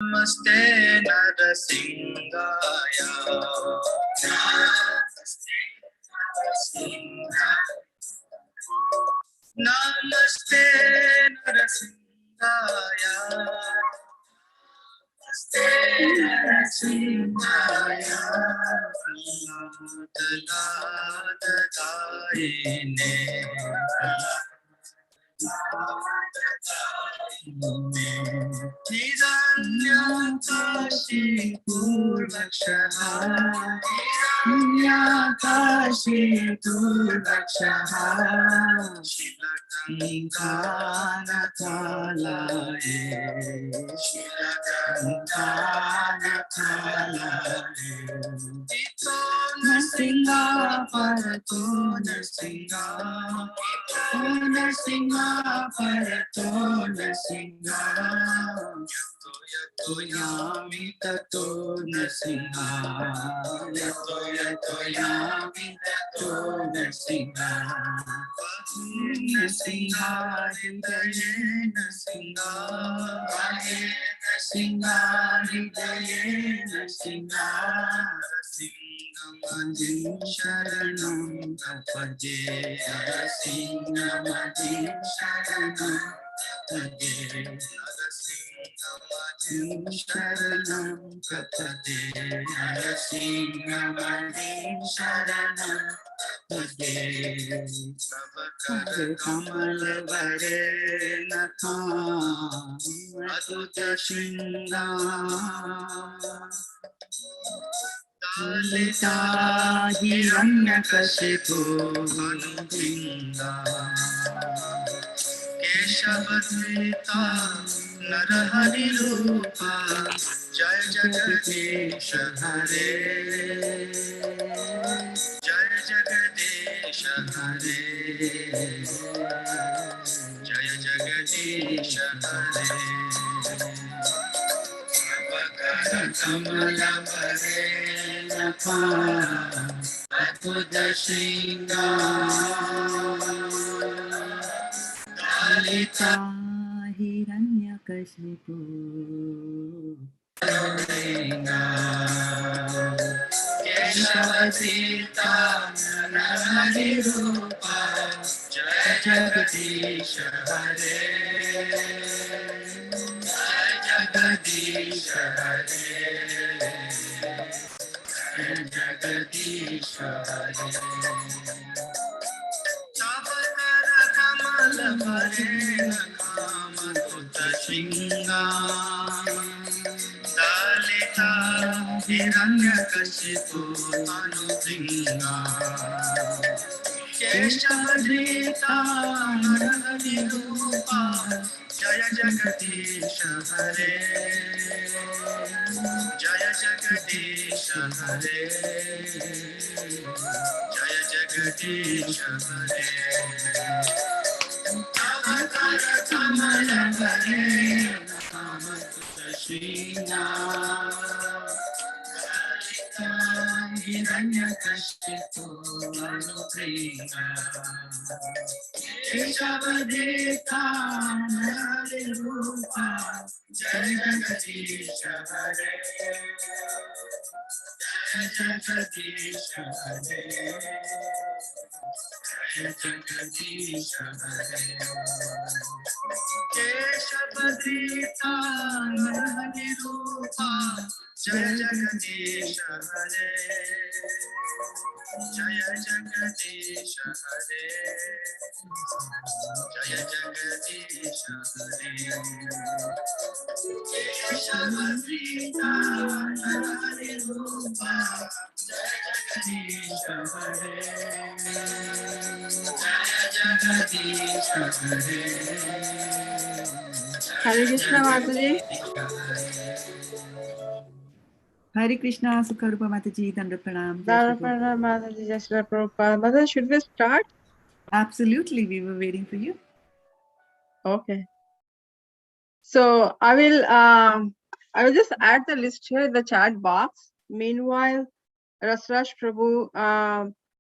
Namaste Narasingaya. Namaste Narasingaya. Narasingaya. Daladaine. Niranyakashi Purvakshaha. Niranyakashi Purvakshaha. Shilakankanathalaye. Shilakankanathalaye. Ito Narsinga Parato Narsinga. Narsinga Parato Narsinga. Yato yami tato Narsinga. Yato yami tato Narsinga. Narsinga Hridaye Narsinga. Narsinga Hridaye Narsinga. Narsingamadin Sharanam Prapade. Narsingamadin Sharanam Prapade. Narsingamadin Sharanam Prapade. Narsingamadin Sharanam Prapade. Sabakar Kamal Vare Natham Adhuta Shringa. Dalita Hiranyakashipu Anupinga. Keshavadvita Narahari Rupa. Jai Jagadish Hare. Jai Jagadish Hare. Jai Jagadish Hare. Kamala Vare Natham Adhuta Shringa. Dalita Hiranyakashipu Anupinga. Keshavadvita Narahari Rupa. Jai Jagadish Hare. Jai Jagadish Hare. Jai Jagadish Hare. Sabakara Kamal Vare Natham Adhuta Shringa. Dalita Hiranyakashipu Anupinga. Keshavadvita Narahari Rupa. Jaya Jagadish Hare. Jaya Jagadish Hare. Jaya Jagadish Hare. Avakara Kamala Vare Natham Adhuta Shringa. Dalita Hiranyakashipu Anupinga. Keshavadvita Narahari Rupa. Jai Jagadish Hare. Jai Jagadish Hare. Jai Jagadish Hare. Keshavadvita Narahari Rupa. Jai Jagadish Hare. Jaya Jagadish Hare. Jaya Jagadish Hare. Keshavadvita Narahari Rupa. Jaya Jagadish Hare. Jaya Jagadish Hare. Hare Krishna Mataji. Hare Krishna, Sukharupa Mataji, Dandra Pranam. Dharapana Mataji, Jai Shri Prabhupada. Mataji, should we start? Absolutely, we were waiting for you. Okay. So I will just add the list here in the chat box. Meanwhile, Rasraj Prabhu,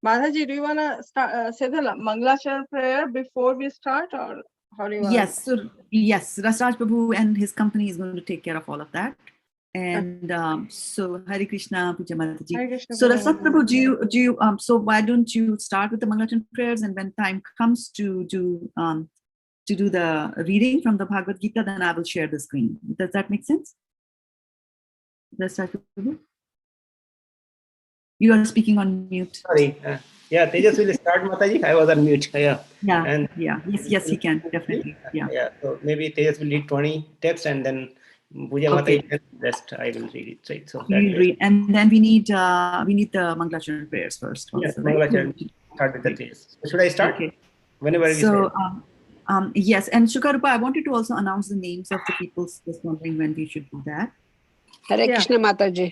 Mataji, do you want to start say the Mangalacharna prayer before we start, or how do you want? Yes, so yes, Rasraj Prabhu and his company is going to take care of all of that. And so Hare Krishna, Puja Mataji. Hare Krishna, So Puja Rasat Prabhu, so why don't you start with the Mangalachan prayers, and when time comes to do the reading from the Bhagavad Gita, then I will share the screen. Does that make sense? Rasat Prabhu? You are speaking on mute. Sorry. Yeah, Tejas will start, Mataji. I was on mute. Yeah. Yeah. And yeah. Yes, he can definitely. Yeah. Yeah. So maybe Tejas will read 20 texts, and then Puja Okay. Mataji, rest I will read it. Right. So that We'll way. read, and then we need the Mangalachan prayers first. Yes, Also, right? Mangalachan. Start with the Tejas. Should I start? Okay. Whenever you So, say. yes, and Shukarupa, I wanted to also announce the names of the people. Just wondering when we should do that. Hare Yeah. Krishna Mataji.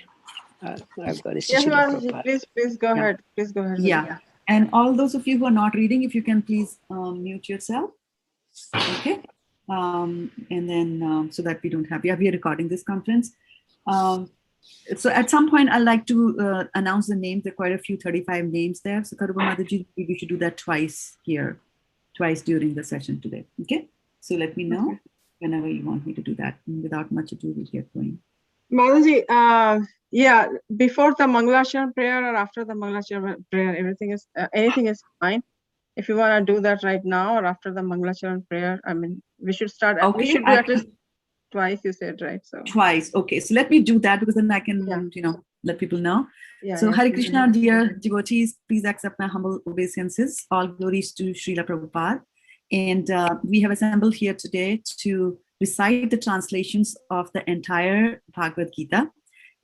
I've got this Yes, Srila Mataji, Prabhupada. please go ahead. Please go ahead. Yeah. And all those of you who are not reading, if you can please mute yourself. Okay. And then so that we don't have, we are recording this conference. So at some point, I'd like to announce the names. There are quite a few, 35 names there. So Karuba Mataji, we should do that twice during the session today. Okay. So let me know whenever you want me to do that. And without much ado, we'll get going. Mataji, yeah, before the Mangalachan prayer or after the Mangalachan prayer, anything is fine. If you want to do that right now or after the Mangalachan prayer, I mean, we should start. Okay, we should do at least twice. You said, right? So twice. Okay, so let me do that, because then I can, let people know. Yeah, so yes, Hare please. Krishna, dear devotees, please accept my humble obeisances. All glories to Srila Prabhupada. And we have assembled here today to recite the translations of the entire Bhagavad Gita,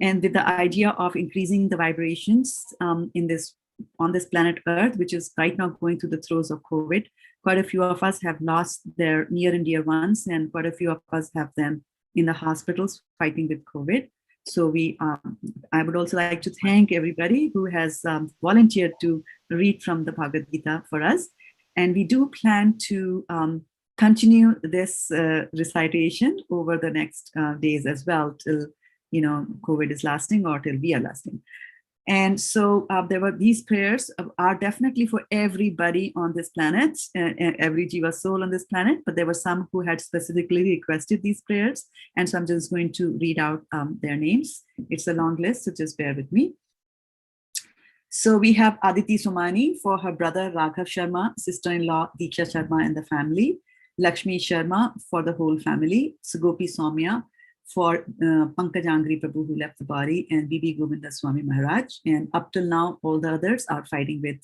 and with the idea of increasing the vibrations on this planet Earth, which is right now going through the throes of COVID. Quite a few of us have lost their near and dear ones, and quite a few of us have them in the hospitals fighting with COVID. So I would also like to thank everybody who has volunteered to read from the Bhagavad Gita for us. And we do plan to continue this recitation over the next days as well, till COVID is lasting or till we are lasting. And so these prayers are definitely for everybody on this planet, every Jiva soul on this planet, but there were some who had specifically requested these prayers. And so I'm just going to read out their names. It's a long list, so just bear with me. So we have Aditi Somani for her brother Raghav Sharma, sister-in-law Diksha Sharma and the family, Lakshmi Sharma for the whole family, Sugopi Soumya for Pankaj Angri Prabhu who left the body, and Bibi Govinda Swami Maharaj. And up till now, all the others are fighting with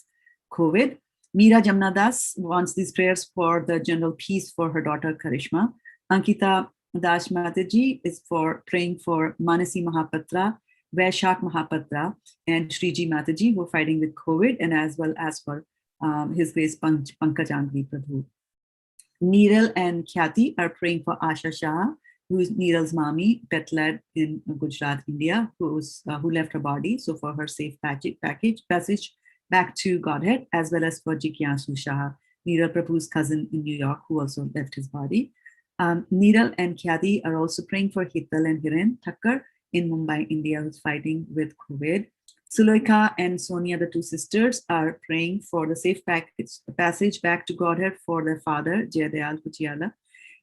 COVID. Meera Jamna Das wants these prayers for the general peace for her daughter Karishma. Ankita Das Mataji is for praying for Manasi Mahapatra, Vaishak Mahapatra, and Shriji Mataji who are fighting with COVID, and as well as for His Grace Pankaj Angri Prabhu. Neeral and Khyati are praying for Asha Shah, who is Neeral's mommy, Betled in Gujarat, India, who left her body. So for her safe passage back to Godhead, as well as for Jigyasu Shah, Neeral Prabhu's cousin in New York, who also left his body. Neeral and Khyati are also praying for Hital and Hiren Thakkar in Mumbai, India, who's fighting with COVID. Suloika and Sonia, the two sisters, are praying for the safe passage back to Godhead for their father, Jayadayal Kuchiala,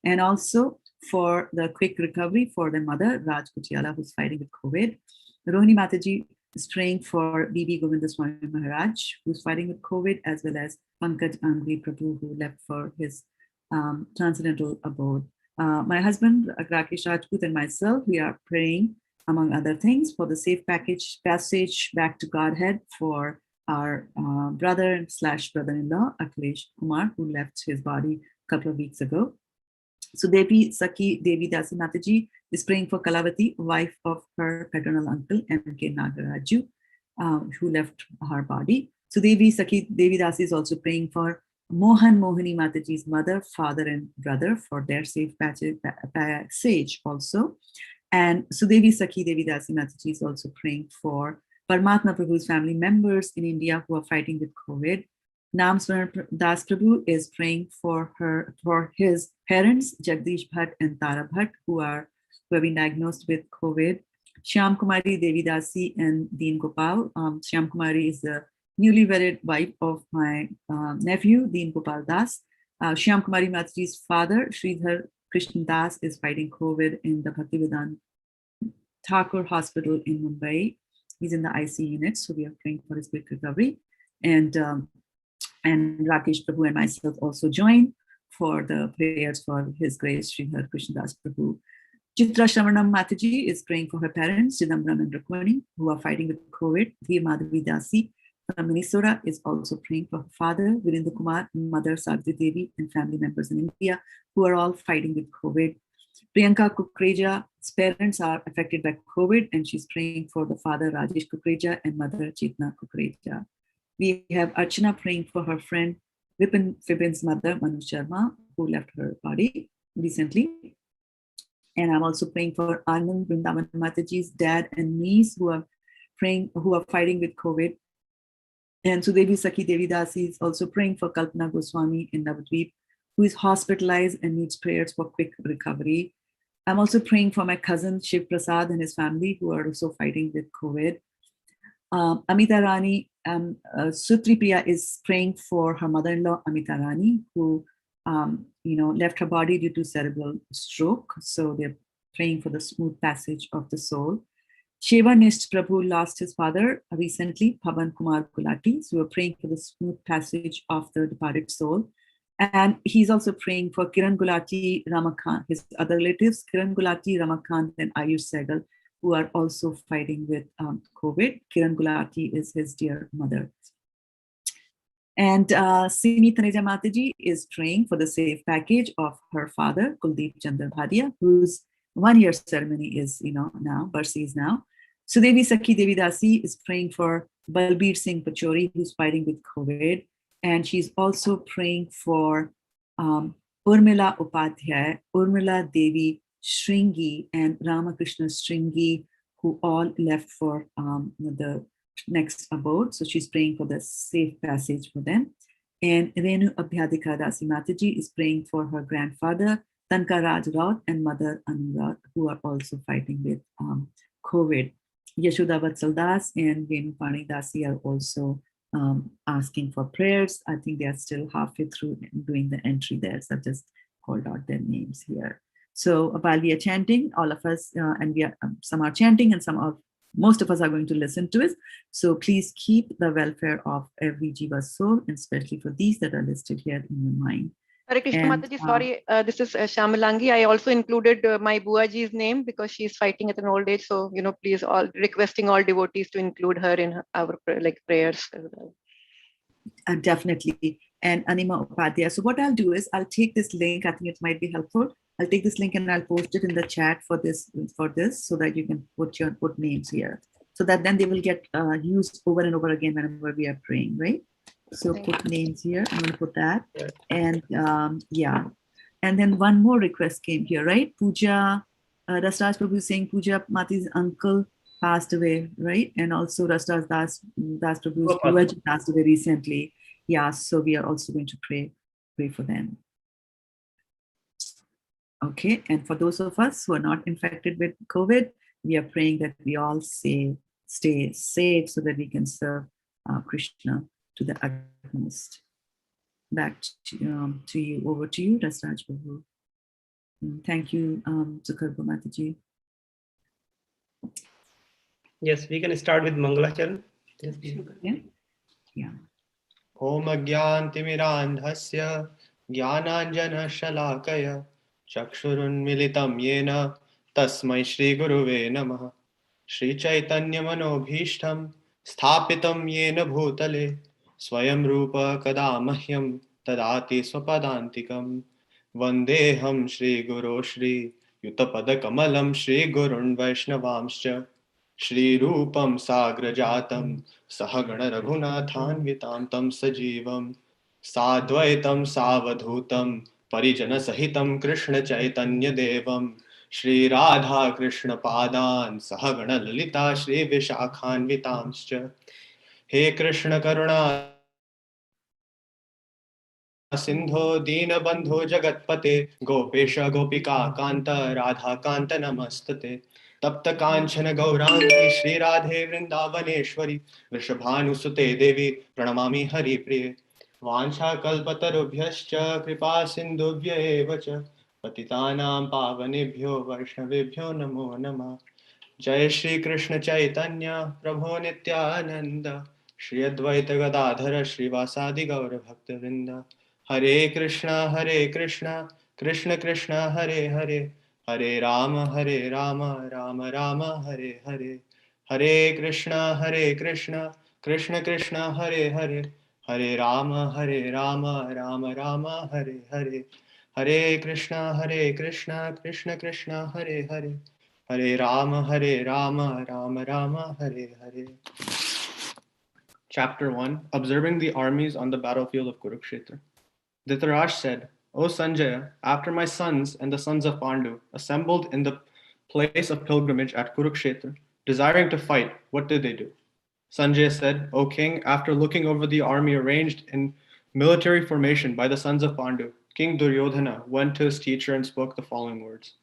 and also for the quick recovery for their mother, Raj Kuchiala, who's fighting with COVID. Rohini Mataji is praying for Bibi Govinda Swami Maharaj, who's fighting with COVID, as well as Pankaj Angri Prabhu, who left for his transcendental abode. My husband, Rakesh Rajput, and myself, we are praying, among other things, for the safe passage back to Godhead for our brother / brother-in-law, Akhilesh Kumar, who left his body a couple of weeks ago. So Devi Saki Devi Dasi Mataji is praying for Kalavati, wife of her paternal uncle, M.K. Nagaraju, who left her body. So Devi Saki Devi Dasi is also praying for Mohan Mohini Mataji's mother, father, and brother for their safe passage also. And Sudevi Sakhi Devi Dasi Mataji is also praying for Paramatma Prabhu's family members in India who are fighting with COVID. Nam Swaran Das Prabhu is praying for his parents, Jagdish Bhatt and Tara Bhatt, who have been diagnosed with COVID. Shyam Kumari Devi Dasi and Deen Gopal. Shyam Kumari is the newly wedded wife of my nephew, Deen Gopal Das. Shyam Kumari Mataji's father, Sridhar Krishna Das, is fighting COVID in the Bhaktivedanta Thakur Hospital in Mumbai. He's in the IC unit, so we are praying for his quick recovery. And Rakesh Prabhu and myself also join for the prayers for His Grace Sri Har Krishnadas Prabhu. Chitra Shravanam Mataji is praying for her parents, Chidambaram and Rukmani, who are fighting with COVID. Dheer Madhavi Dasi from Minnesota is also praying for her father, Virendra Kumar, mother Shraddha-devi, and family members in India, who are all fighting with COVID. Priyanka Kurukshetra's parents are affected by COVID, and she's praying for the father, Rajesh Kurukshetra, and mother, Chetna Kurukshetra. We have Archana praying for her friend, Vipin Fibin's mother, Manu Sharma, who left her body recently. And I'm also praying for Anand Vrindavan Mataji's dad and niece who are fighting with COVID. And Sudevi Sakhi Devi Dasi is also praying for Kalpana Goswami in Navadvip, who is hospitalized and needs prayers for quick recovery. I'm also praying for my cousin Shiv Prasad and his family who are also fighting with COVID. Amita Rani, Sutri Priya is praying for her mother-in-law Amita Rani, who left her body due to cerebral stroke. So they're praying for the smooth passage of the soul. Shivanist Prabhu lost his father recently, Pavan Kumar Gulati. So we're praying for the smooth passage of the departed soul. And he's also praying for Kiran Gulati, Ramakant, his other relatives, Kiran Gulati, Ramakant, and Ayush Sehgal, who are also fighting with COVID. Kiran Gulati is his dear mother. And Simi Taneja Mataji is praying for the safe package of her father, Kuldeep Chandra Bhadia, whose 1 year ceremony is, now, Barsi is now. Sudevi Sakhi Devi Dasi is praying for Balbir Singh Pachori, who's fighting with COVID. And she's also praying for Urmila Upadhyay, Urmila Devi Shringi, and Ramakrishna Shringi, who all left for the next abode. So she's praying for the safe passage for them. And Renu Abhyadika Dasi Mataji is praying for her grandfather, Tanka Raj Raut, and mother Anurag, who are also fighting with COVID. Yashoda Vatsal Das and Venu Pani Dasi are also asking for prayers. I think they are still halfway through doing the entry there. So I've just called out their names here. So while we are chanting, all of us, and we are some are chanting and most of us are going to listen to it. So please keep the welfare of every Jiva soul, and especially for these that are listed here in your mind. Hare Krishna Mataji, sorry, this is Shamalangi. I also included my Buaji's name because she's fighting at an old age. So, please requesting all devotees to include her in our prayers as well. Definitely. And Anima Upadhyay. So what I'll do is I'll take this link. I think it might be helpful. I'll take this link and I'll post it in the chat for this so that you can put names here. So that then they will get used over and over again whenever we are praying, right? So put names here. I'm going to put that. And yeah. And then one more request came here, right? Pooja, Rasraj Prabhu is saying Pooja Mati's uncle passed away, right? And also Rasraj Das Prabhu's Buaji passed away recently. Yeah, so we are also going to pray for them. Okay, and for those of us who are not infected with COVID, we are praying that we all stay safe so that we can serve Krishna to the utmost. Back to you, over to you, Rasraj Prabhu. Thank you, Zukarba Mataji. Yes, we can start with Mangalacharan. Yes, yeah. Om Agyantimirandhasya Jnananjana Shalakaya Chakshurunmilitam Yena Tasmai Shri Guruve Namaha Shri Chaitanya Manobhishtam Sthapitam Yena Bhutale Swayam Rupa Kadamahyam Tadati Swapadantikam Vandeham Shri Guru Shri Yutapada Kamalam Shri Gurun Vaishnavamscha Shri Rupam Sagrajatam Sahagana Raghunathanvitam Tam Sajivam Sadvaitam Savadhutam Parijana Sahitam Krishna Chaitanya Devam Shri Radha Krishna Padan Sahagana Lalita Shri Vishakhanvitamscha He Krishna Karuna Sindho Deenabandho Jagatpate Gopesha Gopika Kanta Radha Kanta Namastate Tapta Kanchana Gaurangi Shri Radhe Vrindavaneshwari Vrishabhanusute Devi Pranamami Hari Priye Vansha Kalpatarubhyascha Kripa Sindhubhya Evacha Patitanam Pavanebhyo Vaishnavebhyo Namo Namah Jai Shri Krishna Chaitanya Prabhu Nityananda Shri Advaita Gadadhara Srivasadi Gaura Bhakta Hare Krishna Krishna Krishna Hare Hare Hare Rama Rama Rama Hare Hare Hare Krishna Krishna Krishna Hare Hare Hare Rama Rama Rama Hare Hare Hare Krishna Krishna Krishna Hare Hare Hare Rama Rama Hare Hare. Chapter 1, Observing the Armies on the Battlefield of Kurukshetra. Dhritarashtra said, O Sanjaya, after my sons and the sons of Pandu assembled in the place of pilgrimage at Kurukshetra, desiring to fight, what did they do? Sanjaya said, O king, after looking over the army arranged in military formation by the sons of Pandu, King Duryodhana went to his teacher and spoke the following words.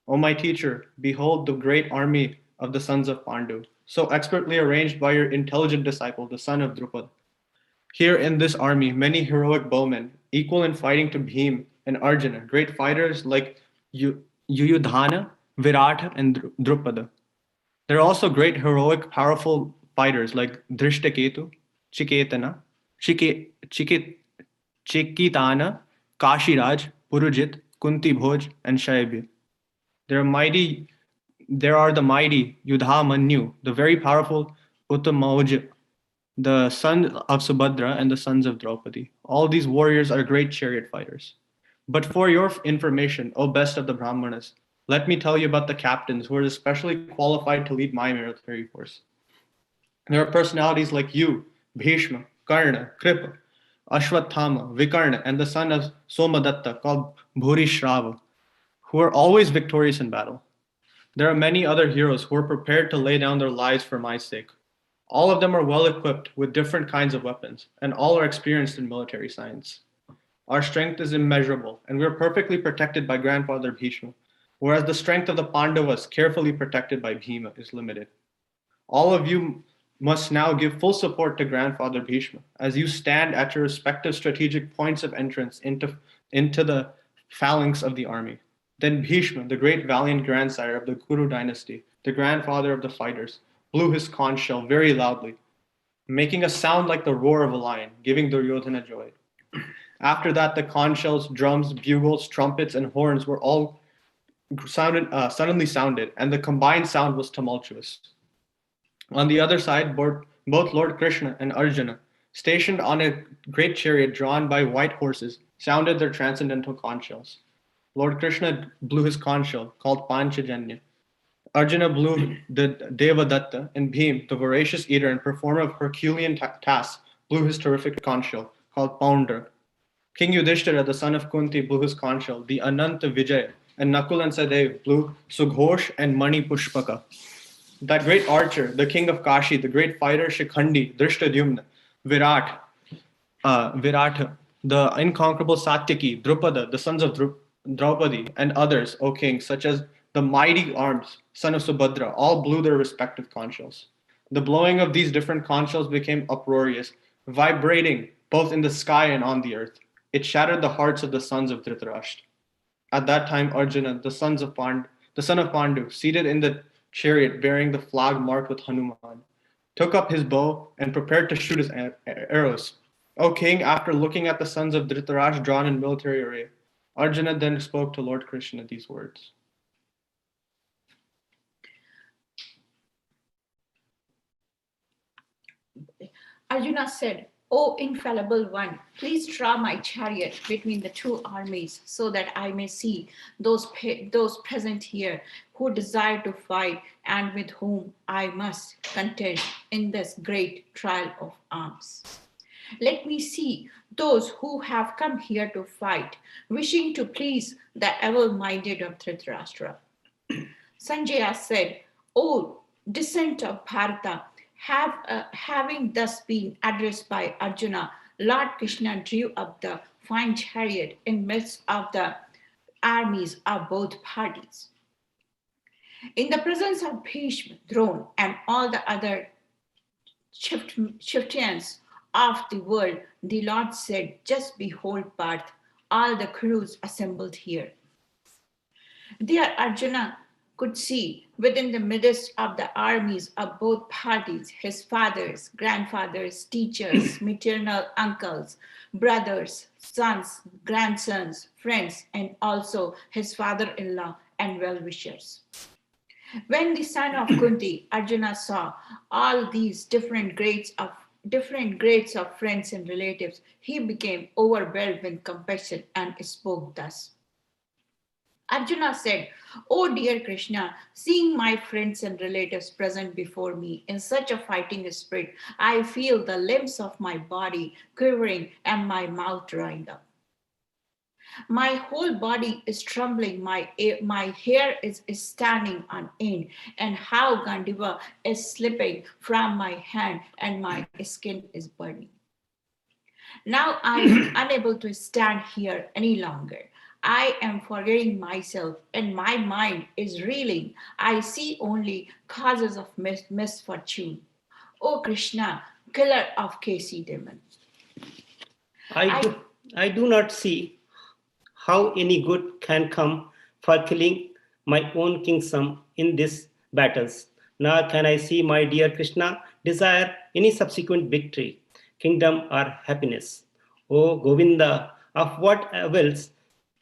O my teacher, behold the great army of the sons of Pandu, so expertly arranged by your intelligent disciple, the son of Drupad. Here in this army, many heroic bowmen, equal in fighting to Bhim and Arjuna, great fighters like Yuyudhana, Virata, and Drupada. There are also great heroic, powerful fighters like Drishtaketu, Chiketana, Chikitana, Kashiraj, Purujit, Kunti Bhoj, and Shaibya. There are the mighty Yudhamanyu, the very powerful Uttamauja, the son of Subhadra and the sons of Draupadi. All these warriors are great chariot fighters. But for your information, O best of the Brahmanas, let me tell you about the captains who are especially qualified to lead my military force. There are personalities like you, Bhishma, Karna, Kripa, Ashwathama, Vikarna, and the son of Somadatta called Bhurishrava, who are always victorious in battle. There are many other heroes who are prepared to lay down their lives for my sake. All of them are well equipped with different kinds of weapons, and all are experienced in military science. Our strength is immeasurable, and we are perfectly protected by grandfather Bhishma, whereas the strength of the Pandavas, carefully protected by Bhima, is limited. All of you must now give full support to grandfather Bhishma as you stand at your respective strategic points of entrance into the phalanx of the army. Then Bhishma, the great valiant grandsire of the Kuru dynasty, the grandfather of the fighters, blew his conch shell very loudly, making a sound like the roar of a lion, giving Duryodhana joy. After that, the conch shells, drums, bugles, trumpets, and horns were all suddenly sounded, and the combined sound was tumultuous. On the other side, both Lord Krishna and Arjuna, stationed on a great chariot drawn by white horses, sounded their transcendental conch shells. Lord Krishna blew his conch shell, called Panchajanya. Arjuna blew the Devadatta, and Bhim, the voracious eater and performer of Herculean tasks, blew his terrific conch shell, called Poundra. King Yudhishthira, the son of Kunti, blew his conch shell, the Ananta Vijay, and Nakul and Sadev blew Sughosh and Mani Pushpaka. That great archer, the king of Kashi, the great fighter Shikhandi, Drishtadhyumna, Virata, the incomparable Satyaki, Drupada, the sons of Draupadi, and others, O king, such as the mighty Arms, son of Subhadra, all blew their respective conch shells. The blowing of these different conch shells became uproarious, vibrating both in the sky and on the earth. It shattered the hearts of the sons of Dhritarashtra. At that time, Arjuna, the son of Pandu, seated in the chariot bearing the flag marked with Hanuman, took up his bow and prepared to shoot his arrows. O king, after looking at the sons of Dhritarashtra drawn in military array, Arjuna then spoke to Lord Krishna these words. Arjuna said, O infallible one, please draw my chariot between the two armies so that I may see those present here who desire to fight and with whom I must contend in this great trial of arms. Let me see those who have come here to fight, wishing to please the ever-minded of Dhritarashtra. Sanjaya said, O descent of Bharata, having thus been addressed by Arjuna, Lord Krishna drew up the fine chariot in midst of the armies of both parties. In the presence of Bhishma, Drona, and all the other chieftains of the world, the Lord said, just behold, Parth, all the Kurus assembled here. There Arjuna could see within the midst of the armies of both parties, his fathers, grandfathers, teachers, maternal uncles, brothers, sons, grandsons, friends, and also his father-in-law and well-wishers. When the son of Kunti, Arjuna, saw all these different grades of friends and relatives, he became overwhelmed with compassion and spoke thus. Arjuna said, "Oh dear Krishna, seeing my friends and relatives present before me in such a fighting spirit, I feel the limbs of my body quivering and my mouth drying up. My whole body is trembling, my hair is standing on end, and how Gandiva is slipping from my hand and my skin is burning. Now I am unable to stand here any longer. I am forgetting myself and my mind is reeling. I see only causes of misfortune. O Krishna, killer of Kasi demon." I do not see how any good can come for killing my own kingdom in these battles. Nor can I see my dear Krishna desire any subsequent victory, kingdom, or happiness. O Govinda, of what avails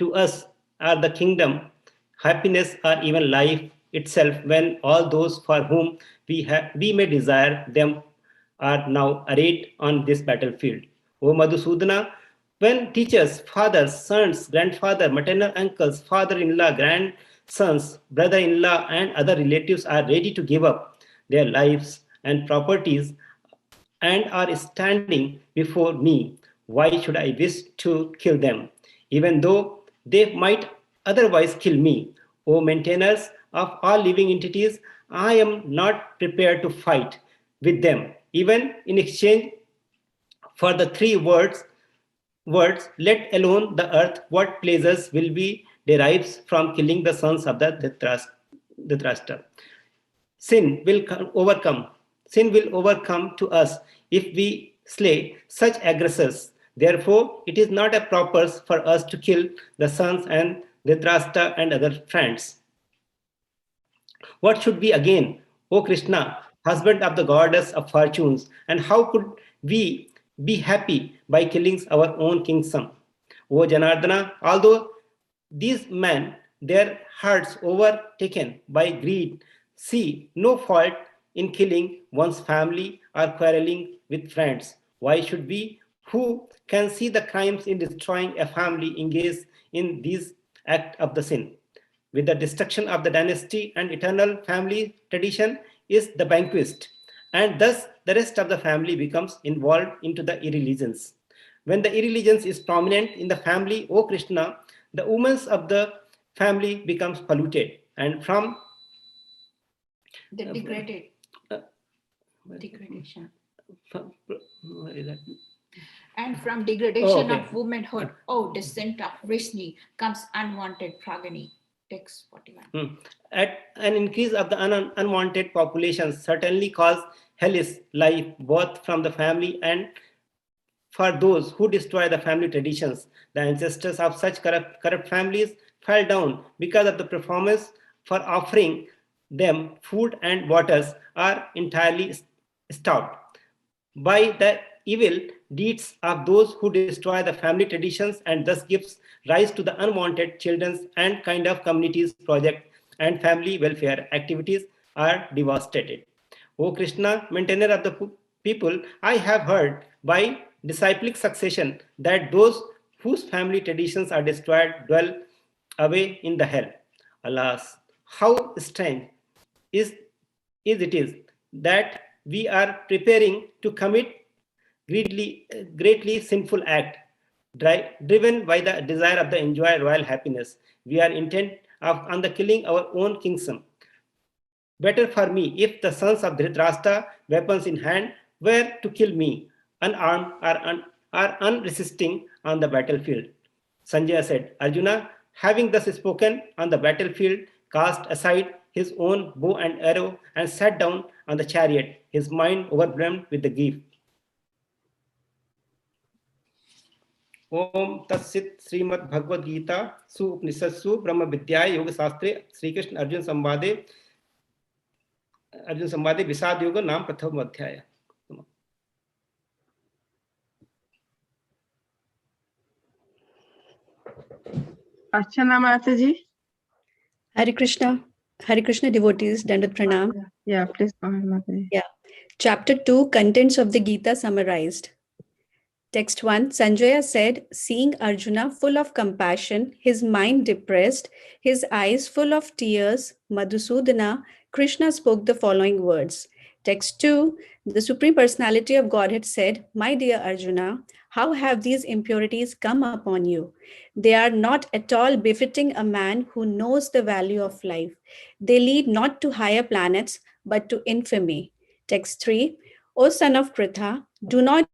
to us are the kingdom, happiness, or even life itself when all those for whom we may desire them are now arrayed on this battlefield. O Madhusudana, when teachers, fathers, sons, grandfather, maternal uncles, father-in-law, grandsons, brother-in-law, and other relatives are ready to give up their lives and properties and are standing before me, why should I wish to kill them, even though they might otherwise kill me? O maintainers of all living entities, I am not prepared to fight with them, even in exchange for the three words, let alone the earth, what pleasures will be derives from killing the sons of the Dhritarashtra. Sin will overcome to us if we slay such aggressors. Therefore, it is not a proper for us to kill the sons and Dhritarashtra and other friends. What should we again, O Krishna, husband of the goddess of fortunes, and how could we be happy by killing our own kingdom? O Janardana, although these men, their hearts overtaken by greed, see no fault in killing one's family or quarreling with friends. Why should we, who can see the crimes in destroying a family, engage in these acts of the sin? With the destruction of the dynasty and eternal family tradition is the vanquished, and thus the rest of the family becomes involved into the irreligions. When the irreligions is prominent in the family, O Krishna, the women of the family becomes polluted and from The degradation. What is that? And from degradation okay. of womanhood, descent of Vrishni, comes unwanted progeny. Text 41. At an increase of the unwanted population certainly cause hellish life both from the family and for those who destroy the family traditions. The ancestors of such corrupt families fell down because of the performance for offering them food and waters are entirely stopped by the evil deeds of those who destroy the family traditions and thus gives rise to the unwanted children's and kind of communities project and family welfare activities are devastated. O Krishna, maintainer of the people, I have heard by disciplic succession that those whose family traditions are destroyed dwell away in the hell. Alas, how strange is it is that we are preparing to commit greatly sinful act, driven by the desire of the enjoy royal happiness. We are intent on the killing our own kingdom. Better for me if the sons of Dhritarashtra, weapons in hand, were to kill me, unarmed or unresisting on the battlefield. Sanjaya said, Arjuna, having thus spoken on the battlefield, cast aside his own bow and arrow and sat down on the chariot, his mind overwhelmed with the grief. ओम तत्सित श्रीमद् भगवद गीता सुपनिषत्सु ब्रह्म विद्याय योग शास्त्रे श्री कृष्ण अर्जुन संवादे विषाद योग नाम प्रथम अध्याय. Archana Mataji. Hare Krishna devotees, Dandat Pranam. Yeah, please go ahead, Mataji. Yeah. Chapter 2, Contents of the Gita summarized. Text 1, Sanjaya said, seeing Arjuna full of compassion, his mind depressed, his eyes full of tears, Madhusudana, Krishna spoke the following words. Text 2, the Supreme Personality of Godhead said, my dear Arjuna, how have these impurities come upon you? They are not at all befitting a man who knows the value of life. They lead not to higher planets, but to infamy. Text 3, O son of Pritha, do not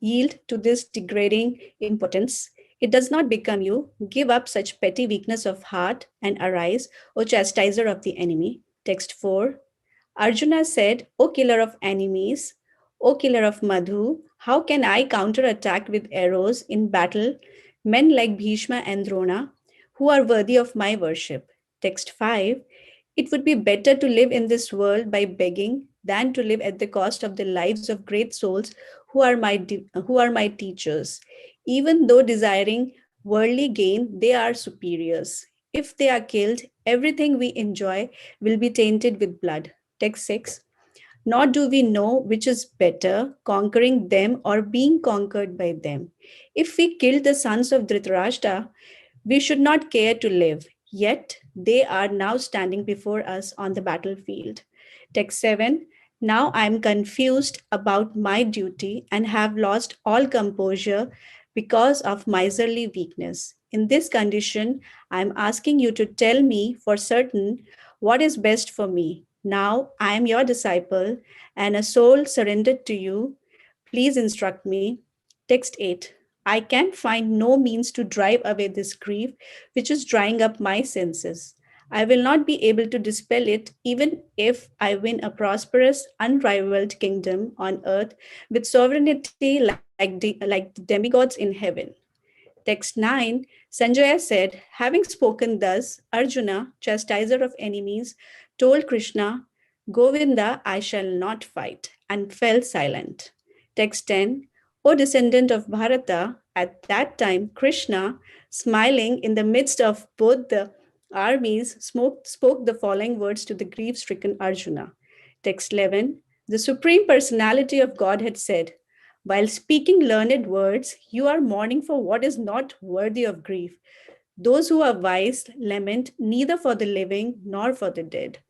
yield to this degrading impotence. It does not become you. Give up such petty weakness of heart and arise, O chastiser of the enemy. Text 4. Arjuna said, O killer of enemies, O killer of Madhu, how can I counterattack with arrows in battle men like Bhishma and Drona who are worthy of my worship? Text 5. It would be better to live in this world by begging than to live at the cost of the lives of great souls who are my teachers. Even though desiring worldly gain, they are superiors. If they are killed, everything we enjoy will be tainted with blood. Text 6. Nor do we know which is better, conquering them or being conquered by them. If we kill the sons of Dhritarashtra, we should not care to live, yet they are now standing before us on the battlefield. Text 7. Now I am confused about my duty and have lost all composure because of miserly weakness. In this condition, I am asking you to tell me for certain what is best for me. Now I am your disciple and a soul surrendered to you. Please instruct me. Text 8. I can find no means to drive away this grief, which is drying up my senses. I will not be able to dispel it, even if I win a prosperous, unrivaled kingdom on earth with sovereignty like the demigods in heaven. Text 9, Sanjaya said, having spoken thus, Arjuna, chastiser of enemies, told Krishna, Govinda, I shall not fight, and fell silent. Text 10, O descendant of Bharata, at that time Krishna, smiling in the midst of both the armies, spoke the following words to the grief-stricken Arjuna. Text 11, the Supreme Personality of Godhead said, while speaking learned words, you are mourning for what is not worthy of grief. Those who are wise lament neither for the living nor for the dead.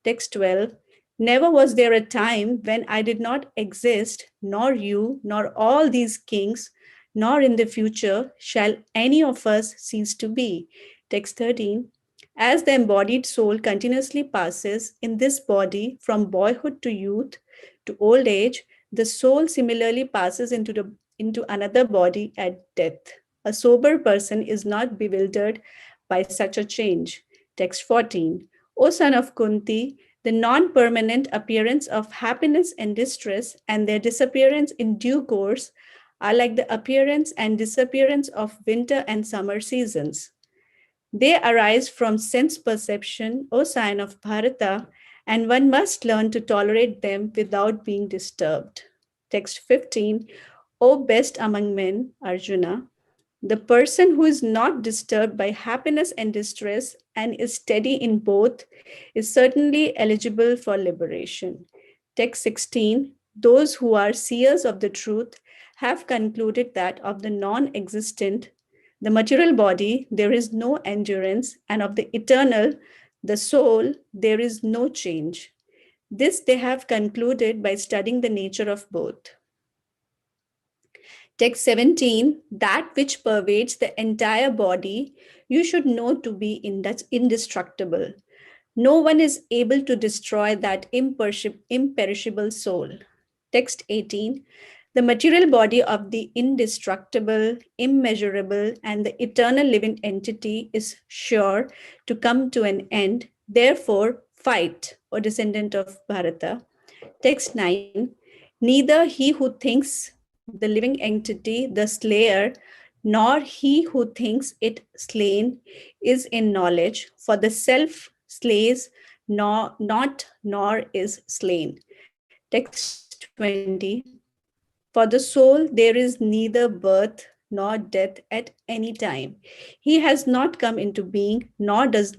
Text 12. Never was there a time when I did not exist, nor you, nor all these kings, nor in the future shall any of us cease to be. Text 13. As the embodied soul continuously passes in this body from boyhood to youth to old age, the soul similarly passes into another body at death. A sober person is not bewildered by such a change. Text 14. O son of Kunti, the non-permanent appearance of happiness and distress and their disappearance in due course are like the appearance and disappearance of winter and summer seasons. They arise from sense perception, O sign of Bharata, and one must learn to tolerate them without being disturbed. Text 15, O best among men, Arjuna, the person who is not disturbed by happiness and distress and is steady in both is certainly eligible for liberation. Text 16, those who are seers of the truth have concluded that of the non-existent, the material body, there is no endurance, and of the eternal, the soul, there is no change. This they have concluded by studying the nature of both. Text 17, that which pervades the entire body, you should know to be indestructible. No one is able to destroy that imperishable soul. Text 18, the material body of the indestructible, immeasurable, and the eternal living entity is sure to come to an end. Therefore, fight, O descendant of Bharata. Text 9, neither he who thinks the living entity, the slayer, nor he who thinks it slain is in knowledge, for the self slays nor is slain. Text 20. For the soul there is neither birth nor death at any time. He has not come into being, nor does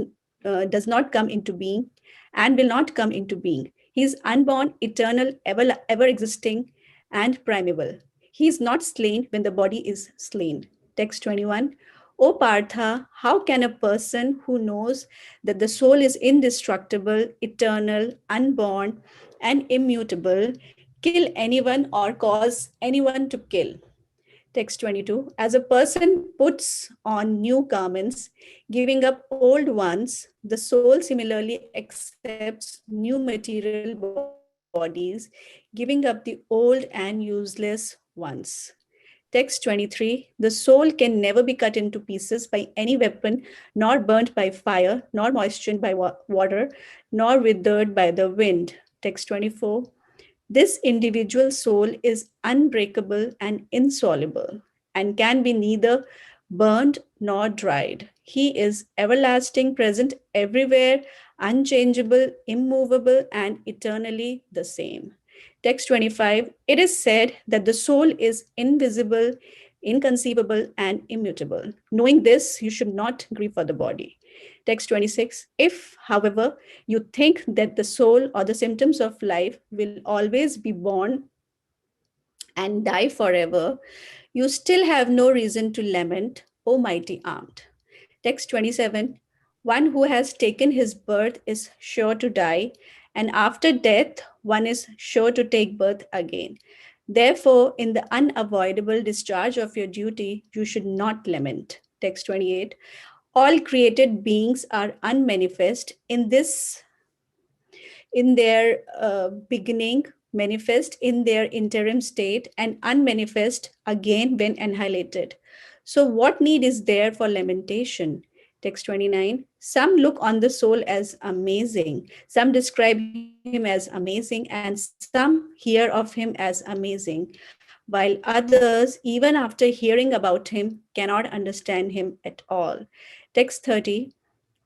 not come into being, and will not come into being. He is unborn, eternal, ever existing, and primeval. He is not slain when the body is slain. Text 21. O Partha, how can a person who knows that the soul is indestructible, eternal, unborn, and immutable kill anyone or cause anyone to kill? Text 22. As a person puts on new garments, giving up old ones, the soul similarly accepts new material bodies, giving up the old and useless ones. Text 23. The soul can never be cut into pieces by any weapon, nor burnt by fire, nor moistened by water, nor withered by the wind. Text 24. This individual soul is unbreakable and insoluble, and can be neither burned nor dried. He is everlasting, present everywhere, unchangeable, immovable, and eternally the same. Text 25. It is said that the soul is invisible, inconceivable, and immutable. Knowing this, you should not grieve for the body. Text 26. If, however, you think that the soul or the symptoms of life will always be born and die forever, you still have no reason to lament, O mighty armed. Text 27. One who has taken his birth is sure to die, and after death, one is sure to take birth again. Therefore, in the unavoidable discharge of your duty, you should not lament. Text 28. All created beings are unmanifest in their beginning, manifest in their interim state, and unmanifest again when annihilated. So what need is there for lamentation? Text 29. Some look on the soul as amazing, some describe him as amazing, and some hear of him as amazing, while others, even after hearing about him, cannot understand him at all. Text 30.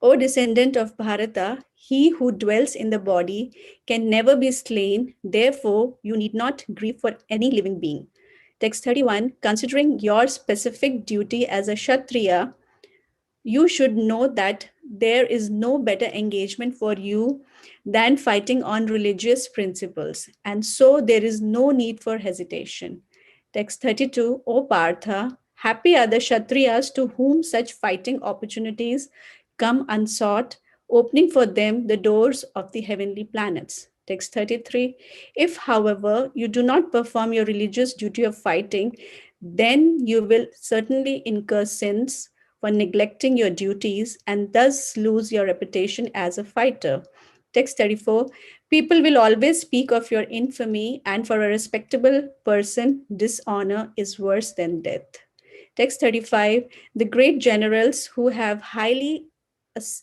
O descendant of Bharata, he who dwells in the body can never be slain. Therefore, you need not grieve for any living being. Text 31. Considering your specific duty as a Kshatriya, you should know that there is no better engagement for you than fighting on religious principles, and so there is no need for hesitation. Text 32. O Partha, happy are the Kshatriyas to whom such fighting opportunities come unsought, opening for them the doors of the heavenly planets. Text 33. If, however, you do not perform your religious duty of fighting, then you will certainly incur sins for neglecting your duties and thus lose your reputation as a fighter. Text 34. People will always speak of your infamy, and for a respectable person, dishonor is worse than death. Text 35. The great generals who have highly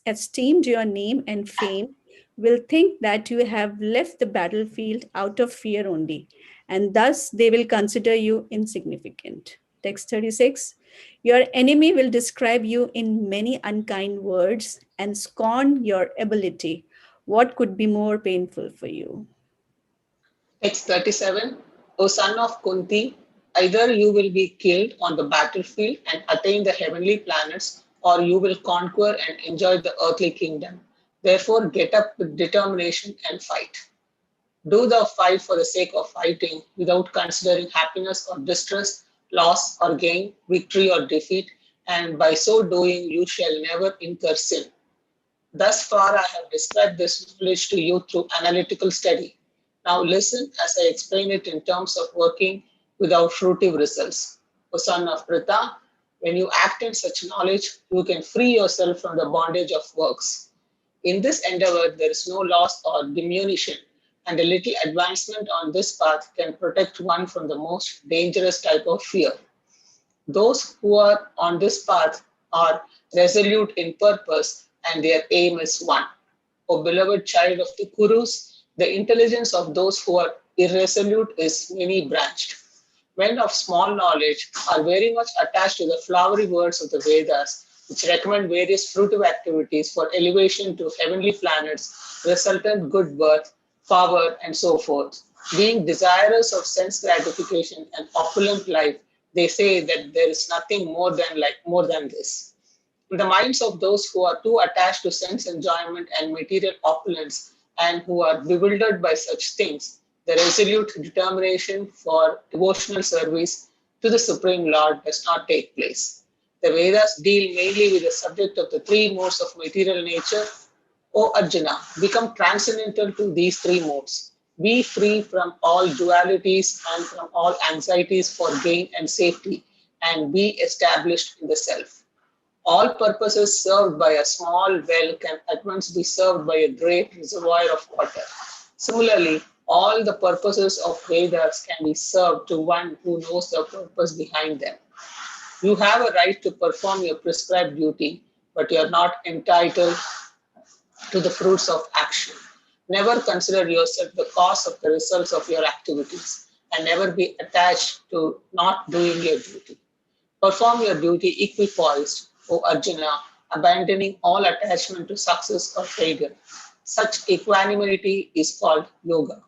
esteemed your name and fame will think that you have left the battlefield out of fear only, and thus they will consider you insignificant. Text 36. Your enemy will describe you in many unkind words and scorn your ability. What could be more painful for you? Text 37. O son of Kunti, either you will be killed on the battlefield and attain the heavenly planets, or you will conquer and enjoy the earthly kingdom. Therefore, get up with determination and fight. Do the fight for the sake of fighting without considering happiness or distress, loss or gain, victory or defeat, and by so doing you shall never incur sin. Thus far I have described this knowledge to you through analytical study. Now listen as I explain it in terms of working without fruitive results. O son of Pritha, when you act in such knowledge, you can free yourself from the bondage of works. In this endeavor, there is no loss or diminution, and a little advancement on this path can protect one from the most dangerous type of fear. Those who are on this path are resolute in purpose, and their aim is one. O beloved child of the Kurus, the intelligence of those who are irresolute is many-branched. Men of small knowledge are very much attached to the flowery words of the Vedas, which recommend various fruitive activities for elevation to heavenly planets, resultant good birth, power, and so forth. Being desirous of sense gratification and opulent life, they say that there is nothing more than this. In the minds of those who are too attached to sense enjoyment and material opulence and who are bewildered by such things, the resolute determination for devotional service to the Supreme Lord does not take place. The Vedas deal mainly with the subject of the three modes of material nature. O Arjuna, become transcendental to these three modes. Be free from all dualities and from all anxieties for gain and safety, and be established in the self. All purposes served by a small well can at once be served by a great reservoir of water. Similarly, all the purposes of Vedas can be served to one who knows the purpose behind them. You have a right to perform your prescribed duty, but you are not entitled to the fruits of action. Never consider yourself the cause of the results of your activities, and never be attached to not doing your duty. Perform your duty equipoised, O Arjuna, abandoning all attachment to success or failure. Such equanimity is called yoga.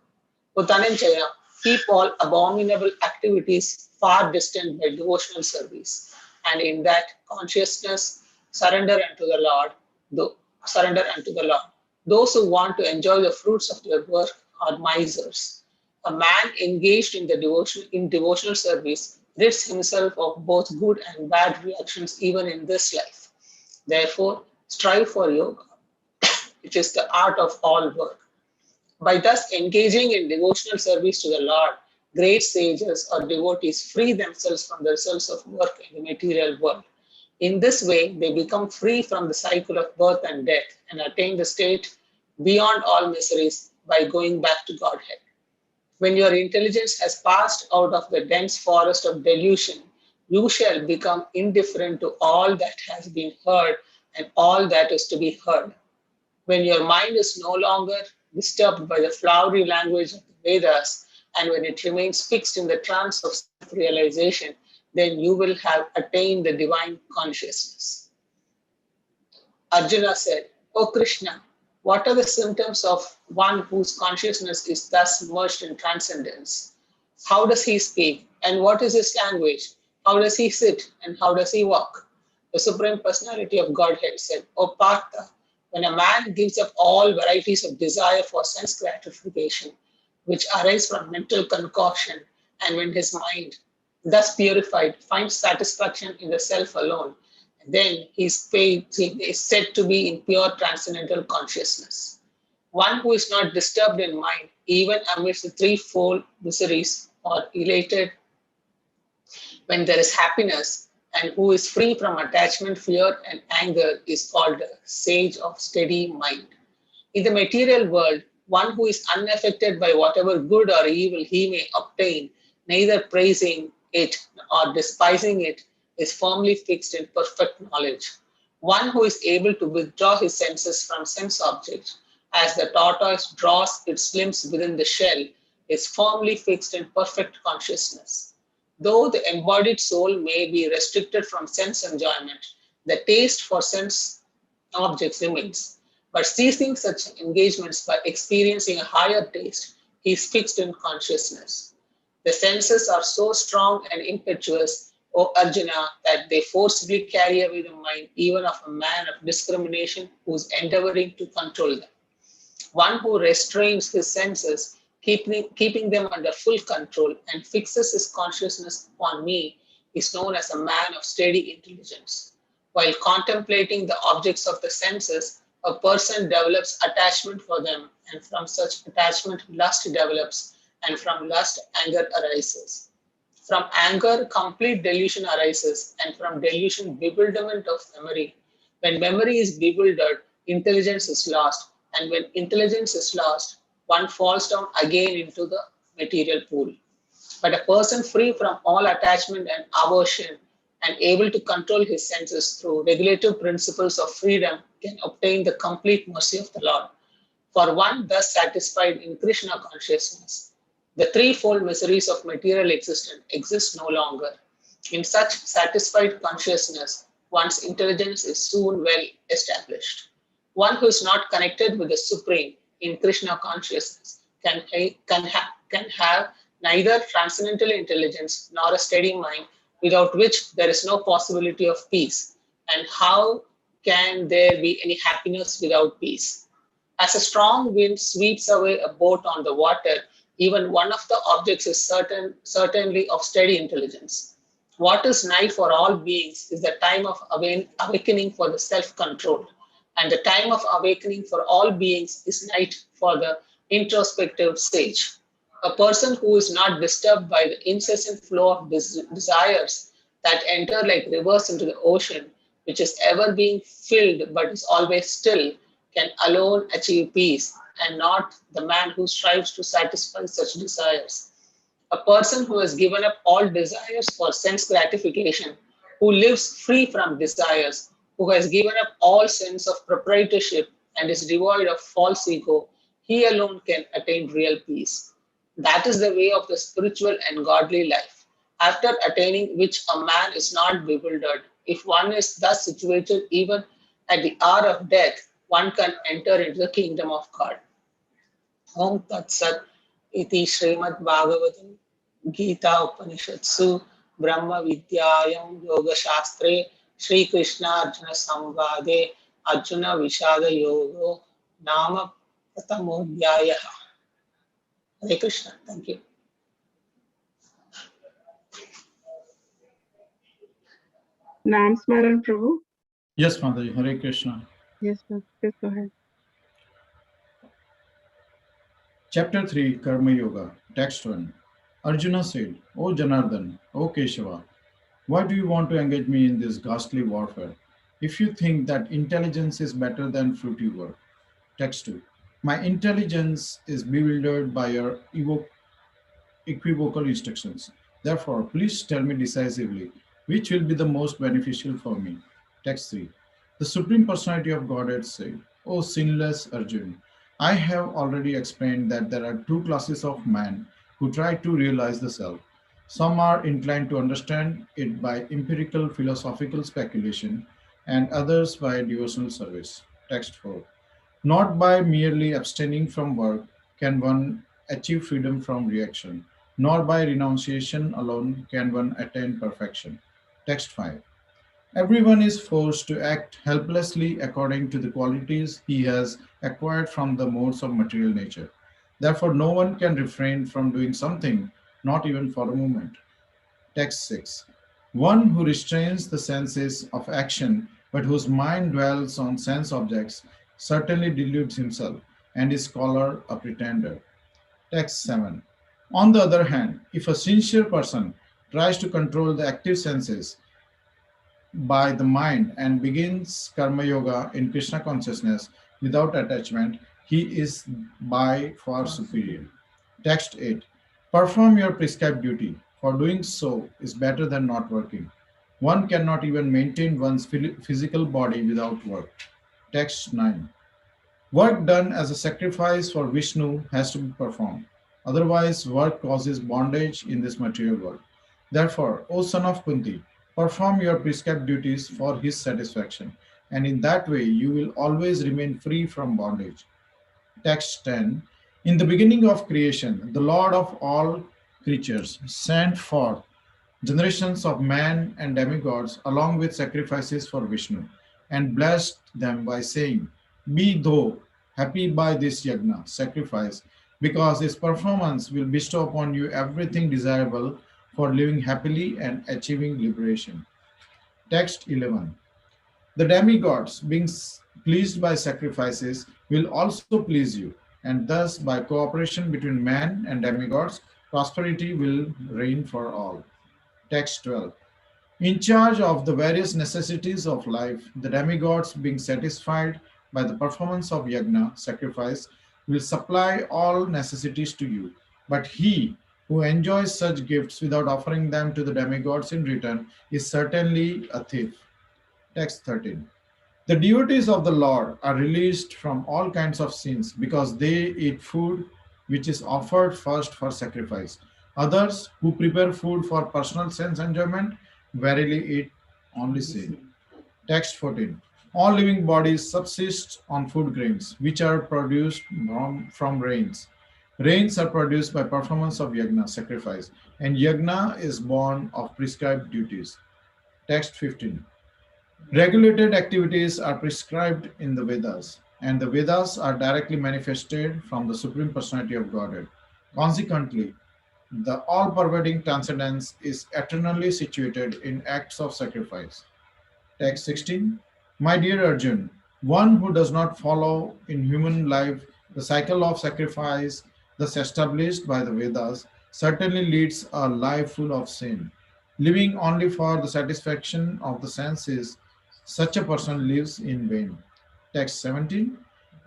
O Dhananjaya, keep all abominable activities far distant by devotional service, and in that consciousness surrender unto the Lord. Surrender unto the Lord. Those who want to enjoy the fruits of their work are misers. A man engaged in devotional service rids himself of both good and bad reactions even in this life. Therefore, strive for yoga, which is the art of all work. By thus engaging in devotional service to the Lord, great sages or devotees free themselves from the results of work in the material world. In this way, they become free from the cycle of birth and death and attain the state beyond all miseries by going back to Godhead. When your intelligence has passed out of the dense forest of delusion, you shall become indifferent to all that has been heard and all that is to be heard. When your mind is no longer disturbed by the flowery language of the Vedas, and when it remains fixed in the trance of self-realization, then you will have attained the divine consciousness. Arjuna said, O Krishna, what are the symptoms of one whose consciousness is thus merged in transcendence? How does he speak? And what is his language? How does he sit? And how does he walk? The Supreme Personality of Godhead said, O Partha, when a man gives up all varieties of desire for sense gratification, which arise from mental concoction, and when his mind, thus purified, finds satisfaction in the self alone, then he is said to be in pure transcendental consciousness. One who is not disturbed in mind, even amidst the threefold miseries, or elated when there is happiness, and who is free from attachment, fear, and anger, is called a sage of steady mind. In the material world, one who is unaffected by whatever good or evil he may obtain, neither praising it or despising it, is firmly fixed in perfect knowledge. One who is able to withdraw his senses from sense objects, as the tortoise draws its limbs within the shell, is firmly fixed in perfect consciousness. Though the embodied soul may be restricted from sense enjoyment, the taste for sense objects remains. But ceasing such engagements by experiencing a higher taste, he is fixed in consciousness. The senses are so strong and impetuous, O Arjuna, that they forcibly carry away the mind even of a man of discrimination who is endeavoring to control them. One who restrains his senses, keeping them under full control, and fixes his consciousness upon me, is known as a man of steady intelligence. While contemplating the objects of the senses, a person develops attachment for them, and from such attachment, lust develops, and from lust, anger arises. From anger, complete delusion arises, and from delusion, bewilderment of memory. When memory is bewildered, intelligence is lost, and when intelligence is lost, one falls down again into the material pool. But a person free from all attachment and aversion and able to control his senses through regulative principles of freedom can obtain the complete mercy of the Lord. For one thus satisfied in Krishna consciousness, The threefold miseries of material existence exist no longer. In such satisfied consciousness, one's intelligence is soon well established. One who is not connected with the Supreme in Krishna consciousness can have neither transcendental intelligence nor a steady mind, without which there is no possibility of peace. And how can there be any happiness without peace? As a strong wind sweeps away a boat on the water, even one of the objects is certainly of steady intelligence. What is night for all beings is the time of awakening for the self-control, and the time of awakening for all beings is night for the introspective stage. A person who is not disturbed by the incessant flow of desires that enter like rivers into the ocean, which is ever being filled but is always still, can alone achieve peace, and not the man who strives to satisfy such desires. A person who has given up all desires for sense gratification, who lives free from desires, who has given up all sense of proprietorship and is devoid of false ego, he alone can attain real peace. That is the way of the spiritual and godly life, after attaining which a man is not bewildered. If one is thus situated, even at the hour of death, one can enter into the kingdom of God. Om Tat Sat iti Srimad Bhagavatam Gita Upanishadsu Brahma Vidyayam Yoga Shastre Shri Krishna Arjuna Samvade Arjuna Vishada Yogo Nama Pratamodhyaya. Hare Krishna. Thank you. Nam Smaran Prabhu. Yes, Mataji. Hare Krishna. Yes, sir. Please go ahead. Chapter 3, Karma Yoga. Text 1. Arjuna said, O Janardhan, O Keshava, why do you want to engage me in this ghastly warfare? If you think that intelligence is better than fruity work. Text 2. My intelligence is bewildered by your equivocal instructions. Therefore, please tell me decisively which will be the most beneficial for me. Text 3. The Supreme Personality of Godhead said, O sinless Arjuna, I have already explained that there are two classes of men who try to realize the self. Some are inclined to understand it by empirical philosophical speculation, and others by devotional service. Text 4. Not by merely abstaining from work can one achieve freedom from reaction, nor by renunciation alone can one attain perfection. Text 5. Everyone is forced to act helplessly according to the qualities he has acquired from the modes of material nature. Therefore, no one can refrain from doing something, not even for a moment. Text 6. One who restrains the senses of action, but whose mind dwells on sense objects, certainly deludes himself and is called a pretender. Text 7. On the other hand, if a sincere person tries to control the active senses by the mind and begins Karma Yoga in Krishna consciousness without attachment, he is by far superior. Text 8. Perform your prescribed duty, for doing so is better than not working. One cannot even maintain one's physical body without work. Text 9. Work done as a sacrifice for Vishnu has to be performed. Otherwise, work causes bondage in this material world. Therefore, O son of Kunti, perform your prescribed duties for his satisfaction, and in that way you will always remain free from bondage. Text 10. In the beginning of creation, the Lord of all creatures sent forth generations of man and demigods along with sacrifices for Vishnu, and blessed them by saying, Be thou happy by this yajna, sacrifice, because its performance will bestow upon you everything desirable for living happily and achieving liberation. Text 11. The demigods, being pleased by sacrifices, will also please you, and thus by cooperation between man and demigods, prosperity will reign for all. Text 12. In charge of the various necessities of life, the demigods, being satisfied by the performance of yajna, sacrifice, will supply all necessities to you. But he who enjoys such gifts without offering them to the demigods in return is certainly a thief. Text 13. The devotees of the Lord are released from all kinds of sins because they eat food which is offered first for sacrifice. Others who prepare food for personal sense enjoyment verily eat only sin. Text 14. All living bodies subsist on food grains, which are produced from rains. Rains are produced by performance of yagna, sacrifice, and yagna is born of prescribed duties. Text 15. Regulated activities are prescribed in the Vedas, and the Vedas are directly manifested from the Supreme Personality of Godhead. Consequently, the all-pervading transcendence is eternally situated in acts of sacrifice. Text 16. My dear Arjun, one who does not follow in human life the cycle of sacrifice thus established by the Vedas certainly leads a life full of sin. Living only for the satisfaction of the senses, such a person lives in vain. Text 17.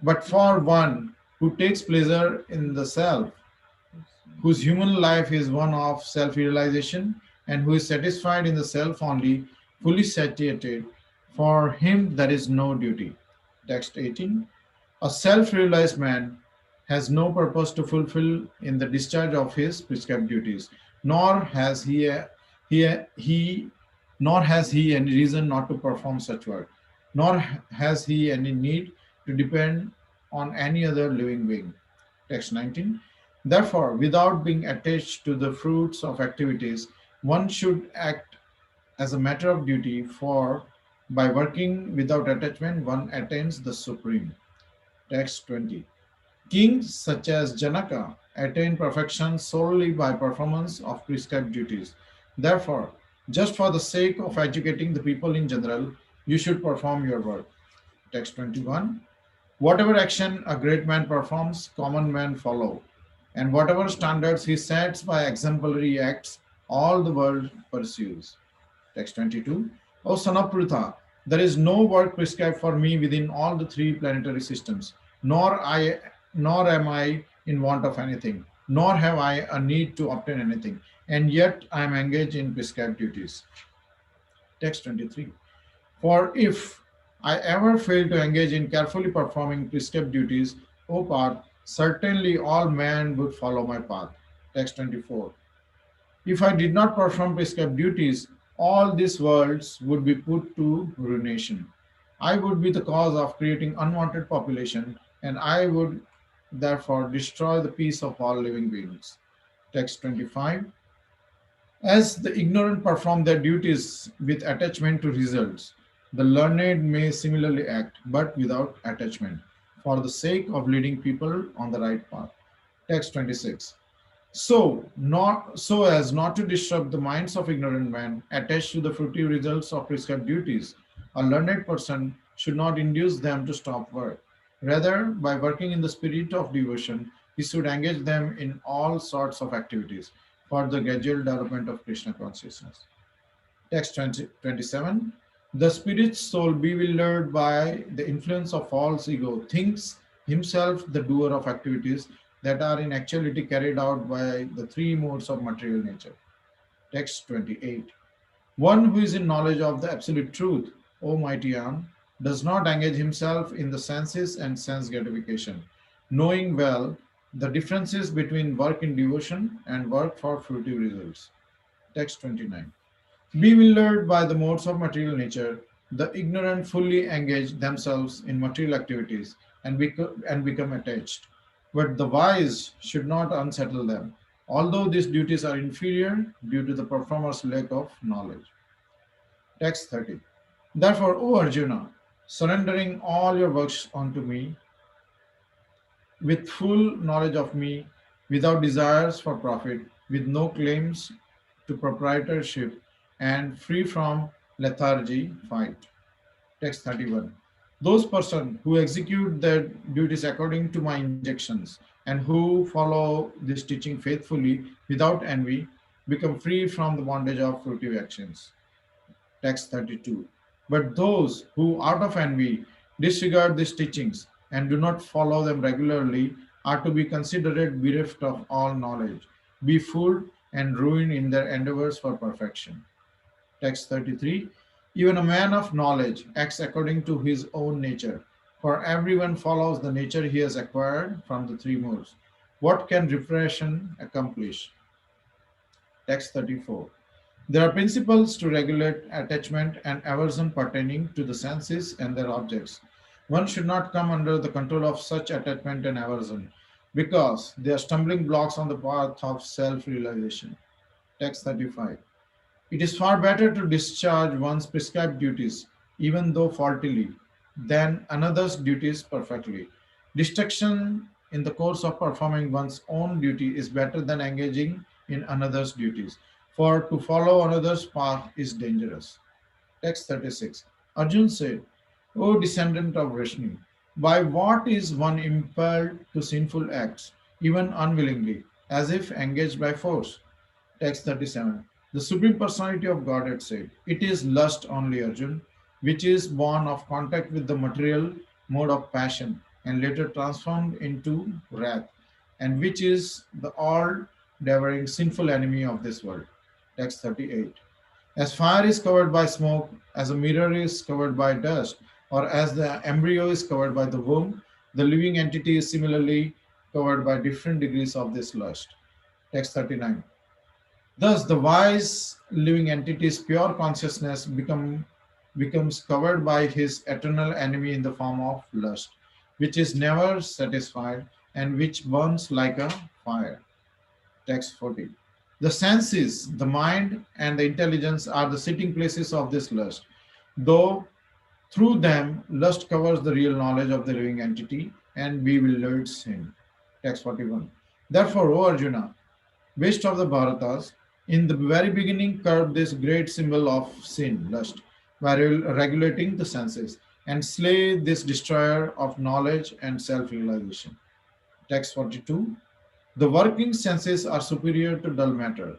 But for one who takes pleasure in the self, whose human life is one of self-realization, and who is satisfied in the self only, fully satiated, for him there is no duty. Text 18. A self-realized man has no purpose to fulfill in the discharge of his prescribed duties, nor has he nor has he any reason not to perform such work, nor has he any need to depend on any other living being. Text 19. Therefore, without being attached to the fruits of activities, one should act as a matter of duty, for by working without attachment, one attains the supreme. Text 20. Kings such as Janaka attain perfection solely by performance of prescribed duties. Therefore, just for the sake of educating the people in general, you should perform your work. Text 21. Whatever action a great man performs, common men follow. And whatever standards he sets by exemplary acts, all the world pursues. Text 22. O son of Prutha, there is no work prescribed for me within all the three planetary systems, nor am I in want of anything, nor have I a need to obtain anything, and yet I am engaged in prescribed duties. Text 23. For if I ever fail to engage in carefully performing prescribed duties, O Parth, certainly all men would follow my path. Text 24. If I did not perform prescribed duties, all these worlds would be put to ruination. I would be the cause of creating unwanted population, and I would therefore destroy the peace of all living beings. Text 25. As the ignorant perform their duties with attachment to results, the learned may similarly act, but without attachment, for the sake of leading people on the right path. Text 26. So as not to disrupt the minds of ignorant men attached to the fruitive results of prescribed duties, a learned person should not induce them to stop work. Rather, by working in the spirit of devotion, he should engage them in all sorts of activities for the gradual development of Krishna consciousness. Text 27. The spirit soul, bewildered by the influence of false ego, thinks himself the doer of activities that are in actuality carried out by the three modes of material nature. Text 28. One who is in knowledge of the absolute truth, O mighty Am, does not engage himself in the senses and sense gratification, knowing well the differences between work in devotion and work for fruitive results. Text 29. Bewildered by the modes of material nature, the ignorant fully engage themselves in material activities and become attached. But the wise should not unsettle them, although these duties are inferior due to the performer's lack of knowledge. Text 30. Therefore, O Arjuna, surrendering all your works unto me, with full knowledge of me, without desires for profit, with no claims to proprietorship, and free from lethargy, fight. Text 31. Those persons who execute their duties according to my injunctions and who follow this teaching faithfully without envy become free from the bondage of fruitive actions. Text 32. But those who out of envy disregard these teachings and do not follow them regularly are to be considered bereft of all knowledge, be fooled and ruined in their endeavors for perfection. Text 33. Even a man of knowledge acts according to his own nature, for everyone follows the nature he has acquired from the three modes. What can repression accomplish? Text 34. There are principles to regulate attachment and aversion pertaining to the senses and their objects. One should not come under the control of such attachment and aversion because they are stumbling blocks on the path of self-realization. Text 35. It is far better to discharge one's prescribed duties, even though faultily, than another's duties perfectly. Distraction in the course of performing one's own duty is better than engaging in another's duties, for to follow another's path is dangerous. Text 36. Arjun said, O descendant of Vrishni, by what is one impelled to sinful acts, even unwillingly, as if engaged by force? Text 37. The Supreme Personality of Godhead said, it is lust only, Arjun, which is born of contact with the material mode of passion and later transformed into wrath, and which is the all-devouring sinful enemy of this world. Text 38. As fire is covered by smoke, as a mirror is covered by dust, or as the embryo is covered by the womb, the living entity is similarly covered by different degrees of this lust. Text 39. Thus, the wise living entity's pure consciousness becomes covered by his eternal enemy in the form of lust, which is never satisfied and which burns like a fire. Text 40. The senses, the mind, and the intelligence are the sitting places of this lust, though through them lust covers the real knowledge of the living entity and bewilders him. Text 41. Therefore, O Arjuna, best of the Bharatas, in the very beginning curb this great symbol of sin, lust, by regulating the senses, and slay this destroyer of knowledge and self-realization. Text 42. The working senses are superior to dull matter.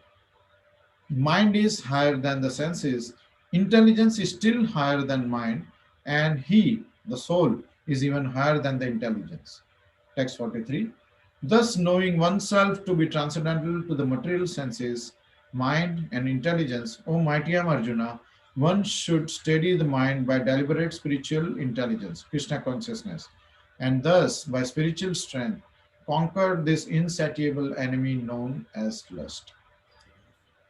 Mind is higher than the senses. Intelligence is still higher than mind, and he, the soul, is even higher than the intelligence. Text 43. Thus, knowing oneself to be transcendental to the material senses, mind, and intelligence, O mighty Arjuna, one should steady the mind by deliberate spiritual intelligence, Krishna consciousness, and thus, by spiritual strength, conquer this insatiable enemy known as lust.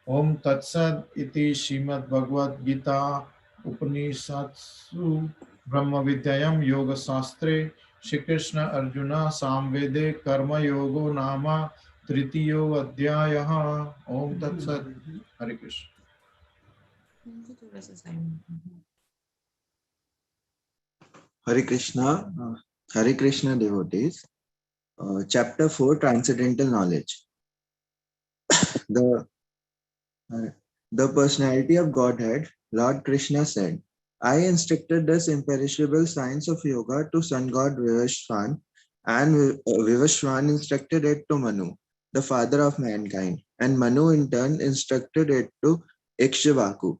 Om Tat Sat iti Srimad Bhagavad-gita Upanishadsu Brahma Vidyayam Yoga Sastre Shri Krishna Arjuna Samvede Karma Yogo Nama Tritiyo Adhyayah. Om Tat Sat. Hare Krishna. Hare Krishna devotees. Chapter 4, Transcendental Knowledge. The personality of Godhead, Lord Krishna said, I instructed this imperishable science of yoga to sun god Vivashvan, and Vivashvan instructed it to Manu, the father of mankind, and Manu in turn instructed it to Ikshvaku.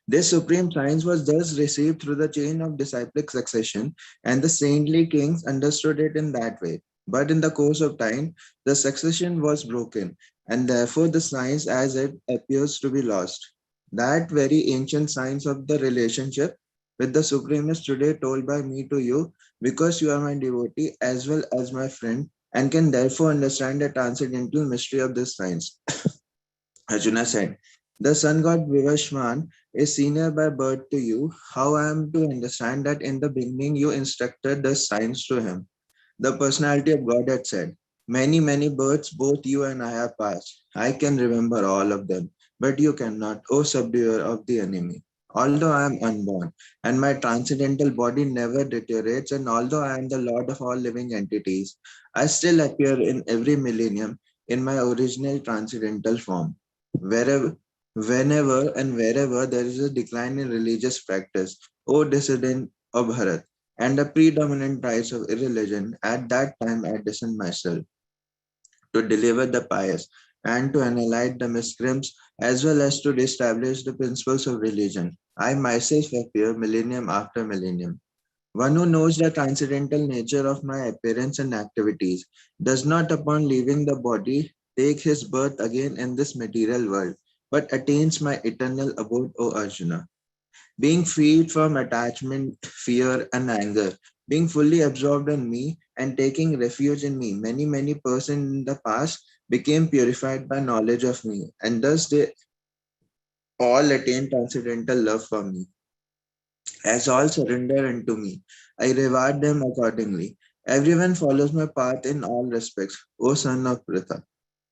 This supreme science was thus received through the chain of disciplic succession, and the saintly kings understood it in that way. But in the course of time, the succession was broken, and therefore the science as it appears to be lost. That very ancient science of the relationship with the Supreme is today told by me to you, because you are my devotee as well as my friend, and can therefore understand the transcendental mystery of this science. Arjuna said, the sun god Vivashvan is senior by birth to you. How I am to understand that in the beginning you instructed this science to him? The personality of God had said, many, many births both you and I have passed. I can remember all of them, but you cannot, O subduer of the enemy. Although I am unborn, and my transcendental body never deteriorates, and although I am the Lord of all living entities, I still appear in every millennium in my original transcendental form. Whenever and wherever there is a decline in religious practice, O descendant of Bharat, and the predominant rise of irreligion, at that time I descend myself to deliver the pious and to annihilate the miscreants, as well as to establish the principles of religion. I myself appear millennium after millennium. One who knows the transcendental nature of my appearance and activities does not, upon leaving the body, take his birth again in this material world, but attains my eternal abode, O Arjuna. Being freed from attachment, fear, and anger, being fully absorbed in me, and taking refuge in me. Many persons in the past became purified by knowledge of me, and thus they all attained transcendental love for me. As all surrender unto me, I reward them accordingly. Everyone follows my path in all respects, O son of Pritha.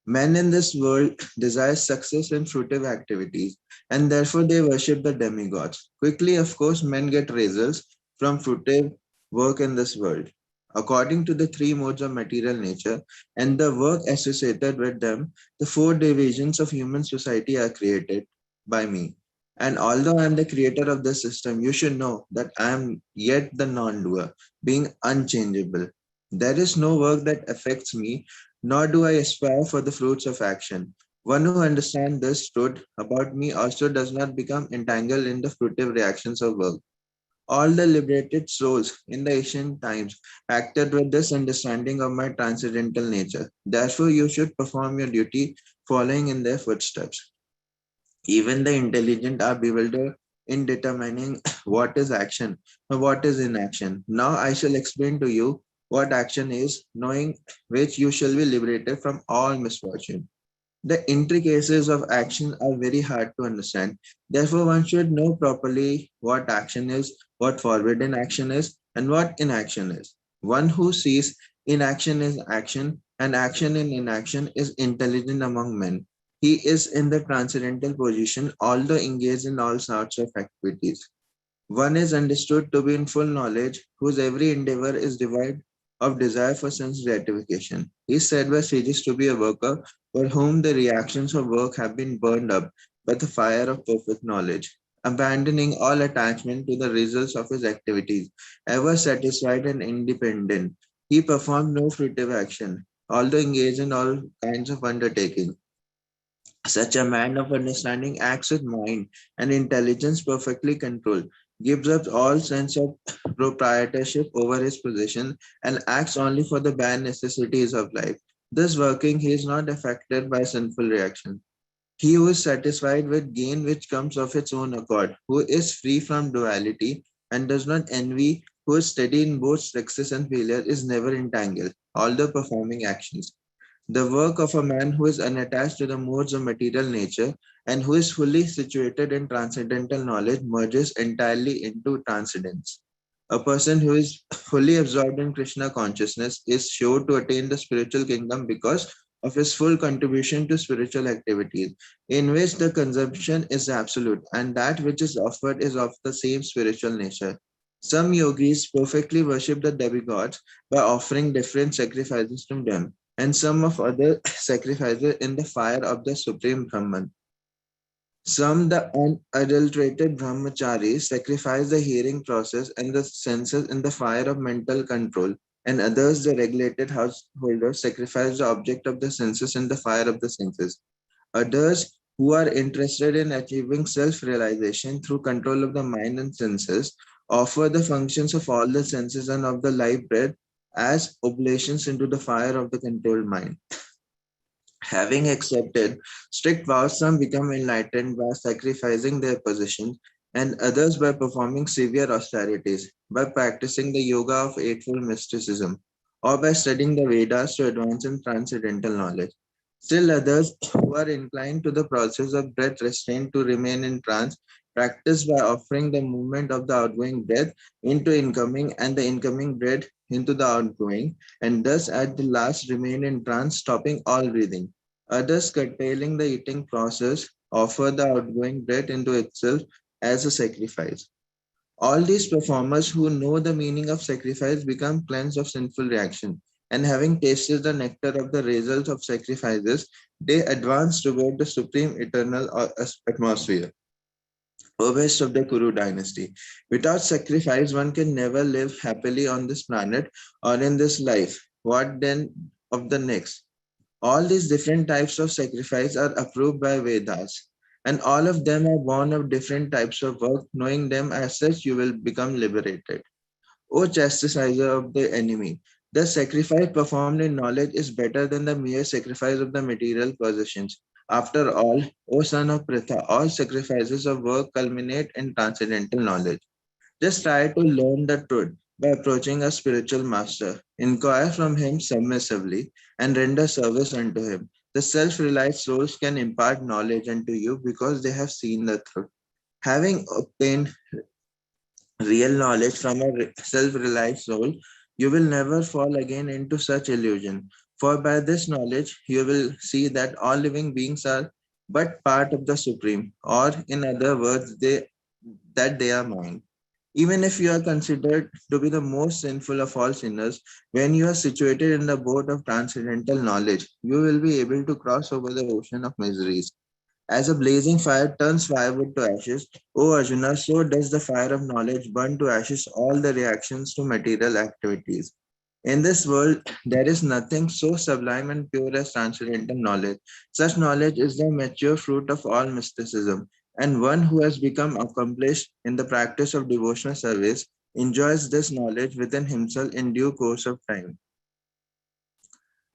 Men in this world desire success in fruitive activities, and therefore they worship the demigods. Quickly, of course, men get results from fruitive work in this world. According to the three modes of material nature and the work associated with them, the four divisions of human society are created by me. And although I am the creator of this system, you should know that I am yet the non doer, being unchangeable. There is no work that affects me, nor do I aspire for the fruits of action. One who understands this truth about me also does not become entangled in the fruitive reactions of work. All the liberated souls in the ancient times acted with this understanding of my transcendental nature. Therefore, you should perform your duty following in their footsteps. Even the intelligent are bewildered in determining what is action and what is inaction. Now I shall explain to you what action is, knowing which you shall be liberated from all misfortune. The intricacies of action are very hard to understand. Therefore, one should know properly what action is, what forbidden action is, and what inaction is. One who sees inaction is action, and action in inaction is intelligent among men. He is in the transcendental position, although engaged in all sorts of activities. One is understood to be in full knowledge, whose every endeavor is devoid of desire for sense gratification. He is said by sages to be a worker for whom the reactions of work have been burned up by the fire of perfect knowledge. Abandoning all attachment to the results of his activities, ever satisfied and independent, he performed no fruitive action, although engaged in all kinds of undertaking. Such a man of understanding acts with mind and intelligence perfectly controlled, gives up all sense of proprietorship over his possession, and acts only for the bare necessities of life. Thus working, he is not affected by sinful reaction. He who is satisfied with gain which comes of its own accord, who is free from duality and does not envy, who is steady in both success and failure, is never entangled, although performing actions. The work of a man who is unattached to the modes of material nature and who is fully situated in transcendental knowledge merges entirely into transcendence. A person who is fully absorbed in Krishna consciousness is sure to attain the spiritual kingdom because of his full contribution to spiritual activities, in which the consumption is absolute and that which is offered is of the same spiritual nature. Some yogis perfectly worship the demigods by offering different sacrifices to them, and some of other sacrifices in the fire of the Supreme Brahman. Some, the unadulterated brahmacharis, sacrifice the hearing process and the senses in the fire of mental control, and others, the regulated householders, sacrifice the object of the senses in the fire of the senses. Others, who are interested in achieving self-realization through control of the mind and senses, offer the functions of all the senses and of the life breath as oblations into the fire of the controlled mind. Having accepted strict vows, some become enlightened by sacrificing their possessions, and others by performing severe austerities, by practicing the yoga of eightfold mysticism, or by studying the Vedas to advance in transcendental knowledge. Still others, who are inclined to the process of breath restraint to remain in trance, practice by offering the movement of the outgoing breath into incoming and the incoming breath into the outgoing, and thus at the last remain in trance, stopping all breathing. Others, curtailing the eating process, offer the outgoing breath into itself as a sacrifice. All these performers who know the meaning of sacrifice become cleansed of sinful reaction, and having tasted the nectar of the results of sacrifices, they advance toward the supreme eternal atmosphere. O best of the Kuru dynasty, without sacrifice, one can never live happily on this planet or in this life. What then of the next? All these different types of sacrifice are approved by Vedas, and all of them are born of different types of work. Knowing them as such, you will become liberated. O chastiser of the enemy, the sacrifice performed in knowledge is better than the mere sacrifice of the material possessions. After all, O son of Pritha, all sacrifices of work culminate in transcendental knowledge. Just try to learn the truth. by approaching a spiritual master. Inquire from him submissively and render service unto him. The self-realized souls can impart knowledge unto you because they have seen the truth. Having obtained real knowledge from a self-realized soul, you will never fall again into such illusion. For by this knowledge, you will see that all living beings are but part of the Supreme, or in other words, that they are mine. Even if you are considered to be the most sinful of all sinners, when you are situated in the boat of transcendental knowledge, you will be able to cross over the ocean of miseries. As a blazing fire turns firewood to ashes, O Arjuna, so does the fire of knowledge burn to ashes all the reactions to material activities. In this world, there is nothing so sublime and pure as transcendental knowledge. Such knowledge is the mature fruit of all mysticism, and one who has become accomplished in the practice of devotional service enjoys this knowledge within himself in due course of time.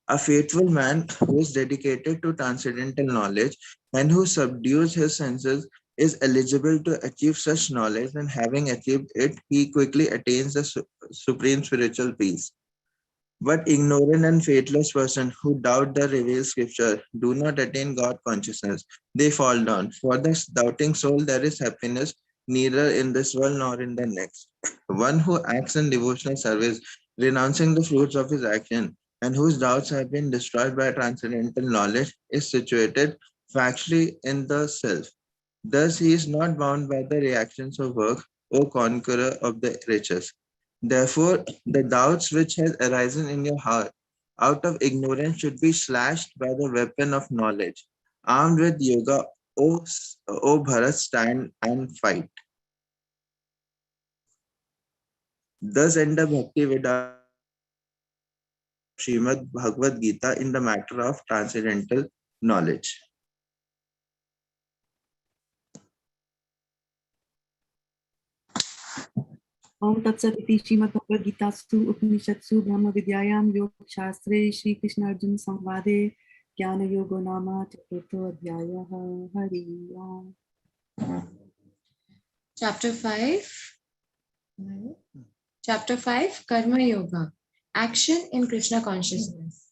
A faithful man who is dedicated to transcendental knowledge and who subdues his senses is eligible to achieve such knowledge, and having achieved it, he quickly attains the supreme spiritual peace. But ignorant and faithless person who doubt the revealed scripture do not attain God consciousness. They fall down. For the doubting soul, there is happiness neither in this world nor in the next. One who acts in devotional service, renouncing the fruits of his action, and whose doubts have been destroyed by transcendental knowledge, is situated factually in the self. Thus, he is not bound by the reactions of work, O conqueror of the riches. Therefore, the doubts which has arisen in your heart out of ignorance should be slashed by the weapon of knowledge. Armed with yoga, O Bharat, stand and fight. Thus end the Bhakti Vedanta of Srimad Bhagavad-gita in the matter of transcendental knowledge. Om Tat Sat iti Srimad Bhagavad Gita Su Upanishatsu Brahma Vidyayam Yoga Shastre Shri Krishna Arjuna Samvade Jnana Yoga Nama Chaturtho Adhyaya Hari Om. Chapter 5. Chapter 5, Karma Yoga, Action in Krishna Consciousness.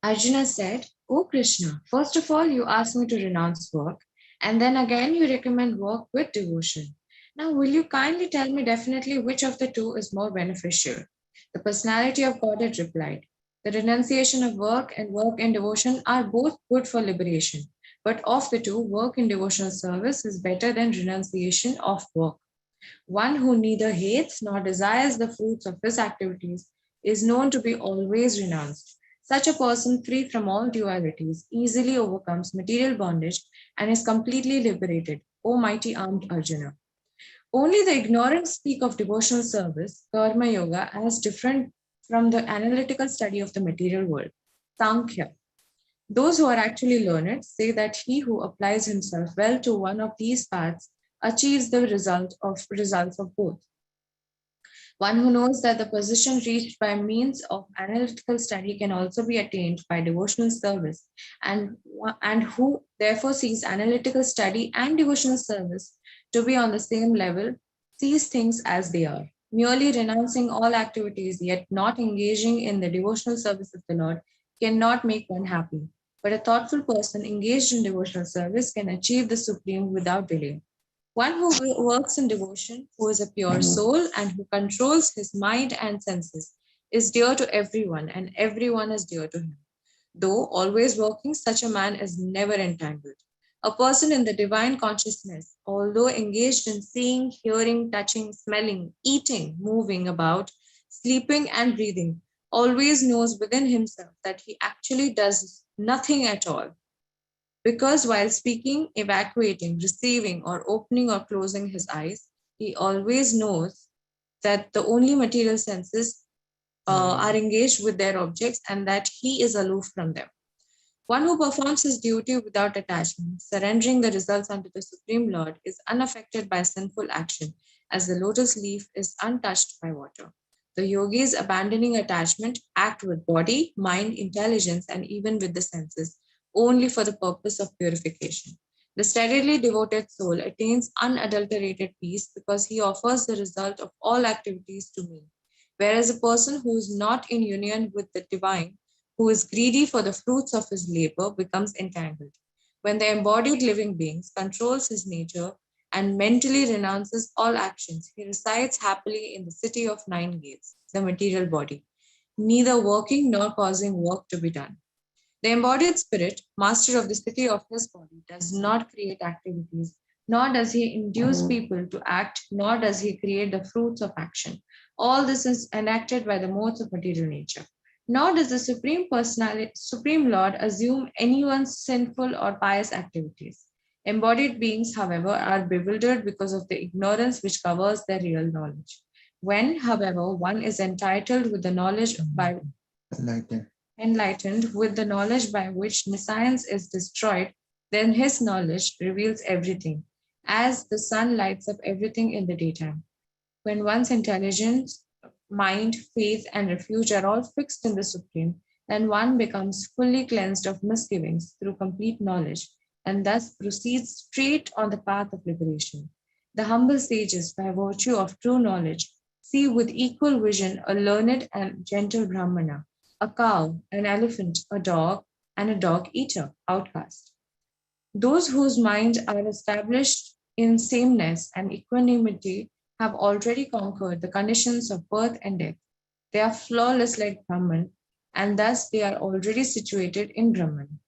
Arjuna said, O Krishna, first of all, you asked me to renounce work, and then again you recommend work with devotion. Now, will you kindly tell me definitely which of the two is more beneficial? The personality of Godhead replied, the renunciation of work and work in devotion are both good for liberation, but of the two, work in devotional service is better than renunciation of work. One who neither hates nor desires the fruits of his activities is known to be always renounced. Such a person, free from all dualities, easily overcomes material bondage and is completely liberated, O mighty armed Arjuna. Only the ignorant speak of devotional service, karma yoga, as different from the analytical study of the material world, Sankhya. Those who are actually learned say that he who applies himself well to one of these paths achieves the results of both. One who knows that the position reached by means of analytical study can also be attained by devotional service, and who therefore sees analytical study and devotional service to be on the same level, sees things as they are. Merely renouncing all activities yet not engaging in the devotional service of the Lord cannot make one happy. But a thoughtful person engaged in devotional service can achieve the supreme without delay. One who works in devotion, who is a pure soul and who controls his mind and senses, is dear to everyone and everyone is dear to him. Though always working, such a man is never entangled. A person in the divine consciousness, although engaged in seeing, hearing, touching, smelling, eating, moving about, sleeping and breathing, always knows within himself that he actually does nothing at all. Because while speaking, evacuating, receiving, or opening or closing his eyes, he always knows that the only material senses are engaged with their objects and that he is aloof from them. One who performs his duty without attachment, surrendering the results unto the Supreme Lord, is unaffected by sinful action, as the lotus leaf is untouched by water. The yogis, abandoning attachment, act with body, mind, intelligence, and even with the senses, only for the purpose of purification. The steadily devoted soul attains unadulterated peace because he offers the result of all activities to me. Whereas a person who is not in union with the divine, who is greedy for the fruits of his labor, becomes entangled. When the embodied living beings controls his nature and mentally renounces all actions, he resides happily in the city of nine gates, the material body, neither working nor causing work to be done. The embodied spirit, master of the city of his body, does not create activities, nor does he induce people to act, nor does he create the fruits of action. All this is enacted by the modes of material nature. Nor does the Supreme Personality, Supreme Lord assume anyone's sinful or pious activities. Embodied beings, however, are bewildered because of the ignorance which covers their real knowledge. When, however, one is entitled with the knowledge by enlightened with the knowledge by which science is destroyed, then his knowledge reveals everything, as the sun lights up everything in the daytime. When one's intelligence, mind, faith, and refuge are all fixed in the Supreme, then one becomes fully cleansed of misgivings through complete knowledge, and thus proceeds straight on the path of liberation. The humble sages, by virtue of true knowledge, see with equal vision a learned and gentle Brahmana, a cow, an elephant, a dog, and a dog eater, outcast. Those whose minds are established in sameness and equanimity have already conquered the conditions of birth and death. They are flawless like Brahman, and thus they are already situated in Brahman.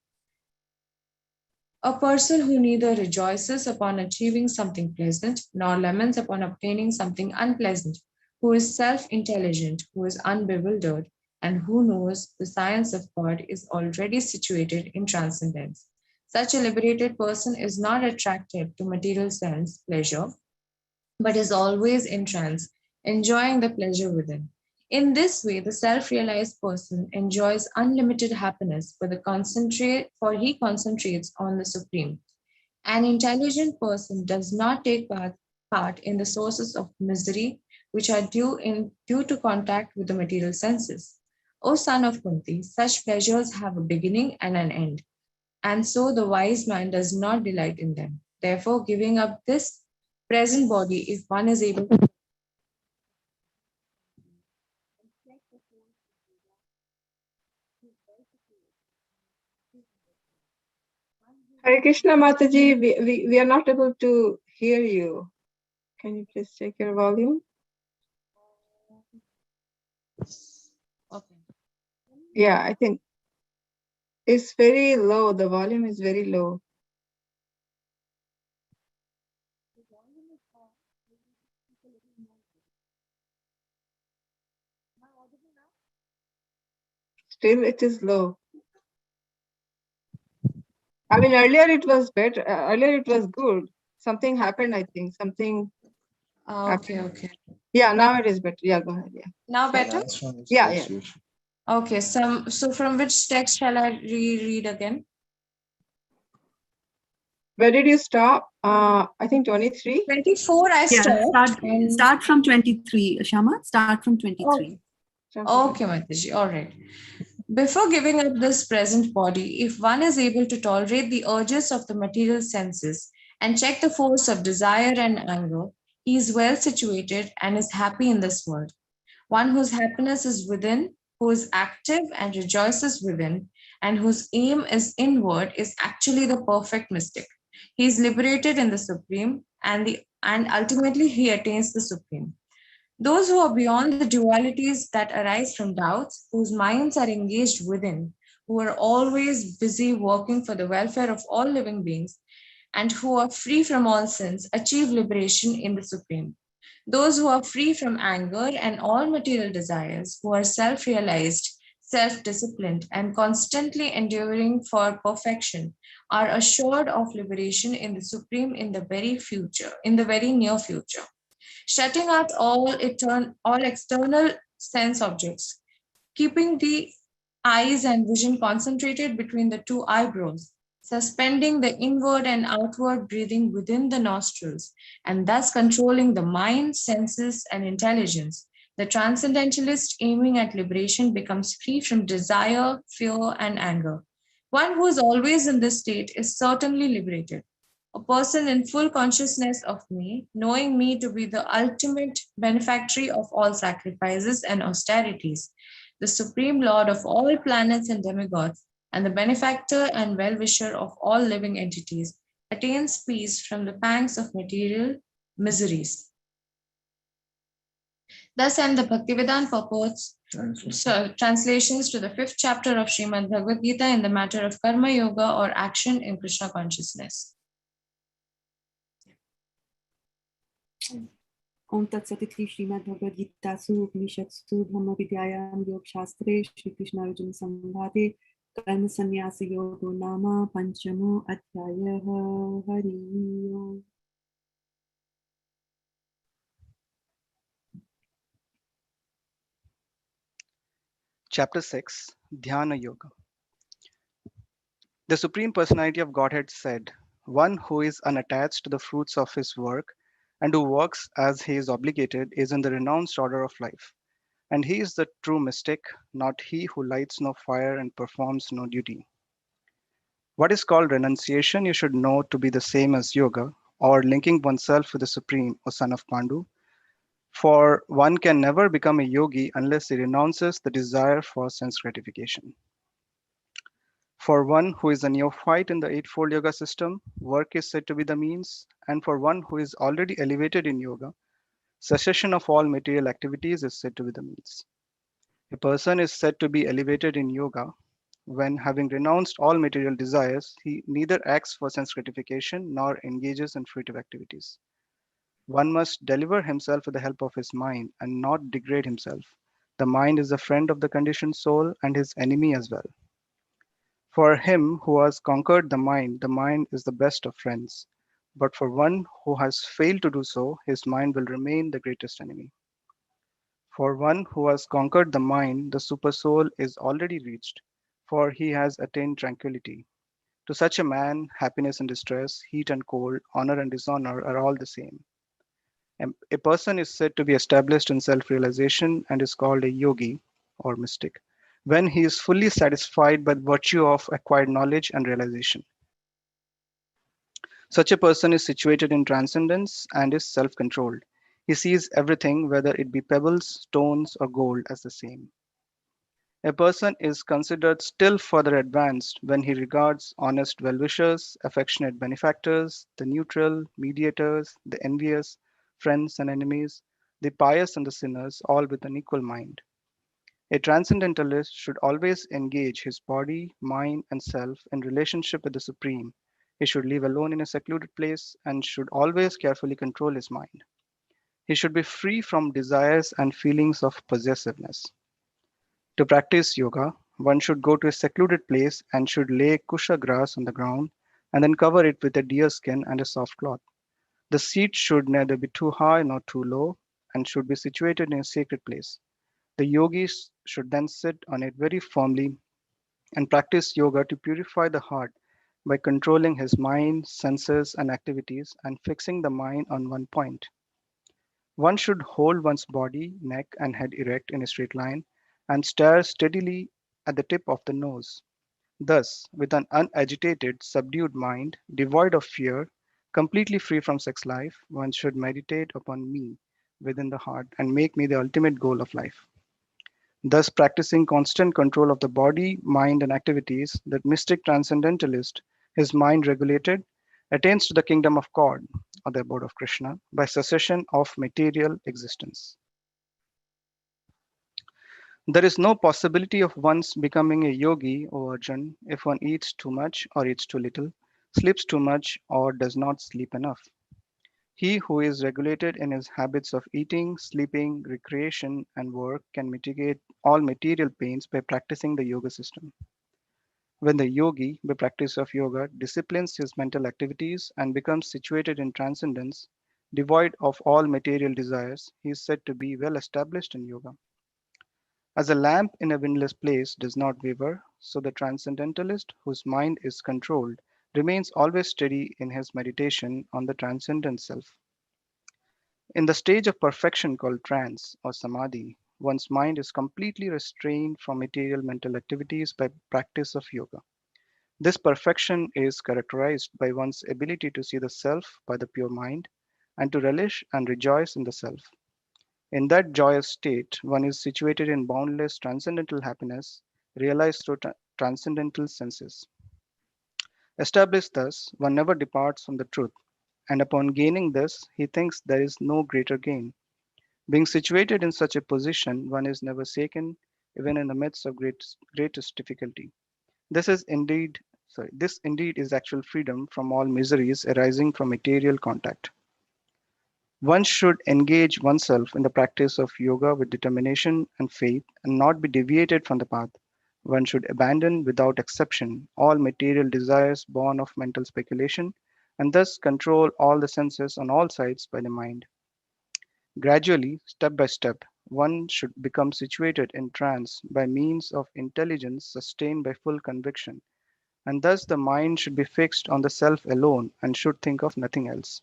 A person who neither rejoices upon achieving something pleasant nor laments upon obtaining something unpleasant, who is self-intelligent, who is unbewildered, and who knows the science of God is already situated in transcendence. Such a liberated person is not attracted to material sense pleasure, but is always in trance, enjoying the pleasure within. In this way, the self-realized person enjoys unlimited happiness for he concentrates on the Supreme. An intelligent person does not take part in the sources of misery which are due to contact with the material senses. O son of Kunti, such pleasures have a beginning and an end, and so the wise man does not delight in them. Therefore, giving up this present body, if one is able to Hare Krishna Mataji, we are not able to hear you. Can you please check your volume? Okay. Yeah, I think it's very low. The volume is very low. Still, it is low. I mean, earlier it was better. Earlier it was good. Something happened, I think. Something. Okay. Yeah, now it is better. Yeah, go ahead. Yeah. Now better? Yeah. Okay, so from which text shall I reread again? Where did you stop? I think 23. 24 I stopped. Start from 23, Shama. Start from 23. Okay, Mataji. All right. Before giving up this present body, if one is able to tolerate the urges of the material senses and check the force of desire and anger, he is well situated and is happy in this world. One whose happiness is within, who is active and rejoices within, and whose aim is inward, is actually the perfect mystic. He is liberated in the Supreme, and ultimately he attains the Supreme. Those who are beyond the dualities that arise from doubts, whose minds are engaged within, who are always busy working for the welfare of all living beings, and who are free from all sins, achieve liberation in the Supreme. Those who are free from anger and all material desires, who are self-realized, self-disciplined, and constantly enduring for perfection, are assured of liberation in the Supreme in the very near future. Shutting out all external sense objects, keeping the eyes and vision concentrated between the two eyebrows, suspending the inward and outward breathing within the nostrils, and thus controlling the mind, senses, and intelligence, the transcendentalist aiming at liberation becomes free from desire, fear, and anger. One who is always in this state is certainly liberated. a person in full consciousness of me, knowing me to be the ultimate benefactor of all sacrifices and austerities, the supreme lord of all planets and demigods, and the benefactor and well-wisher of all living entities, attains peace from the pangs of material miseries. Thus end the Bhaktivedanta purports translations to the 5th chapter of Srimad Bhagavad-gita in the matter of Karma Yoga or action in Krishna consciousness. Om Tat Sat iti Srimad Bhagavad Gita Su Upanishadsu Dhamma Vidyayam Yog Shastre Shri Krishna Arjuna Samvade Karma Sannyasa Yogo Nama Panchamo Adhyaya Hari Om. Chapter 6, Dhyana Yoga. The Supreme Personality of Godhead said, "One who is unattached to the fruits of his work and who works as he is obligated is in the renounced order of life. And he is the true mystic, not he who lights no fire and performs no duty." What is called renunciation you should know to be the same as yoga, or linking oneself with the Supreme, O son of Pandu. For one can never become a yogi unless he renounces the desire for sense gratification. For one who is a neophyte in the Eightfold Yoga system, work is said to be the means, and for one who is already elevated in yoga, cessation of all material activities is said to be the means. A person is said to be elevated in yoga when, having renounced all material desires, he neither acts for sense gratification nor engages in fruitive activities. One must deliver himself with the help of his mind and not degrade himself. The mind is the friend of the conditioned soul and his enemy as well. For him who has conquered the mind is the best of friends. But for one who has failed to do so, his mind will remain the greatest enemy. For one who has conquered the mind, the supersoul is already reached, for he has attained tranquility. To such a man, happiness and distress, heat and cold, honor and dishonor are all the same. A person is said to be established in self-realization and is called a yogi or mystic when he is fully satisfied by virtue of acquired knowledge and realization. Such a person is situated in transcendence and is self-controlled. He sees everything, whether it be pebbles, stones, or gold, as the same. A person is considered still further advanced when he regards honest well-wishers, affectionate benefactors, the neutral, mediators, the envious, friends and enemies, the pious and the sinners, all with an equal mind. A transcendentalist should always engage his body, mind, and self in relationship with the Supreme. He should live alone in a secluded place and should always carefully control his mind. He should be free from desires and feelings of possessiveness. To practice yoga, one should go to a secluded place and should lay kusha grass on the ground and then cover it with a deer skin and a soft cloth. The seat should neither be too high nor too low and should be situated in a sacred place. The yogis should then sit on it very firmly and practice yoga to purify the heart by controlling his mind, senses, and activities and fixing the mind on one point. One should hold one's body, neck, and head erect in a straight line and stare steadily at the tip of the nose. Thus, with an unagitated, subdued mind, devoid of fear, completely free from sex life, one should meditate upon me within the heart and make me the ultimate goal of life. Thus, practicing constant control of the body, mind, and activities, that mystic transcendentalist, his mind regulated, attains to the kingdom of God, or the abode of Krishna, by cessation of material existence. There is no possibility of one's becoming a yogi, O Arjun, if one eats too much or eats too little, sleeps too much or does not sleep enough. He who is regulated in his habits of eating, sleeping, recreation, and work can mitigate all material pains by practicing the yoga system. When the yogi, by practice of yoga, disciplines his mental activities and becomes situated in transcendence, devoid of all material desires, he is said to be well established in yoga. As a lamp in a windless place does not waver, so the transcendentalist, whose mind is controlled, remains always steady in his meditation on the transcendent self. In the stage of perfection called trance or samadhi, one's mind is completely restrained from material mental activities by practice of yoga. This perfection is characterized by one's ability to see the self by the pure mind and to relish and rejoice in the self. In that joyous state, one is situated in boundless transcendental happiness, realized through transcendental senses. Established thus, one never departs from the truth, and upon gaining this, he thinks there is no greater gain. Being situated in such a position, one is never shaken, even in the midst of greatest difficulty. This indeed is actual freedom from all miseries arising from material contact. One should engage oneself in the practice of yoga with determination and faith and not be deviated from the path. One should abandon without exception all material desires born of mental speculation and thus control all the senses on all sides by the mind. Gradually, step by step, one should become situated in trance by means of intelligence sustained by full conviction, and thus the mind should be fixed on the self alone and should think of nothing else.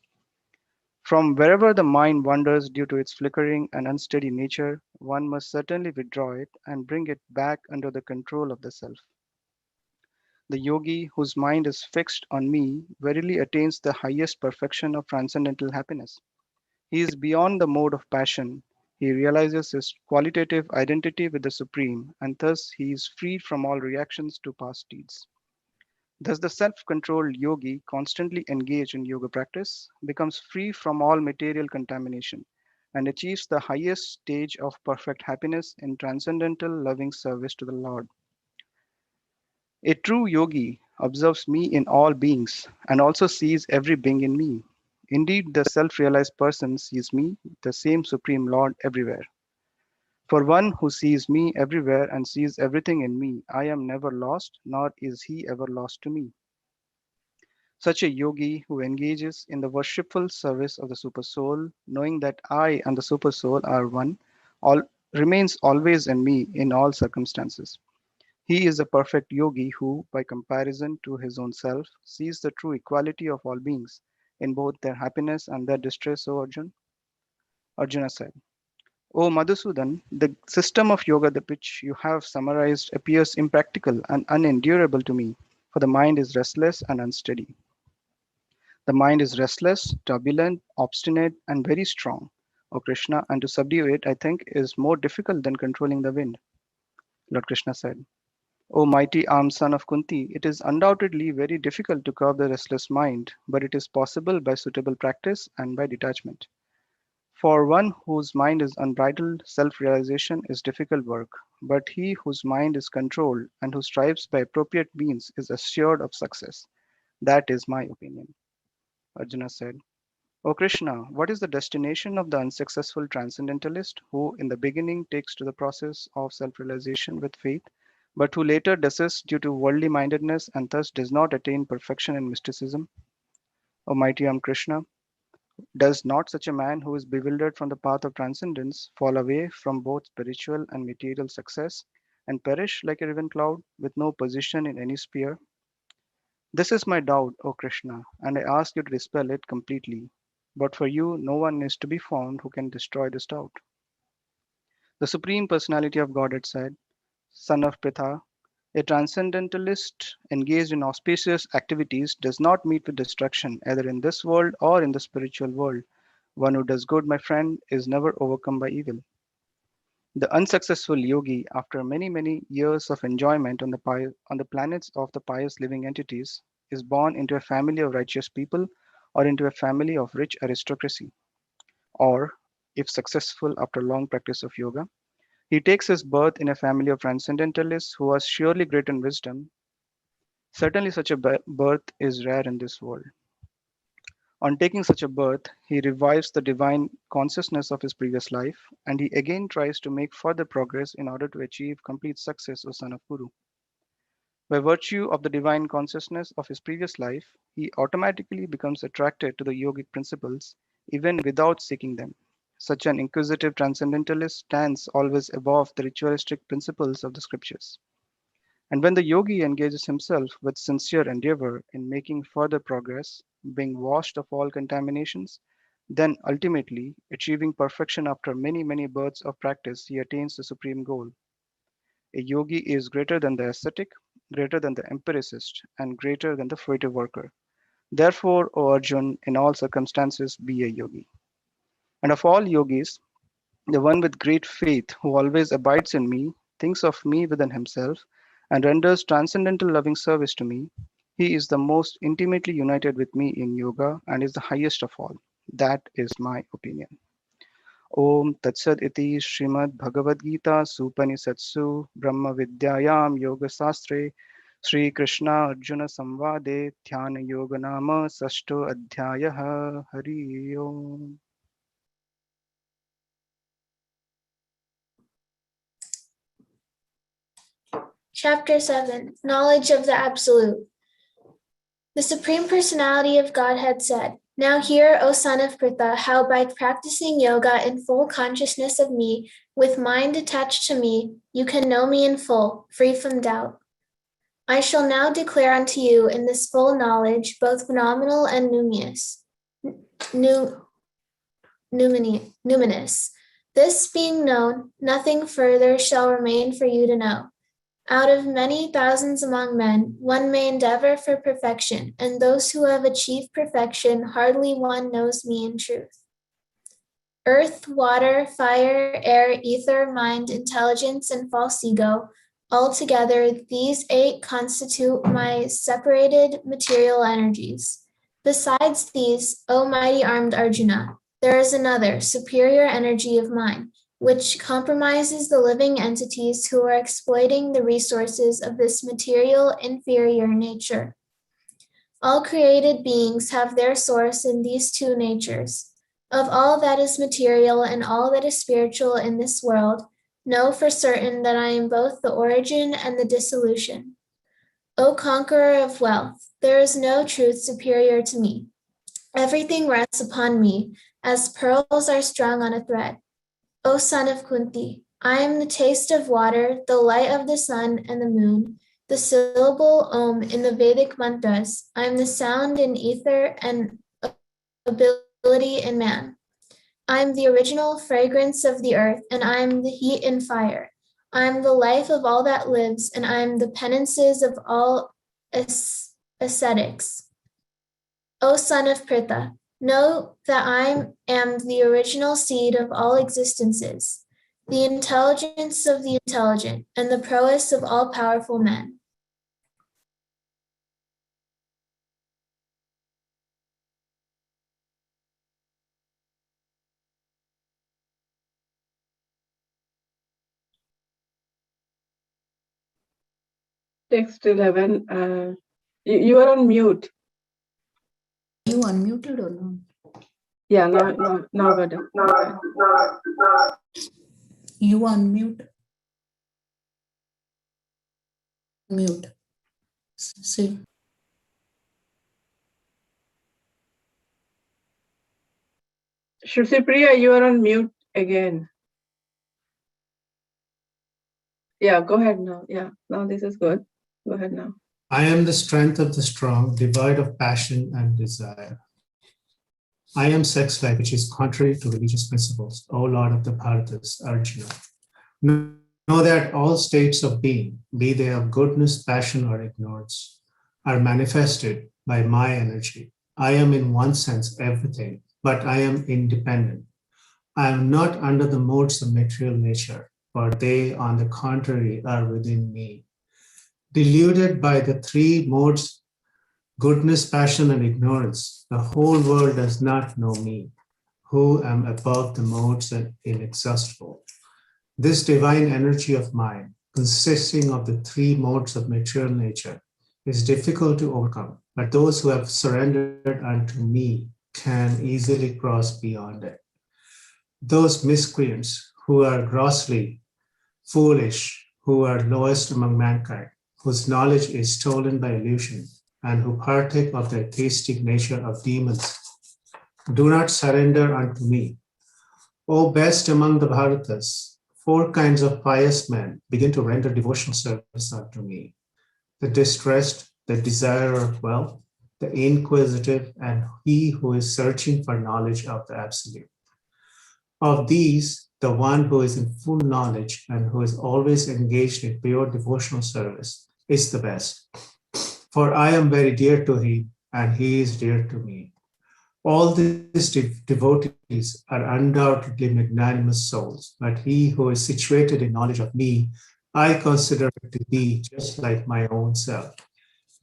From wherever the mind wanders due to its flickering and unsteady nature, one must certainly withdraw it and bring it back under the control of the self. The yogi whose mind is fixed on me verily attains the highest perfection of transcendental happiness. He is beyond the mode of passion. He realizes his qualitative identity with the Supreme, and thus he is freed from all reactions to past deeds. Thus, the self controlled yogi, constantly engaged in yoga practice, becomes free from all material contamination and achieves the highest stage of perfect happiness in transcendental loving service to the Lord. A true yogi observes me in all beings and also sees every being in me. Indeed, the self realized person sees me, the same Supreme Lord, everywhere. For one who sees me everywhere and sees everything in me, I am never lost, nor is he ever lost to me. Such a yogi who engages in the worshipful service of the Supersoul, knowing that I and the Supersoul are one, all, remains always in me in all circumstances. He is a perfect yogi who, by comparison to his own self, sees the true equality of all beings in both their happiness and their distress, O Arjun. Arjuna said, O Madhusudan, the system of yoga that which you have summarized appears impractical and unendurable to me, for the mind is restless and unsteady. The mind is restless, turbulent, obstinate, and very strong, O Krishna, and to subdue it, I think, is more difficult than controlling the wind. Lord Krishna said, O mighty armed son of Kunti, it is undoubtedly very difficult to curb the restless mind, but it is possible by suitable practice and by detachment. For one whose mind is unbridled, self-realization is difficult work, but he whose mind is controlled and who strives by appropriate means is assured of success. That is my opinion. Arjuna said, O Krishna, what is the destination of the unsuccessful transcendentalist who in the beginning takes to the process of self-realization with faith, but who later desists due to worldly mindedness and thus does not attain perfection in mysticism? O mighty Krishna, does not such a man who is bewildered from the path of transcendence fall away from both spiritual and material success and perish like a riven cloud with no position in any sphere? This is my doubt, O Krishna, and I ask you to dispel it completely. But for you, no one is to be found who can destroy this doubt. The Supreme Personality of Godhead said, Son of Pritha, a transcendentalist engaged in auspicious activities does not meet with destruction either in this world or in the spiritual world. One who does good, my friend, is never overcome by evil. The unsuccessful yogi, after many years of enjoyment on the planets of the pious living entities, is born into a family of righteous people or into a family of rich aristocracy. Or, if successful after long practice of yoga, he takes his birth in a family of transcendentalists who are surely great in wisdom. Certainly, such a birth is rare in this world. On taking such a birth, he revives the divine consciousness of his previous life, and he again tries to make further progress in order to achieve complete success, O son of Kuru. By virtue of the divine consciousness of his previous life, he automatically becomes attracted to the yogic principles, even without seeking them. Such an inquisitive transcendentalist stands always above the ritualistic principles of the scriptures. And when the yogi engages himself with sincere endeavor in making further progress, being washed of all contaminations, then ultimately, achieving perfection after many births of practice, he attains the supreme goal. A yogi is greater than the ascetic, greater than the empiricist, and greater than the fruitive worker. Therefore, O Arjun, in all circumstances be a yogi. And of all yogis, the one with great faith who always abides in me, thinks of me within himself, and renders transcendental loving service to me, he is the most intimately united with me in yoga and is the highest of all. That is my opinion. Om Tat Sat iti Srimad Bhagavad-gita Supanisadsu Brahma Vidyayam Yoga Sastre Sri Krishna Arjuna Samvade Dhyana Yoga Nama Sashto Adhyayah Hari Om. Chapter 7 Knowledge of the Absolute. The Supreme Personality of Godhead said, "Now hear, O son of Pritha, how by practicing yoga in full consciousness of me, with mind attached to me, you can know me in full, free from doubt. I shall now declare unto you in this full knowledge, both phenomenal and numinous. This being known, nothing further shall remain for you to know. Out of many thousands among men, one may endeavor for perfection, and those who have achieved perfection, hardly one knows me in truth. Earth, water, fire, air, ether, mind, intelligence, and false ego, altogether, these 8 constitute my separated material energies. Besides these, O mighty armed Arjuna, there is another, superior energy of mine, which compromises the living entities who are exploiting the resources of this material inferior nature. All created beings have their source in these 2 natures. Of all that is material and all that is spiritual in this world, know for certain that I am both the origin and the dissolution. O conqueror of wealth, there is no truth superior to me. Everything rests upon me, as pearls are strung on a thread. O son of Kunti, I am the taste of water, the light of the sun and the moon, the syllable Om in the Vedic mantras. I am the sound in ether and ability in man. I am the original fragrance of the earth, and I am the heat in fire. I am the life of all that lives, and I am the penances of all ascetics. O son of Pritha, know that I am the original seed of all existences, the intelligence of the intelligent, and the prowess of all powerful men. Text 11. You are on mute. You unmuted or no? Yeah, now better. You unmute. Mute. See. Shruti Priya, you are on mute again. Yeah, go ahead now. Yeah, now this is good. Go ahead now. I am the strength of the strong, devoid of passion and desire. I am sex life, which is contrary to religious principles, O Lord of the Bharatas, Arjuna. Know that all states of being, be they of goodness, passion, or ignorance, are manifested by my energy. I am in one sense everything, but I am independent. I am not under the modes of material nature, for they, on the contrary, are within me. Deluded by the 3 modes, goodness, passion, and ignorance, the whole world does not know me, who am above the modes and inexhaustible. This divine energy of mine, consisting of the 3 modes of material nature, is difficult to overcome, but those who have surrendered unto me can easily cross beyond it. Those miscreants who are grossly foolish, who are lowest among mankind, whose knowledge is stolen by illusion, and who partake of the atheistic nature of demons, do not surrender unto me. O best among the Bharatas, 4 kinds of pious men begin to render devotional service unto me: the distressed, the desirer of wealth, the inquisitive, and he who is searching for knowledge of the Absolute. Of these, the one who is in full knowledge and who is always engaged in pure devotional service is the best. For I am very dear to him, and he is dear to me. All these devotees are undoubtedly magnanimous souls, but he who is situated in knowledge of me, I consider to be just like my own self.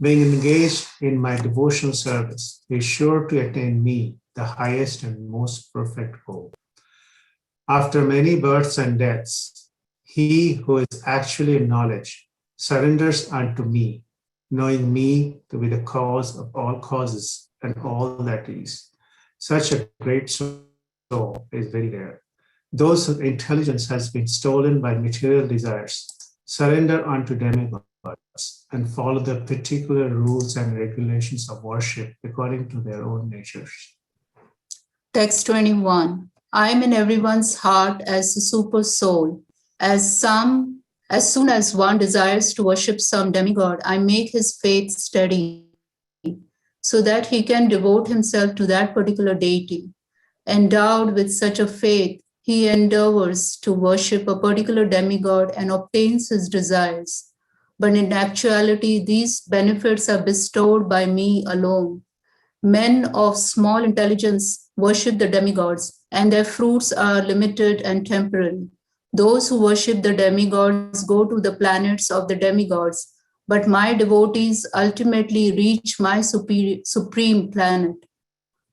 Being engaged in my devotional service, he is sure to attain me, the highest and most perfect goal. After many births and deaths, he who is actually in knowledge surrenders unto me, knowing me to be the cause of all causes and all that is. Such a great soul is very rare. Those whose intelligence has been stolen by material desires surrender unto demigods and follow the particular rules and regulations of worship according to their own natures. Text 21. I am in everyone's heart as the super soul. As soon as one desires to worship some demigod, I make his faith steady so that he can devote himself to that particular deity. Endowed with such a faith, he endeavors to worship a particular demigod and obtains his desires. But in actuality, these benefits are bestowed by me alone. Men of small intelligence worship the demigods, and their fruits are limited and temporary. Those who worship the demigods go to the planets of the demigods, but my devotees ultimately reach my supreme planet.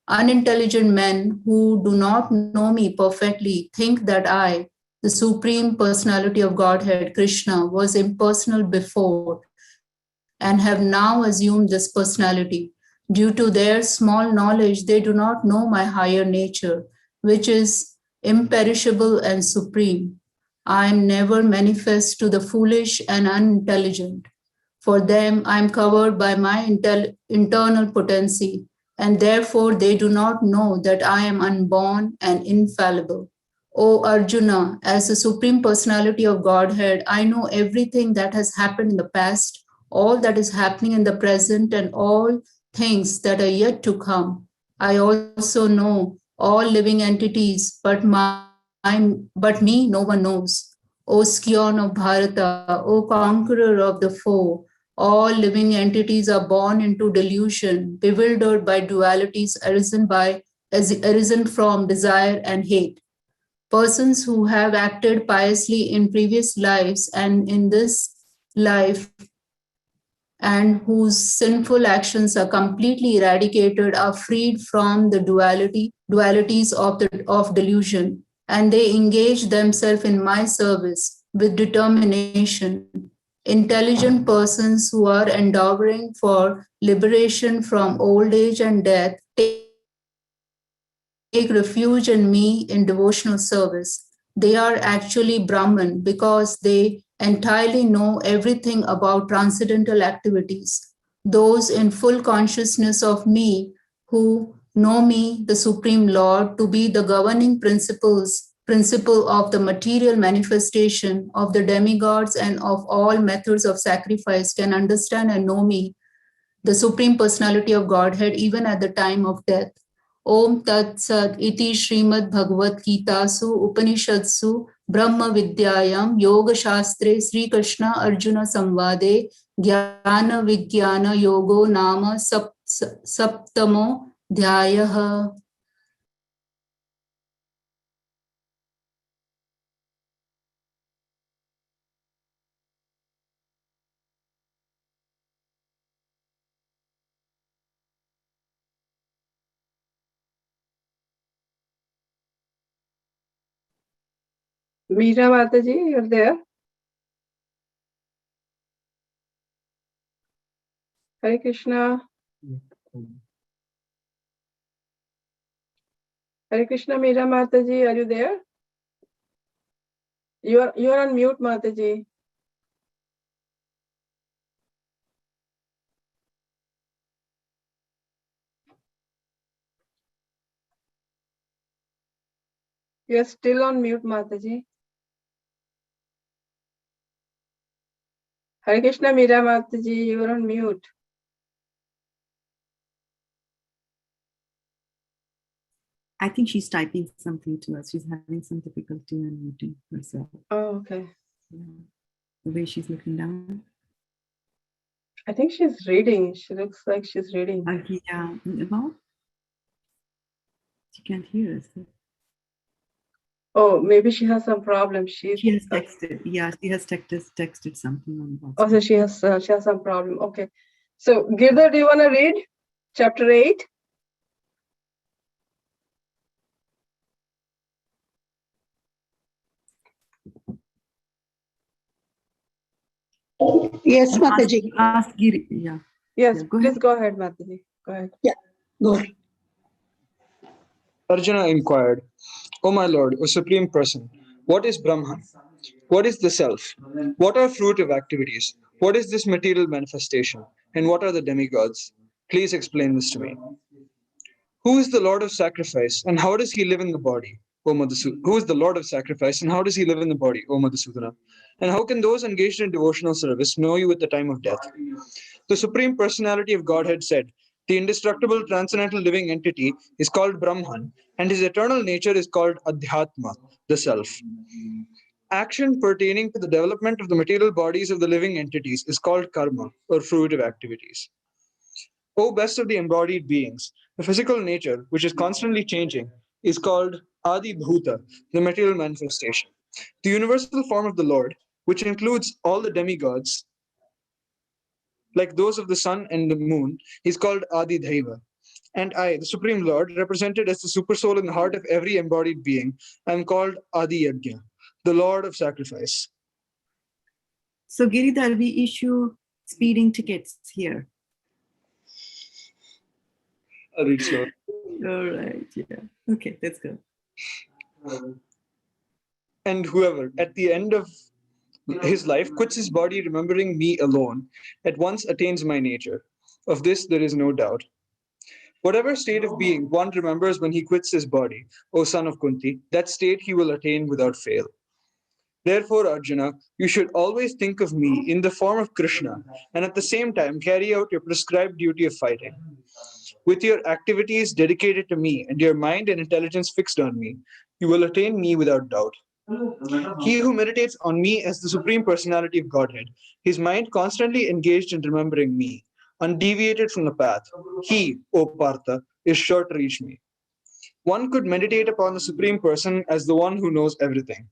Unintelligent men who do not know me perfectly think that I, the Supreme Personality of Godhead, Krishna, was impersonal before and have now assumed this personality. Due to their small knowledge, they do not know my higher nature, which is imperishable and supreme. I am never manifest to the foolish and unintelligent. For them, I am covered by my internal potency, and therefore they do not know that I am unborn and infallible. O Arjuna, as the Supreme Personality of Godhead, I know everything that has happened in the past, all that is happening in the present, and all things that are yet to come. I also know all living entities, but me no one knows. O scion of Bharata, O conqueror of the foe, all living entities are born into delusion, bewildered by dualities arisen from desire and hate. Persons who have acted piously in previous lives and in this life and whose sinful actions are completely eradicated are freed from the dualities of delusion, and they engage themselves in my service with determination. Intelligent persons who are endeavoring for liberation from old age and death take refuge in me in devotional service. They are actually Brahman because they entirely know everything about transcendental activities. Those in full consciousness of me who know me, the Supreme Lord, to be the governing principle of the material manifestation of the demigods and of all methods of sacrifice can understand and know me, the Supreme Personality of Godhead, even at the time of death. Om Tat Sat Iti Srimad Bhagavad-gita Su Upanishadsu Brahma Vidyayam Yoga Shastre Sri Krishna Arjuna Samvade Jnana Vijnana Yogo Nama Saptamo Dhyayaha. Meera Mataji, you're there? Hare Krishna. Hare Krishna, Meera Mataji, are you there? You're on mute, Mataji. You're still on mute, Mataji. Hare Krishna, Meera Mataji, you're on mute. I think she's typing something to us. She's having some difficulty unmuting herself. Oh, okay. Yeah. The way she's looking down. I think she's reading. She looks like she's reading. Yeah. Well, she can't hear us. Oh, maybe she has some problem. She has texted. Yeah, she has texted something on WhatsApp. Oh, so she has some problem. Okay. So Girdhar, do you want to read chapter 8? Yes, Mataji. Ask Giri. Yeah. Yes, Yeah, go please ahead. go ahead, Mataji. Go ahead. Yeah, go ahead. Arjuna inquired, O my lord, O supreme person, what is Brahman? What is the self? What are fruitive activities? What is this material manifestation? And what are the demigods? Please explain this to me. Who is the Lord of sacrifice and how does he live in the body, O Madhusudana? Who is the Lord of sacrifice and how does he live in the body, O Madhusudana? And how can those engaged in devotional service know you at the time of death? The Supreme Personality of Godhead said, the indestructible transcendental living entity is called Brahman and his eternal nature is called Adhyatma, the self. Action pertaining to the development of the material bodies of the living entities is called karma, or fruitive activities. O best of the embodied beings, the physical nature, which is constantly changing, is called Adi Bhuta, the material manifestation. The universal form of the Lord, which includes all the demigods, like those of the sun and the moon, is called Adi Daiva. And I, the Supreme Lord, represented as the supersoul in the heart of every embodied being, am called Adi Yajna, the Lord of sacrifice. So Giridhar, we issue speeding tickets here. I'll read slow. All right, yeah. Okay, let's go. And whoever, at the end of his life, quits his body remembering me alone, at once attains my nature. Of this there is no doubt. Whatever state of being one remembers when he quits his body, O son of Kunti, that state he will attain without fail. Therefore, Arjuna, you should always think of me in the form of Krishna, and at the same time carry out your prescribed duty of fighting. With your activities dedicated to me and your mind and intelligence fixed on me, you will attain me without doubt. He who meditates on me as the Supreme Personality of Godhead, his mind constantly engaged in remembering me, undeviated from the path, he, O Partha, is sure to reach me. One could meditate upon the Supreme Person as the one who knows everything,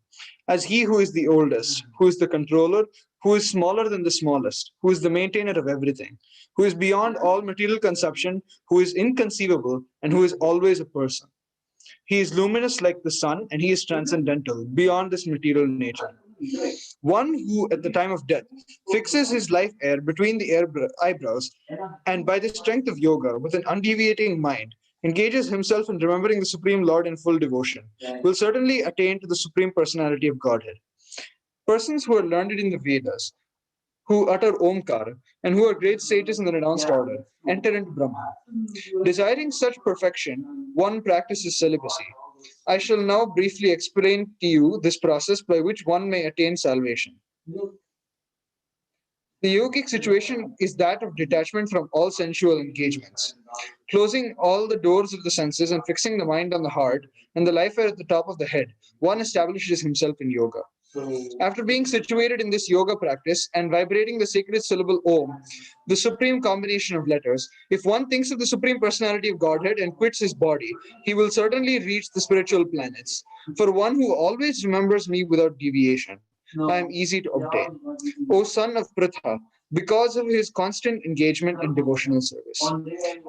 as he who is the oldest, who is the controller, who is smaller than the smallest, who is the maintainer of everything, who is beyond all material conception, who is inconceivable, and who is always a person. He is luminous like the sun, and he is transcendental, beyond this material nature. One who, at the time of death, fixes his life air between the eyebrows, and by the strength of yoga, with an undeviating mind, engages himself in remembering the Supreme Lord in full devotion, will certainly attain to the Supreme Personality of Godhead. Persons who are learned in the Vedas, who utter Omkara, and who are great sages in the renounced order, enter into Brahma. Desiring such perfection, one practices celibacy. I shall now briefly explain to you this process by which one may attain salvation. The yogic situation is that of detachment from all sensual engagements. Closing all the doors of the senses and fixing the mind on the heart and the life air at the top of the head, one establishes himself in yoga. After being situated in this yoga practice and vibrating the sacred syllable Om, the supreme combination of letters, if one thinks of the Supreme Personality of Godhead and quits his body, he will certainly reach the spiritual planets. For one who always remembers me without deviation, I am easy to obtain. O son of Pritha, because of his constant engagement in devotional service.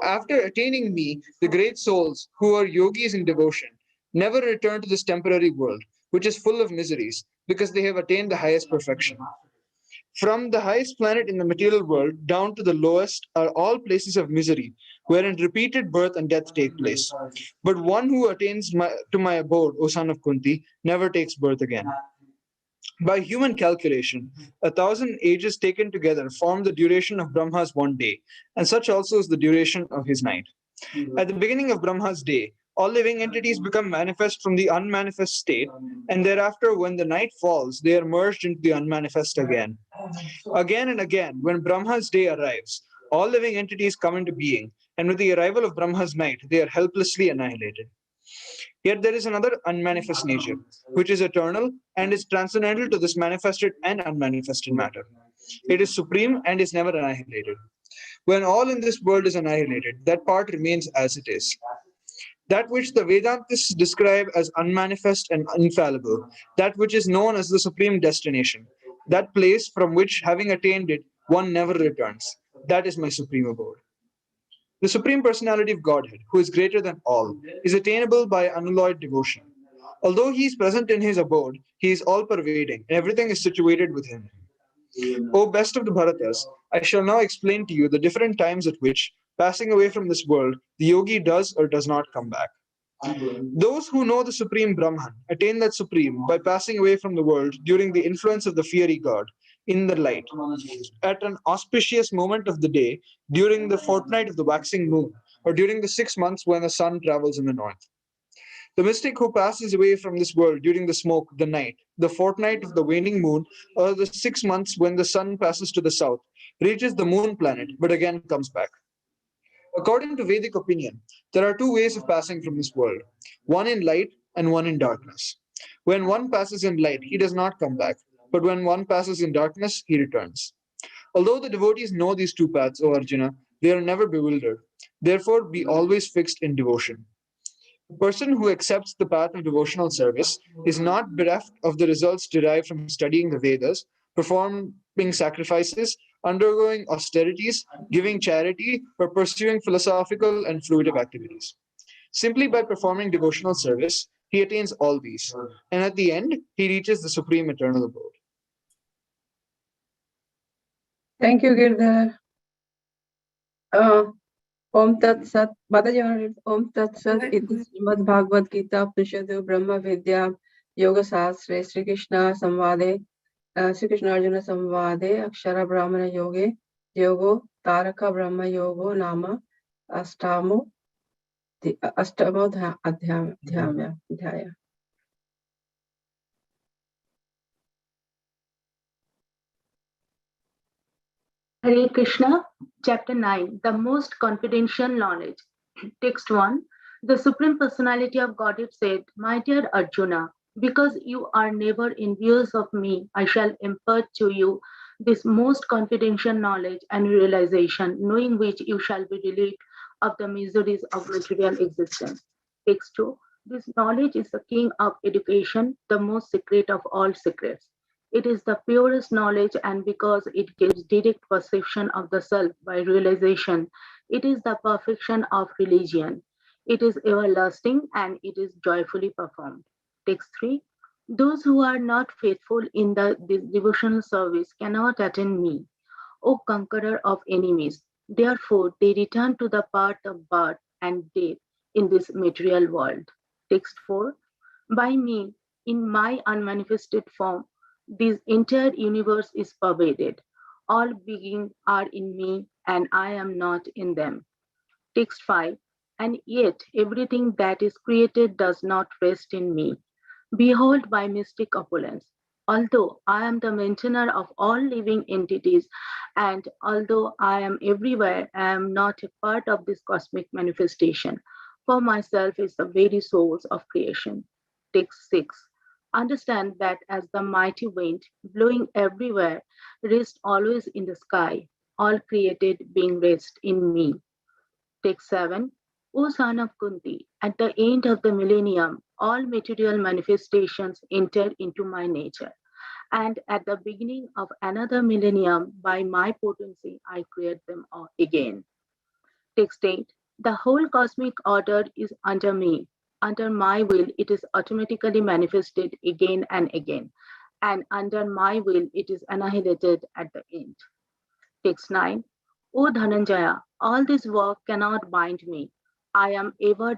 After attaining me, the great souls who are yogis in devotion never return to this temporary world, which is full of miseries, because they have attained the highest perfection. From the highest planet in the material world down to the lowest are all places of misery, wherein repeated birth and death take place. But one who attains to my abode, O son of Kunti, never takes birth again. By human calculation, 1,000 ages taken together form the duration of Brahma's one day, and such also is the duration of his night. At the beginning of Brahma's day, all living entities become manifest from the unmanifest state, and thereafter, when the night falls, they are merged into the unmanifest again. Again and again, when Brahma's day arrives, all living entities come into being, and with the arrival of Brahma's night, they are helplessly annihilated. Yet there is another unmanifest nature, which is eternal and is transcendental to this manifested and unmanifested matter. It is supreme and is never annihilated. When all in this world is annihilated, that part remains as it is. That which the Vedantists describe as unmanifest and infallible, that which is known as the supreme destination, that place from which, having attained it, one never returns, that is my supreme abode. The Supreme Personality of Godhead, who is greater than all, is attainable by unalloyed devotion. Although he is present in his abode, he is all-pervading, and everything is situated within him. O best of the Bharatas, I shall now explain to you the different times at which, passing away from this world, the yogi does or does not come back. Those who know the Supreme Brahman attain that Supreme by passing away from the world during the influence of the fiery god, in the light, at an auspicious moment of the day, during the fortnight of the waxing moon, or during the 6 months when the sun travels in the north. The mystic who passes away from this world during the smoke, the night, the fortnight of the waning moon, or the 6 months when the sun passes to the south, reaches the moon planet, but again comes back. According to Vedic opinion, there are two ways of passing from this world, one in light and one in darkness. When one passes in light, he does not come back, but when one passes in darkness, he returns. Although the devotees know these two paths, O Arjuna, they are never bewildered. Therefore, be always fixed in devotion. The person who accepts the path of devotional service is not bereft of the results derived from studying the Vedas, performing sacrifices, undergoing austerities, giving charity, or pursuing philosophical and fruitive activities. Simply by performing devotional service, he attains all these, and at the end, he reaches the supreme eternal abode. Thank you, Girdhar. Om Tat Sat. Mataji, you want to read Om Tat Sat? It is Srimad Bhagavad-gita Prishadu Brahma Vidya Yoga Sastre Sri Krishna Samvade Sri Krishna Arjuna Samvade Akshara Brahmana Yoge Yogo Taraka Brahma Yogo Nama Astamo Adhyaya. Hare Krishna, Chapter 9, The Most Confidential Knowledge. Text 1. The Supreme Personality of Godhead said, My dear Arjuna, because you are never envious of me, I shall impart to you this most confidential knowledge and realization, knowing which you shall be relieved of the miseries of material existence. Text 2. This knowledge is the king of education, the most secret of all secrets. It is the purest knowledge, and because it gives direct perception of the self by realization, it is the perfection of religion. It is everlasting and it is joyfully performed. Text 3. Those who are not faithful in the devotional service cannot attain me, O conqueror of enemies. Therefore, they return to the path of birth and death in this material world. Text 4. By me, in my unmanifested form, this entire universe is pervaded. All beings are in me, and I am not in them. Text 5. And yet, everything that is created does not rest in me. Behold my mystic opulence. Although I am the maintainer of all living entities, and although I am everywhere, I am not a part of this cosmic manifestation. For myself is the very source of creation. Text 6. Understand that as the mighty wind blowing everywhere rests always in the sky, all created being rest in me. Text 7. O son of Kunti, at the end of the millennium, all material manifestations enter into my nature. And at the beginning of another millennium, by my potency, I create them all again. Text 8. The whole cosmic order is under me. Under my will, it is automatically manifested again and again. And under my will, it is annihilated at the end. Text 9. O Dhananjaya, all this work cannot bind me. I am ever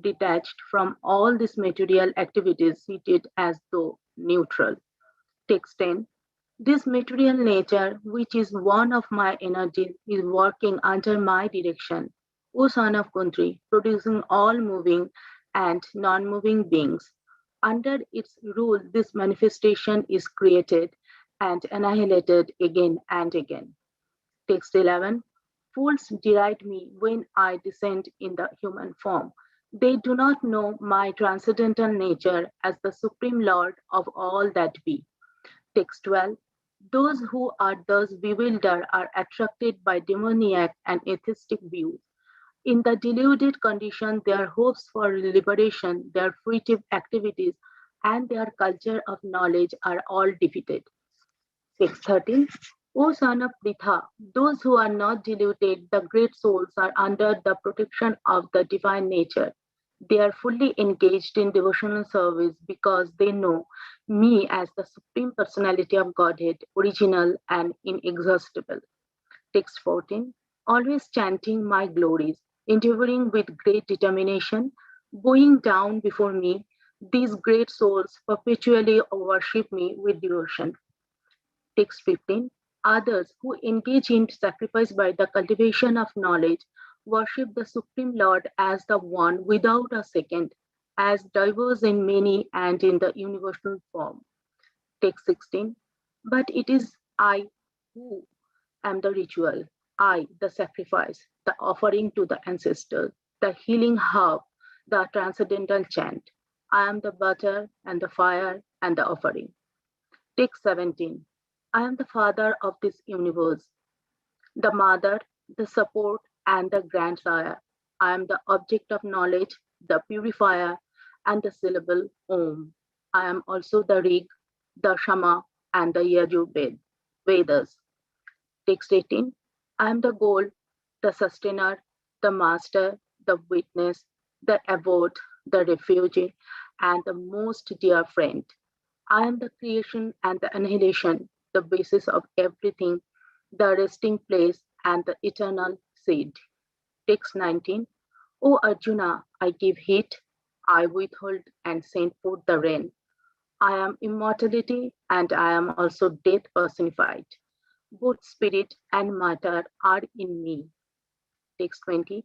detached from all these material activities, seated as though neutral. Text 10. This material nature, which is one of my energies, is working under my direction. O son of Kuntri, producing all moving and non-moving beings. Under its rule, this manifestation is created and annihilated again and again. Text 11. Fools deride me when I descend in the human form. They do not know my transcendental nature as the supreme lord of all that be. Text 12. Those who are thus bewildered are attracted by demoniac and atheistic views. In the deluded condition, their hopes for liberation, their fruitive activities, and their culture of knowledge are all defeated. Text 13. O son of Pritha, those who are not deluded, the great souls, are under the protection of the divine nature. They are fully engaged in devotional service because they know me as the Supreme Personality of Godhead, original and inexhaustible. Text 14. Always chanting my glories, endeavoring with great determination, bowing down before me, these great souls perpetually worship me with devotion. Text 15. Others who engage in sacrifice by the cultivation of knowledge worship the Supreme Lord as the one without a second, as diverse in many and in the universal form. Text 16. But it is I who am the ritual, I, the sacrifice, the offering to the ancestors, the healing herb, the transcendental chant. I am the butter and the fire and the offering. Text 17. I am the father of this universe, the mother, the support, and the grandsire. I am the object of knowledge, the purifier, and the syllable Om. I am also the Rig, the Shama, and the Yajur Vedas. Text 18. I am the goal, the sustainer, the master, the witness, the abode, the refuge, and the most dear friend. I am the creation and the annihilation, the basis of everything, the resting place, and the eternal seed. Text 19. O Arjuna, I give heat, I withhold and send forth the rain. I am immortality and I am also death personified. Both spirit and matter are in me. Text 20.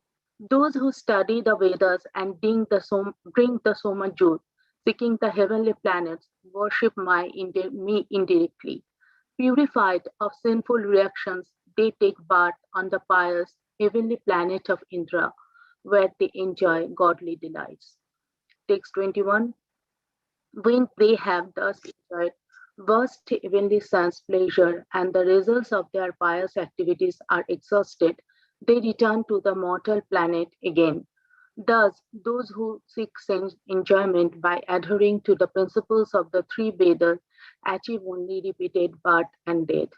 Those who study the Vedas and drink the Soma juice, seeking the heavenly planets, worship me indirectly. Purified of sinful reactions, they take birth on the pious heavenly planet of Indra, where they enjoy godly delights. Text 21. When they have thus enjoyed vast heavenly sense pleasure and the results of their pious activities are exhausted, they return to the mortal planet again. Thus, those who seek sense enjoyment by adhering to the principles of the three Vedas achieve only repeated birth and death.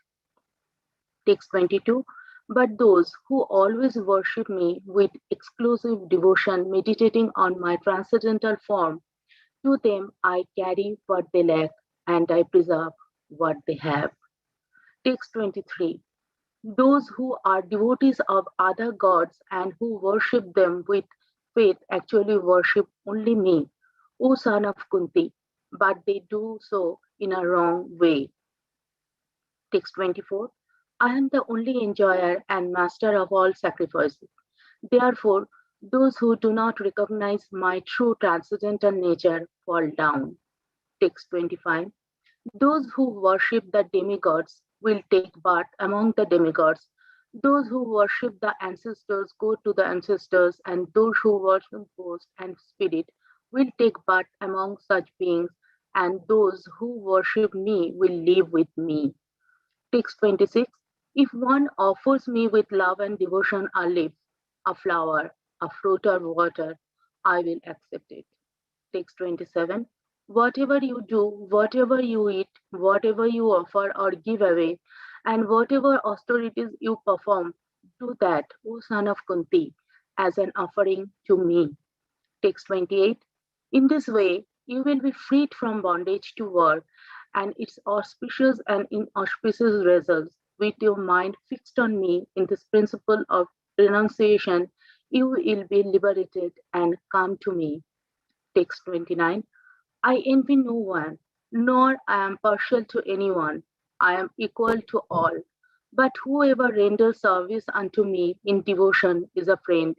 Text 22. But those who always worship me with exclusive devotion, meditating on my transcendental form, to them I carry what they lack and I preserve what they have. Text 23. Those who are devotees of other gods and who worship them with faith actually worship only me, O son of Kunti, but they do so in a wrong way. Text 24. I am the only enjoyer and master of all sacrifices. Therefore, those who do not recognize my true transcendental nature fall down. Text 25. Those who worship the demigods will take birth among the demigods. Those who worship the ancestors go to the ancestors, and those who worship ghosts and spirit will take birth among such beings, and those who worship me will live with me. Text 26. If one offers me with love and devotion a leaf, a flower, a fruit, or water, I will accept it. Text 27. Whatever you do, whatever you eat, whatever you offer or give away, and whatever austerities you perform, do that, O son of Kunti, as an offering to me. Text 28. In this way, you will be freed from bondage to work and its auspicious and inauspicious results. With your mind fixed on me in this principle of renunciation, you will be liberated and come to me. Text 29. I envy no one, nor I am partial to anyone. I am equal to all. But whoever renders service unto me in devotion is a friend,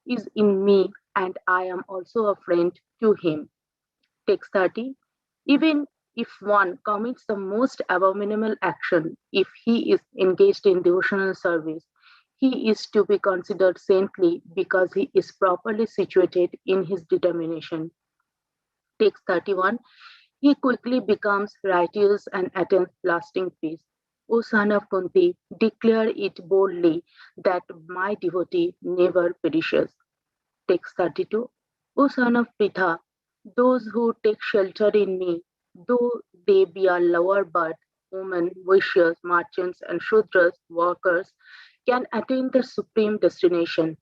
is in me, and I am also a friend to him. Text 30. Even if one commits the most abominable action, if he is engaged in devotional service, he is to be considered saintly because he is properly situated in his determination. Text 31. He quickly becomes righteous and attains lasting peace. O son of Kunti, declare it boldly that my devotee never perishes. Text 32. O son of Pritha, those who take shelter in me, though they be a lower birth, women, Vaishyas, merchants, and Shudras, workers, can attain the supreme destination.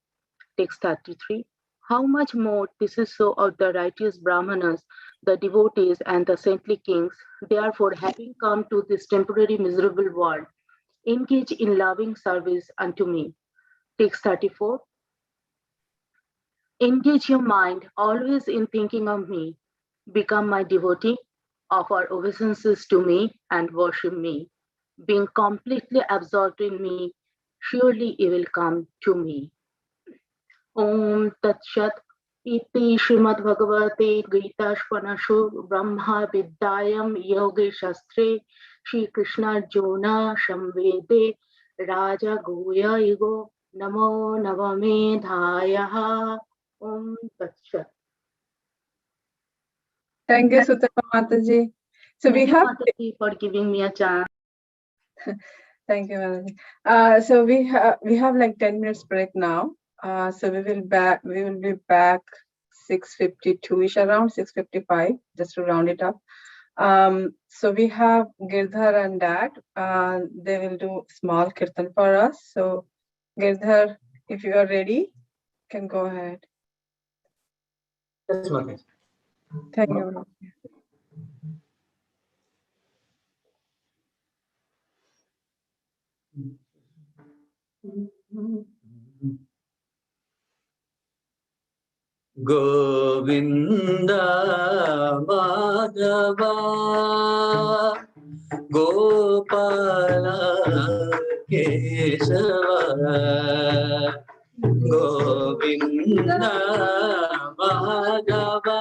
Text 33. How much more this is so of the righteous Brahmanas, the devotees, and the saintly kings. Therefore, having come to this temporary miserable world, engage in loving service unto me. Text 34. Engage your mind always in thinking of me. Become my devotee, offer obeisances to me, and worship me. Being completely absorbed in me, surely you will come to me. Om Tat Shat Iti Srimad Bhagavate Gita Brahma Vidyayam Yoge Shastre Shri Krishna Jona Shamvede Raja Goya Igo Namo Navame Dhayaha Om Tat Shat. Thank you, Sutapa Mataji. So Thank we you, have. Mataji, for giving me a chance. Thank you, Mataji. So we have like 10 minutes break now. So we will be back 6:52ish, around 6:55, just to round it up. So we have Girdhar and Dad. They will do small kirtan for us. So Girdhar, if you are ready, can go ahead. Yes, Mataji. Thank you. Govinda Madhava Gopala Kesava Govinda Madhava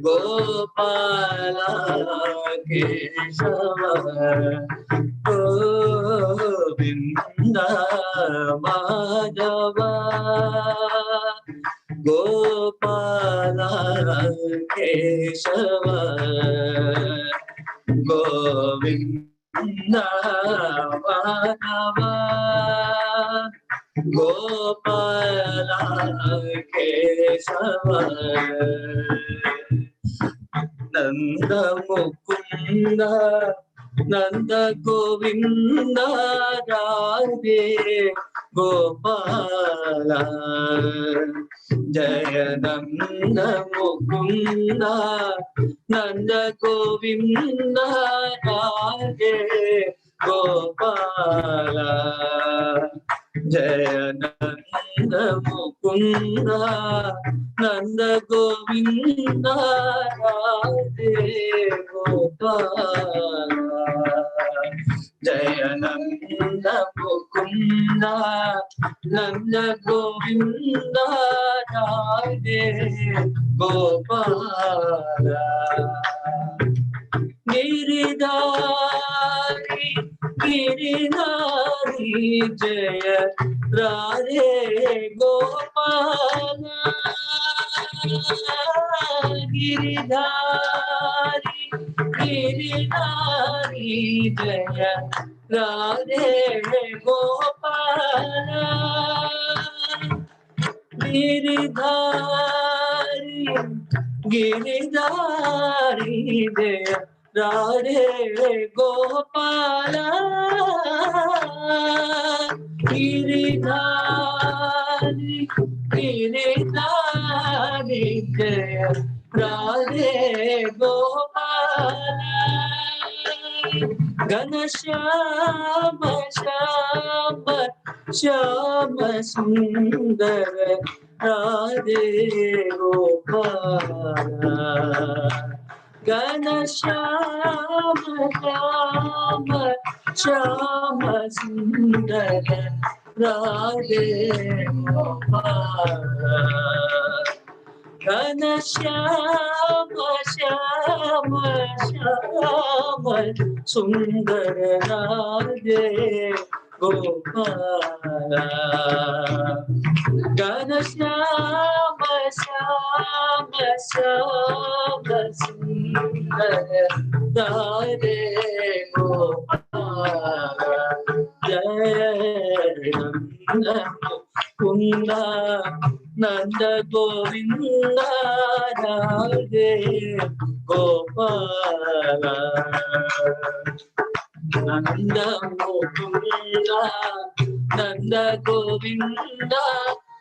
Gopala Kesava Govinda Madhava Gopala Keshava Govinda Madhava Gopala Keshava Nanda Mukunda Nanda Govinda Radhe Gopala Jaya Nanda Mukunda Nanda Govinda Radhe Gopala Jaya Nanda Mukunda Nanda Govinda Radhe Gopala Jaya Nanda Mukunda Nanda Govinda Radhe Gopala Giridhari Giridhari Jaya Radhe Gopala Giridhari Giridhari Jaya Radhe Gopala Giridhari Giridhari Jaya Radhe Gopala Giridhari Giridhari Jaya Radhe Gopala Ganashyama Shama Shama Sundara Radhe Gopala Ganashyama Shama Shama Sundara Radhe Gopala Ganashyama Shama Shama Sundara Radhe Gopala Ganashyama Shama Shama Sundara Radhe Gopala Mukunda Nanda Govinda Radhe Gopala Nanda Mukunda Nanda Govinda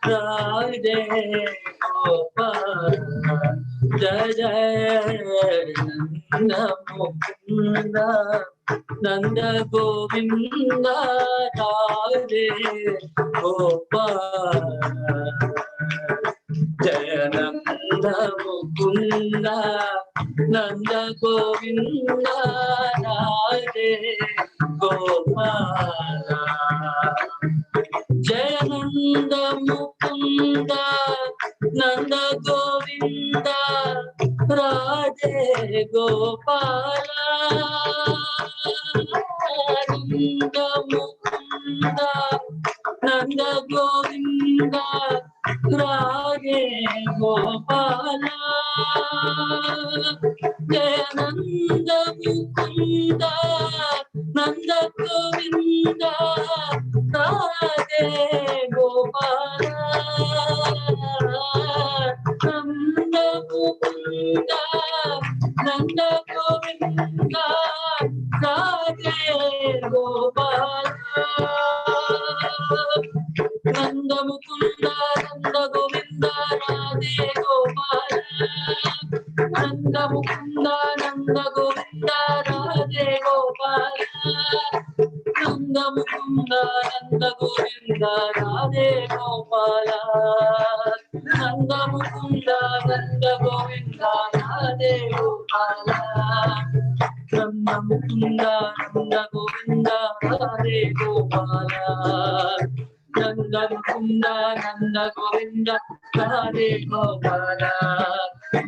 Radhe Gopala Jai Jai Nanda Mukunda Nanda Govinda Radhe Gopala Jaya Nanda Mukunda Nanda Govinda Radhe Gopala Jaya Nanda Mukunda Nanda Govinda Radhe Gopala Nanda Mukunda Nanda Govinda Radhe Gopala Jaya Nanda Mukunda Nanda Govinda Radhe Gopala Nanda Mukunda Nanda Govinda Radhe Gopala Nanda Mukunda Nanda Govinda Radhe Gopala Nanda Mukunda Nanda Govinda Radhe Gopala Nanda Mukunda Nanda Govinda Radhe Gopala Nanda Mukunda Nanda Govinda Radhe Gopala Nanda Mukunda Nanda Govinda Radhe Gopala Nanda Mukunda Nanda Govinda Radhe Gopala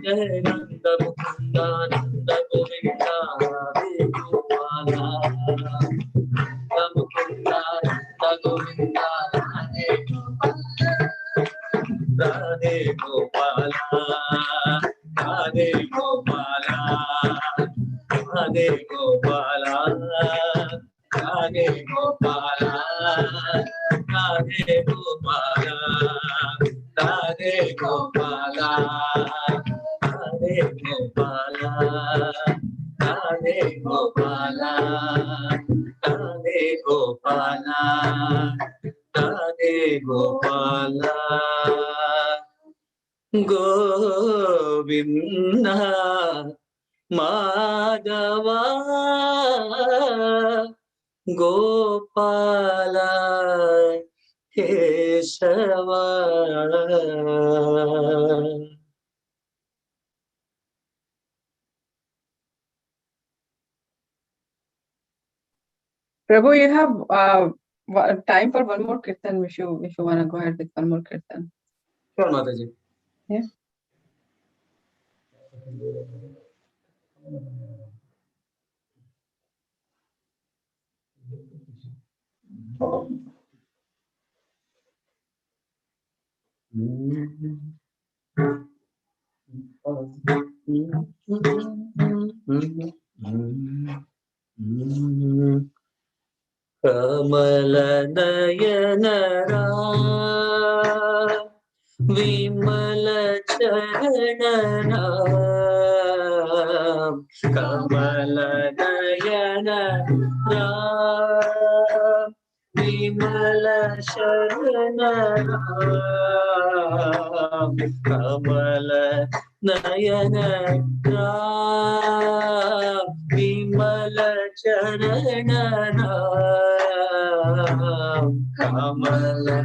Jai Nanda Mukunda Nanda Govinda Radhe Gopala Nanda Mukunda Nanda Govinda Radhe Gopala Radhe Gopala Radhe Gopala Radhe Gopala Radhe Gopala Radhe Gopala Radhe Gopala Radhe Gopala Radhe Gopala Radhe Gopala Govinda Madhava Gopala Keshava Prabhu, you have time for one more kirtan if you want to go ahead with one more kirtan. Sure, Mataji. Yeah. Kamala Nayana Vimala Charana Kamala Nayana Vimala Charana Kamala Nayana Vimala Charana Kamala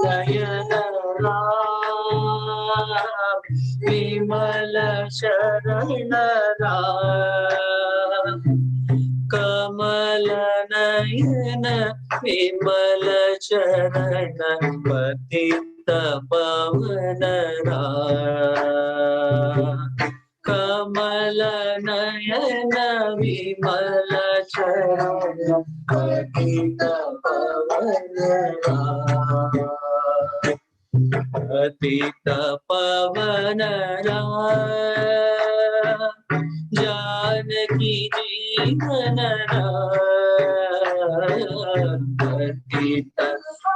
Nayana Vimala Charana Kamala Nayana Vimala Charana Patita Pavana Kamala Nayana Vimala Charana Patita Pavana Patita Pavana Janaki Jeevana Patita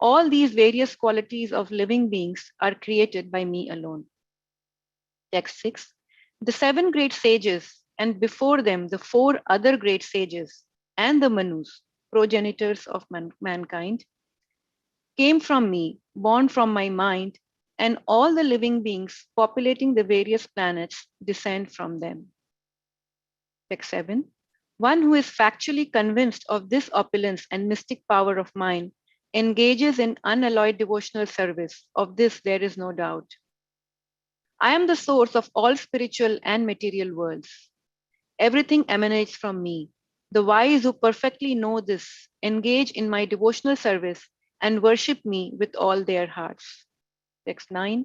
All these various qualities of living beings are created by me alone. Text 6. The 7 great sages, and before them the 4 other great sages, and the Manus, progenitors of mankind, came from me, born from my mind, and all the living beings populating the various planets descend from them. Text 7. One who is factually convinced of this opulence and mystic power of mine engages in unalloyed devotional service. Of this there is no doubt. I am the source of all spiritual and material worlds. Everything emanates from me. The wise who perfectly know this engage in my devotional service and worship me with all their hearts. Text 9.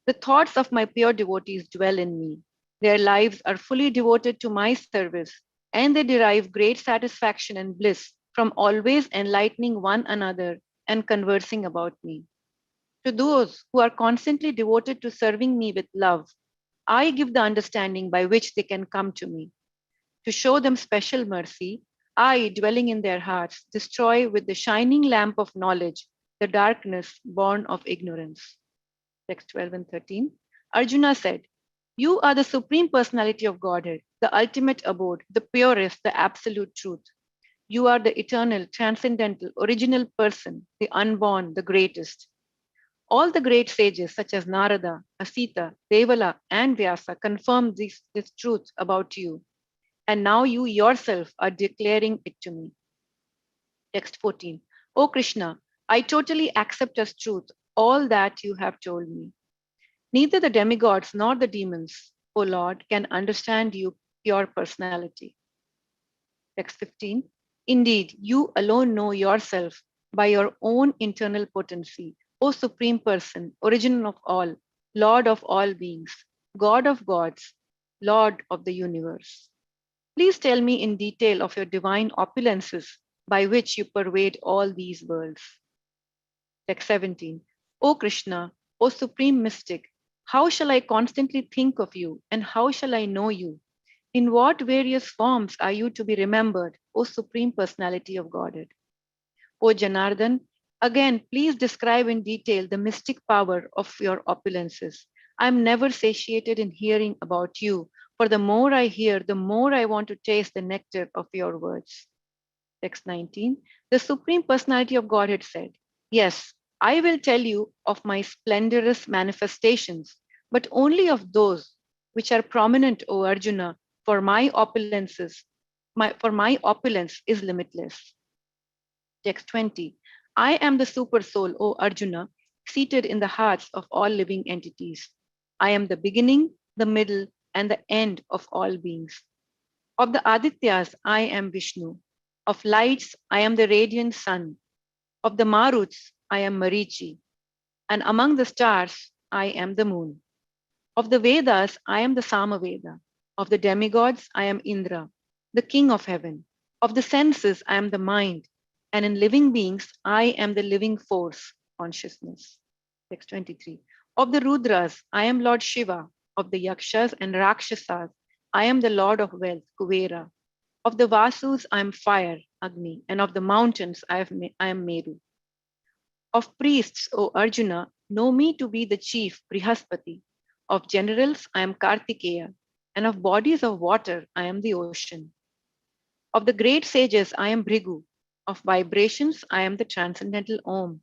The thoughts of my pure devotees dwell in me. Their lives are fully devoted to my service, and they derive great satisfaction and bliss from always enlightening one another and conversing about me. To those who are constantly devoted to serving me with love, I give the understanding by which they can come to me. To show them special mercy, I, dwelling in their hearts, destroy with the shining lamp of knowledge the darkness born of ignorance. Text 12 and 13. Arjuna said, you are the Supreme Personality of Godhead, the ultimate abode, the purest, the absolute truth. You are the eternal, transcendental, original person, the unborn, the greatest. All the great sages such as Narada, Asita, Devala, and Vyasa confirmed this truth about you. And now you yourself are declaring it to me. Text 14. O Krishna, I totally accept as truth all that you have told me. Neither the demigods nor the demons, O Lord, can understand you pure personality. Text 15. Indeed, you alone know yourself by your own internal potency, O Supreme Person, origin of all, Lord of all beings, God of gods, Lord of the universe. Please tell me in detail of your divine opulences by which you pervade all these worlds. Text 17. O Krishna, O Supreme Mystic, how shall I constantly think of you, and how shall I know you? In what various forms are you to be remembered, O Supreme Personality of Godhead? O Janardhan, again, please describe in detail the mystic power of your opulences. I am never satiated in hearing about you, for the more I hear, the more I want to taste the nectar of your words. Text 19. The Supreme Personality of Godhead said, yes, I will tell you of my splendorous manifestations, but only of those which are prominent, O Arjuna, for my opulence is limitless. Text 20. I am the super soul, O Arjuna, seated in the hearts of all living entities. I am the beginning, the middle, and the end of all beings. Of the Adityas, I am Vishnu. Of lights, I am the radiant sun. Of the Maruts, I am Marichi. And among the stars, I am the moon. Of the Vedas, I am the Samaveda. Of the demigods, I am Indra, the king of heaven. Of the senses, I am the mind. And in living beings, I am the living force, consciousness. Text 23. Of the Rudras, I am Lord Shiva. Of the Yakshas and Rakshasas, I am the Lord of wealth, Kuvera. Of the Vasus, I am fire, Agni. And of the mountains, I am Meru. Of priests, O Arjuna, know me to be the chief, Brihaspati. Of generals, I am Kartikeya. And of bodies of water, I am the ocean. Of the great sages, I am Bhrigu. Of vibrations, I am the transcendental Om.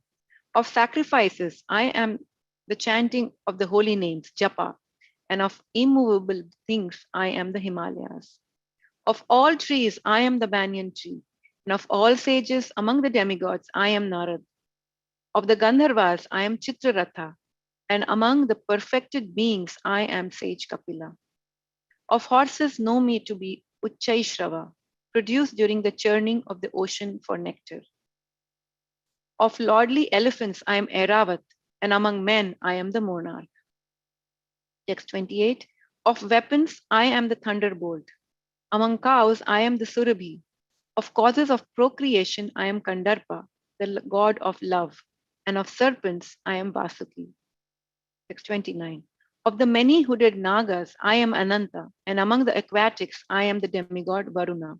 Of sacrifices, I am the chanting of the holy names, Japa. And of immovable things, I am the Himalayas. Of all trees, I am the banyan tree. And of all sages among the demigods, I am Narad. Of the Gandharvas, I am Chitraratha. And among the perfected beings, I am sage Kapila. Of horses, know me to be Uchchaishrava, produced during the churning of the ocean for nectar. Of lordly elephants, I am Airavat, and among men, I am the monarch. Text 28. Of weapons, I am the thunderbolt. Among cows, I am the Surabhi. Of causes of procreation, I am Kandarpa, the god of love. And of serpents, I am Vasuki. Text 29. Of the many hooded Nagas, I am Ananta, and among the aquatics, I am the demigod Varuna.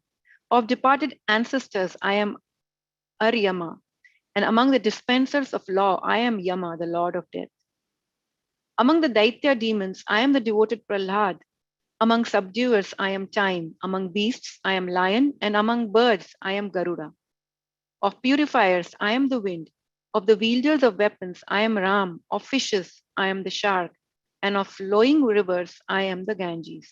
Of departed ancestors, I am Aryama, And among the dispensers of law, I am Yama, the Lord of Death. Among the Daitya demons, I am the devoted Prahlad. Among subduers, I am Time. Among beasts, I am Lion. And among birds, I am Garuda. Of purifiers, I am the wind. Of the wielders of weapons, I am Ram. Of fishes, I am the shark. And of flowing rivers, I am the Ganges.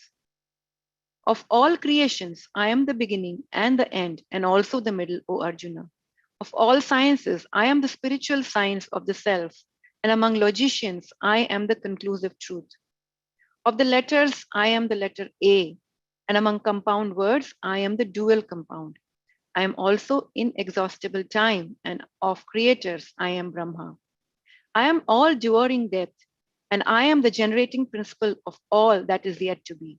Of all creations, I am the beginning and the end, and also the middle, O Arjuna. Of all sciences, I am the spiritual science of the self, and among logicians, I am the conclusive truth. Of the letters, I am the letter A, and among compound words, I am the dual compound. I am also inexhaustible time, and of creators, I am Brahma. I am all devouring death, and I am the generating principle of all that is yet to be.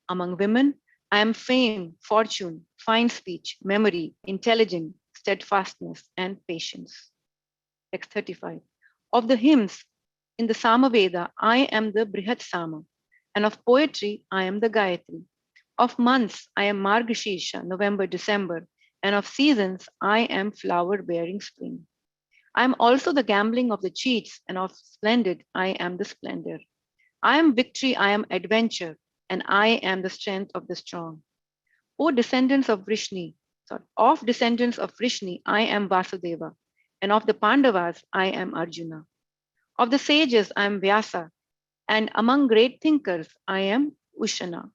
Among women, I am fame, fortune, fine speech, memory, intelligence, steadfastness, and patience. Text 35. Of the hymns in the Samaveda, I am the Brihat Sama, and of poetry, I am the Gayatri. Of months, I am Margashirsha, November, December, and of seasons, I am flower-bearing spring. I am also the gambling of the cheats, and of splendid, I am the splendor. I am victory, I am adventure, and I am the strength of the strong. O descendants of Vrishni, I am Vasudeva, and of the Pandavas, I am Arjuna. Of the sages, I am Vyasa, and among great thinkers, I am Ushana.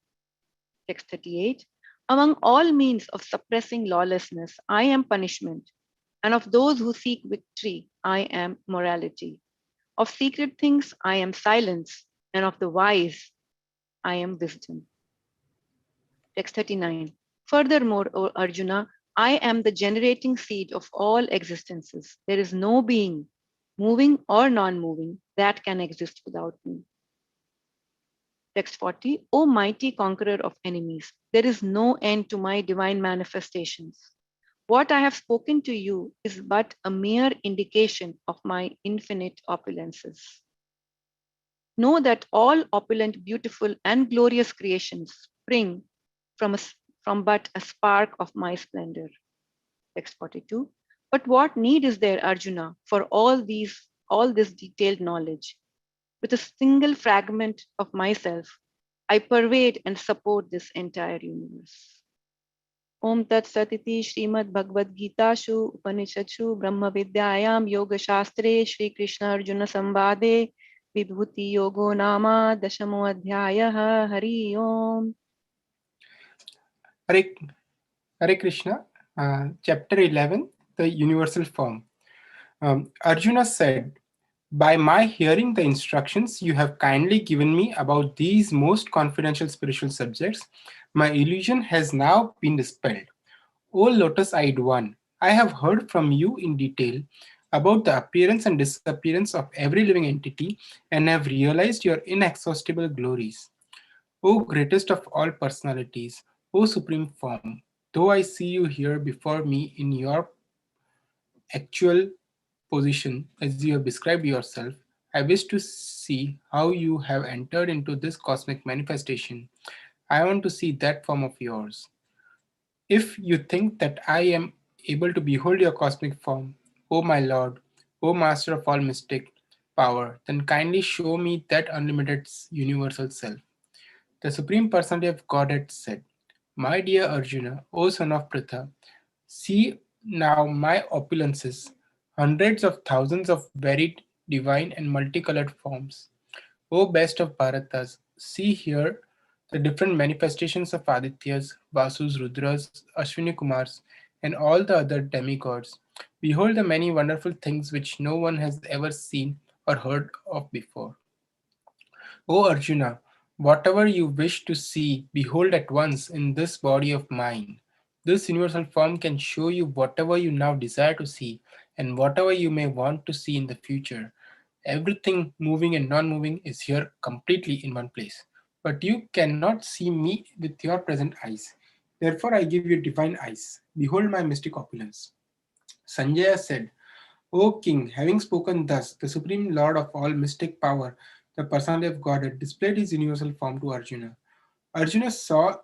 Text 38. Among all means of suppressing lawlessness, I am punishment, and of those who seek victory, I am morality. Of secret things, I am silence, and of the wise, I am wisdom. Text 39. Furthermore, O Arjuna, I am the generating seed of all existences. There is no being, moving or non-moving, that can exist without me. Text 40. O mighty conqueror of enemies, there is no end to my divine manifestations. What I have spoken to you is but a mere indication of my infinite opulences. Know that all opulent, beautiful, and glorious creations spring from but a spark of my splendor. Text 42. But what need is there, Arjuna, for all this detailed knowledge? With a single fragment of myself, I pervade and support this entire universe. Om Tat Satiti Srimad Bhagavad-gita Shu Upanishadsu Brahma Vidyayam Yoga Shastre Shri Krishna Arjuna Sambade Vibhuti Yogo Nama Dashamo Adhyayah Hari Om. Hare Krishna, chapter 11, the universal form. Arjuna said, by my hearing the instructions you have kindly given me about these most confidential spiritual subjects, my illusion has now been dispelled. O lotus-eyed one, I have heard from you in detail about the appearance and disappearance of every living entity and have realized your inexhaustible glories. O greatest of all personalities, O supreme form, though I see you here before me in your actual position as you have described yourself, I wish to see how you have entered into this cosmic manifestation. I want to see that form of yours. If you think that I am able to behold your cosmic form, O my Lord, O Master of all mystic power, then kindly show me that unlimited universal self. The Supreme Personality of Godhead said, my dear Arjuna, O son of Pritha, see now my opulences, hundreds of thousands of varied, divine and multicolored forms. O best of Bharatas, see here the different manifestations of Adityas, Vasus, Rudras, Ashwini Kumars, and all the other demigods. Behold the many wonderful things which no one has ever seen or heard of before. O Arjuna, whatever you wish to see, behold at once in this body of mine. This universal form can show you whatever you now desire to see and whatever you may want to see in the future. Everything moving and non-moving is here completely in one place. But you cannot see me with your present eyes. Therefore I give you divine eyes. Behold my mystic opulence. Sanjaya said, O king, having spoken thus, the supreme lord of all mystic power, the personality of Godhead, displayed his universal form to Arjuna. Arjuna saw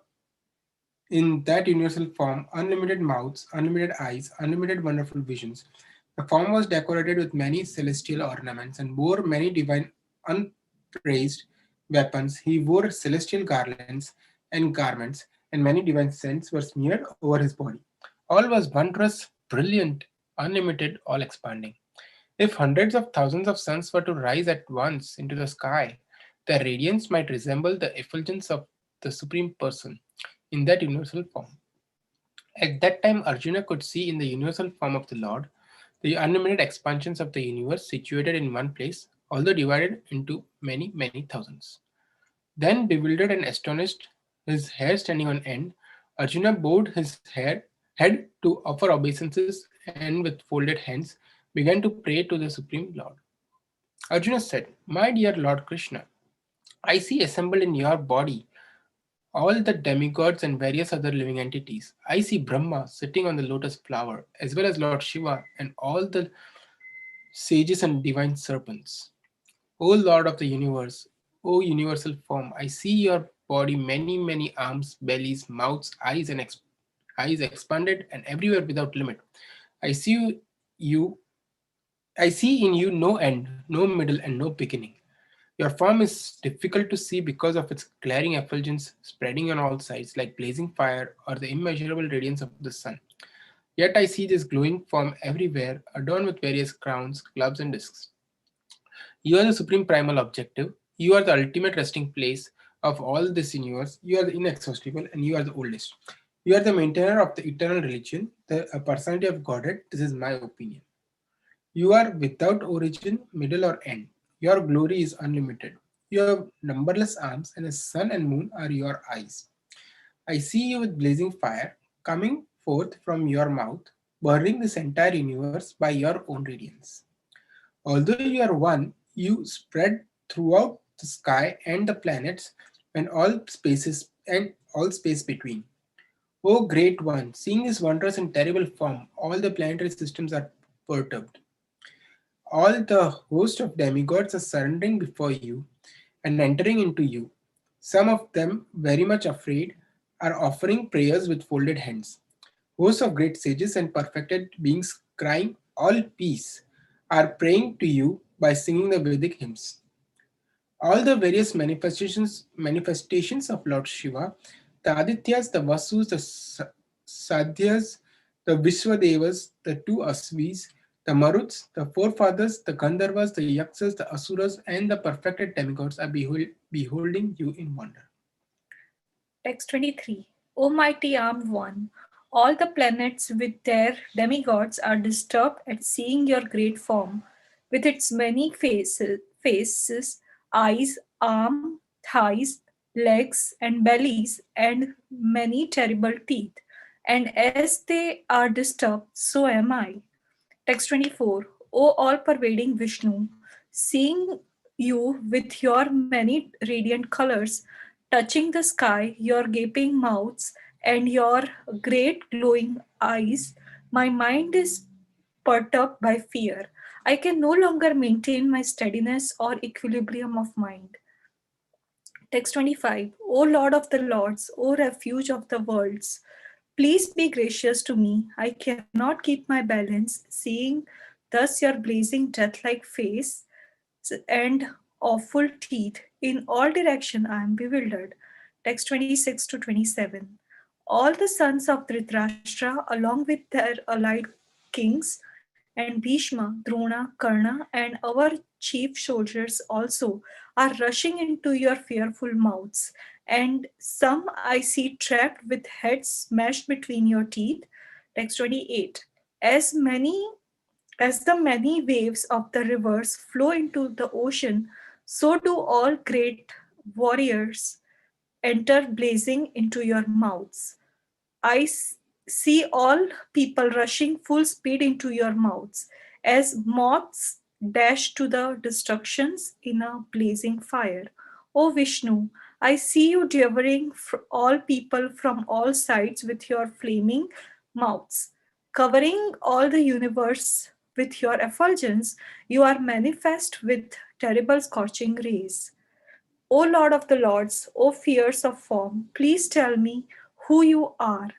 in that universal form unlimited mouths, unlimited eyes, unlimited wonderful visions. The form was decorated with many celestial ornaments and bore many divine unpraised weapons. He wore celestial garlands and garments, and many divine scents were smeared over his body. All was wondrous, brilliant, unlimited, all expanding. If hundreds of thousands of suns were to rise at once into the sky, their radiance might resemble the effulgence of the Supreme Person in that universal form. At that time, Arjuna could see in the universal form of the Lord the unlimited expansions of the universe situated in one place, although divided into many, many thousands. Then, bewildered and astonished, his hair standing on end, Arjuna bowed his head to offer obeisances and with folded hands began to pray to the Supreme Lord. Arjuna said, "My dear Lord Krishna, I see assembled in your body all the demigods and various other living entities. I see Brahma sitting on the lotus flower, as well as Lord Shiva and all the sages and divine serpents. O Lord of the universe, O universal form, I see your body many, many arms, bellies, mouths, eyes expanded and everywhere without limit. I see you I see in you no end, no middle, and no beginning. Your form is difficult to see because of its glaring effulgence spreading on all sides like blazing fire or the immeasurable radiance of the sun. Yet I see this glowing form everywhere, adorned with various crowns, clubs, and discs. You are the supreme primal objective. You are the ultimate resting place of all this universe. You are the inexhaustible and you are the oldest. You are the maintainer of the eternal religion, the personality of Godhead. This is my opinion. You are without origin, middle, or end. Your glory is unlimited. You have numberless arms, and the sun and moon are your eyes. I see you with blazing fire coming forth from your mouth, burning this entire universe by your own radiance. Although you are one, you spread throughout the sky and the planets and all space between. O great one, seeing this wondrous and terrible form, all the planetary systems are perturbed. All the host of demigods are surrendering before you and entering into you. Some of them, very much afraid, are offering prayers with folded hands. Hosts of great sages and perfected beings crying, "All peace," are praying to you by singing the Vedic hymns. All the various manifestations of Lord Shiva, the Adityas, the Vasus, the Sadhyas, the Vishwadevas, the two Asvis, the Maruts, the forefathers, the Gandharvas, the Yaksas, the Asuras, and the perfected demigods are beholding you in wonder. Text 23. O mighty armed one, all the planets with their demigods are disturbed at seeing your great form, with its many faces, eyes, arms, thighs, legs, and bellies, and many terrible teeth. And as they are disturbed, so am I. Text 24. O all-pervading Vishnu, seeing you with your many radiant colors, touching the sky, your gaping mouths, and your great glowing eyes, my mind is perturbed by fear. I can no longer maintain my steadiness or equilibrium of mind. Text 25. O Lord of the Lords, O refuge of the worlds, please be gracious to me. I cannot keep my balance, seeing thus your blazing death-like face and awful teeth. In all direction I am bewildered. Text 26 to 27. All the sons of Dhritarashtra, along with their allied kings, and Bhishma, Drona, Karna, and our chief soldiers also are rushing into your fearful mouths, and some I see trapped with heads smashed between your teeth. Text 28. As the many waves of the rivers flow into the ocean, so do all great warriors enter blazing into your mouths. I see all people rushing full speed into your mouths as moths dash to the destructions in a blazing fire. O Vishnu, I see you devouring all people from all sides with your flaming mouths. Covering all the universe with your effulgence, you are manifest with terrible scorching rays. O Lord of the Lords, O fierce of form, please tell me who you are.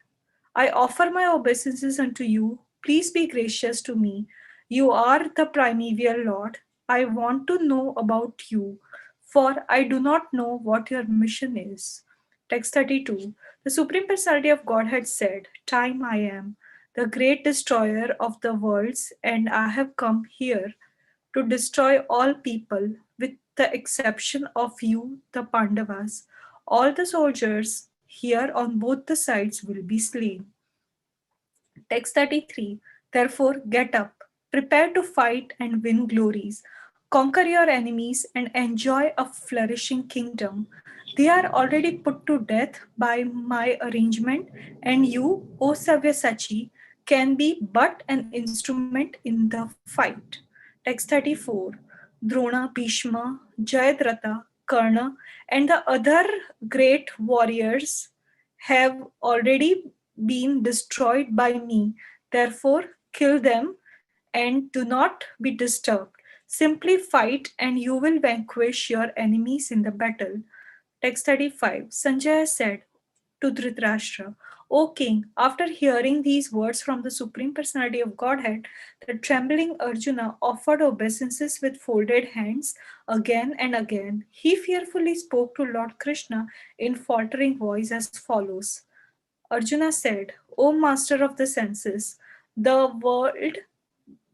I offer my obeisances unto you. Please be gracious to me. You are the primeval Lord. I want to know about you, for I do not know what your mission is. Text 32. The Supreme Personality of Godhead said, Time I am, the great destroyer of the worlds, and I have come here to destroy all people, with the exception of you, the Pandavas. All the soldiers here on both the sides will be slain. Text 33. Therefore, get up, prepare to fight and win glories, conquer your enemies, and enjoy a flourishing kingdom. They are already put to death by my arrangement, and you, O Sabyasachi, can be but an instrument in the fight. Text 34. Drona, Bhishma, Jayadratha, Karna, and the other great warriors have already been destroyed by me. Therefore, kill them and do not be disturbed. Simply fight and you will vanquish your enemies in the battle. Text 35. Sanjaya said to Dhritarashtra, O king, after hearing these words from the Supreme Personality of Godhead, the trembling Arjuna offered obeisances with folded hands again and again. He fearfully spoke to Lord Krishna in faltering voice as follows. Arjuna said, O master of the senses, the world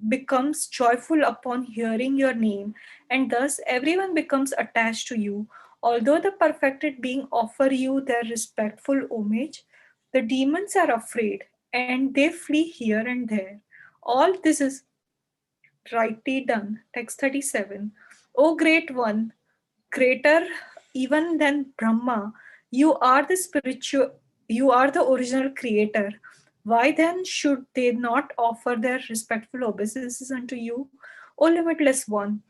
becomes joyful upon hearing your name, and thus everyone becomes attached to you. Although the perfected being offer you their respectful homage, the demons are afraid and they flee here and there. All this is rightly done. Text 37. O great one, greater even than Brahma, you are the original creator. Why then should they not offer their respectful obeisances unto you? O limitless one,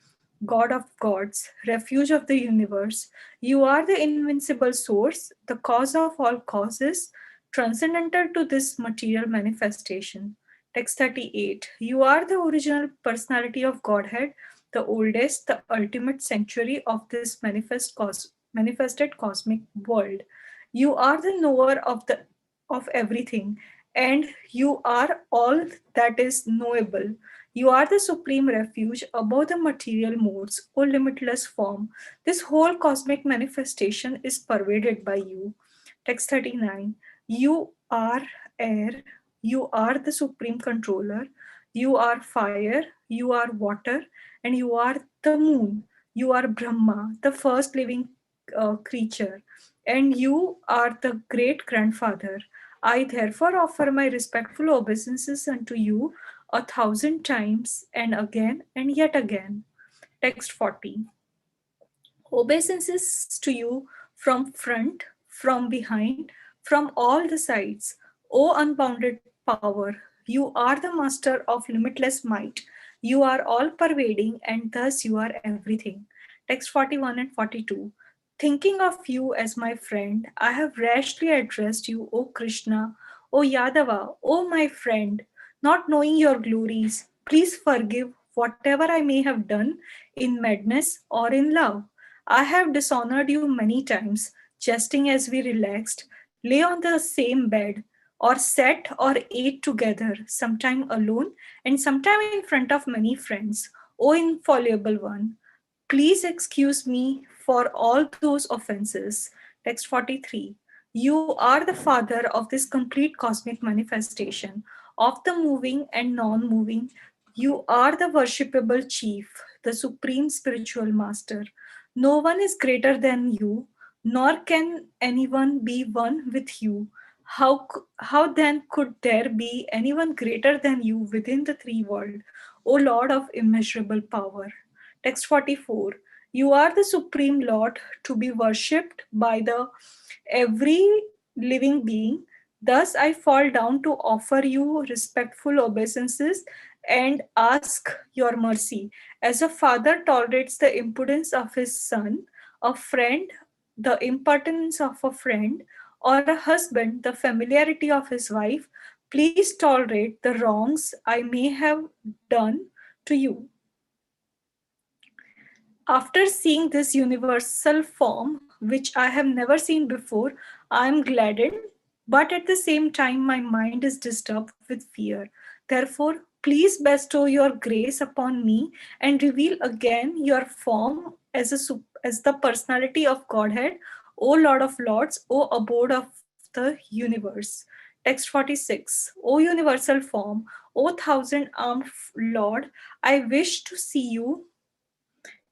God of gods, refuge of the universe, you are the invincible source, the cause of all causes, transcendental to this material manifestation. Text 38. You are the original personality of Godhead, the oldest, the ultimate sanctuary of this manifested cosmic world. You are the knower of everything, and you are all that is knowable. You are the supreme refuge above the material modes, O limitless form. This whole cosmic manifestation is pervaded by you. Text 39. You are air, you are the supreme controller, you are fire, you are water, and you are the moon. You are Brahma, the first living creature, and you are the great grandfather. I therefore offer my respectful obeisances unto you 1,000 times and yet again. Text 40. Obeisances to you from front, from behind, from all the sides. O unbounded power, you are the master of limitless might. You are all pervading and thus you are everything. Text 41 and 42. Thinking of you as my friend, I have rashly addressed you, O Krishna, O Yadava, O my friend, not knowing your glories. Please forgive whatever I may have done in madness or in love. I have dishonored you many times, jesting as we relaxed, lay on the same bed, or sat or ate together, sometime alone and sometime in front of many friends. O infallible one, please excuse me for all those offenses. Text 43. You are the father of this complete cosmic manifestation, of the moving and non-moving. You are the worshipable chief, the supreme spiritual master. No one is greater than you, nor can anyone be one with you. How then could there be anyone greater than you within the three worlds, O Lord of immeasurable power? Text 44. You are the supreme Lord to be worshipped by the every living being. Thus I fall down to offer you respectful obeisances and ask your mercy. As a father tolerates the impudence of his son, a friend the impertinence of a friend, or a husband the familiarity of his wife, please tolerate the wrongs I may have done to you. After seeing this universal form, which I have never seen before, I am gladdened, but at the same time my mind is disturbed with fear. Therefore, Please bestow your grace upon me and reveal again your form as the personality of Godhead, O Lord of Lords, O abode of the universe. Text 46. O universal form, O thousand-armed Lord, I wish to see you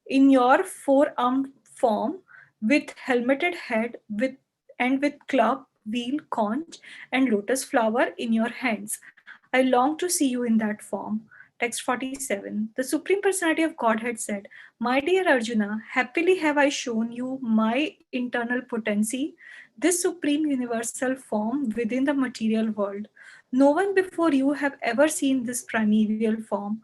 in your four-armed form, with helmeted head, with club, wheel, conch, and lotus flower in your hands. I long to see you in that form. Text 47. The Supreme Personality of Godhead said, My dear Arjuna, happily have I shown you my internal potency, this supreme universal form within the material world. No one before you have ever seen this primeval form,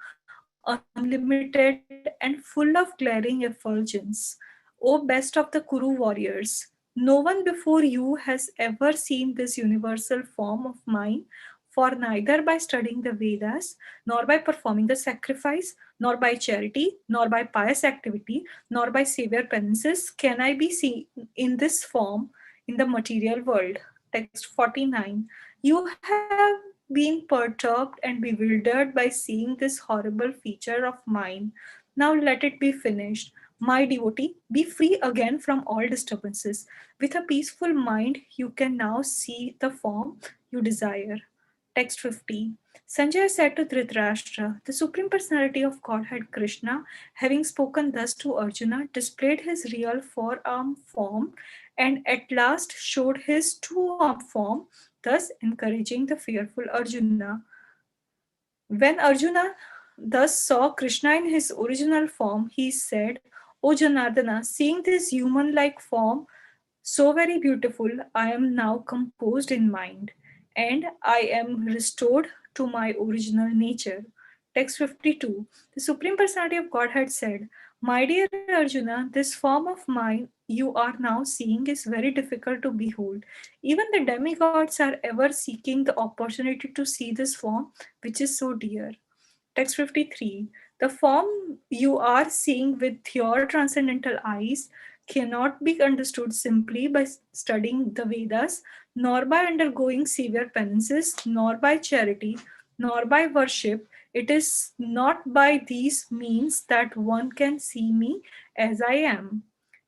unlimited and full of glaring effulgence. O best of the Kuru warriors, no one before you has ever seen this universal form of mine, for neither by studying the Vedas, nor by performing the sacrifice, nor by charity, nor by pious activity, nor by severe penances can I be seen in this form in the material world. Text 49. You have been perturbed and bewildered by seeing this horrible feature of mine. Now let it be finished. My devotee, be free again from all disturbances. With a peaceful mind, you can now see the form you desire. Text 50. Sanjay said to Dhritarashtra, the Supreme Personality of Godhead Krishna, having spoken thus to Arjuna, displayed his real four-arm form and at last showed his two-arm form, thus encouraging the fearful Arjuna. When Arjuna thus saw Krishna in his original form, he said, O Janardana, seeing this human-like form so very beautiful, I am now composed in mind, and I am restored to my original nature. Text 52. The Supreme Personality of Godhead said, My dear Arjuna, this form of mine you are now seeing is very difficult to behold. Even the demigods are ever seeking the opportunity to see this form, which is so dear. Text 53. The form you are seeing with your transcendental eyes cannot be understood simply by studying the Vedas, nor by undergoing severe penances, nor by charity, nor by worship. It is not by these means that one can see me as I am.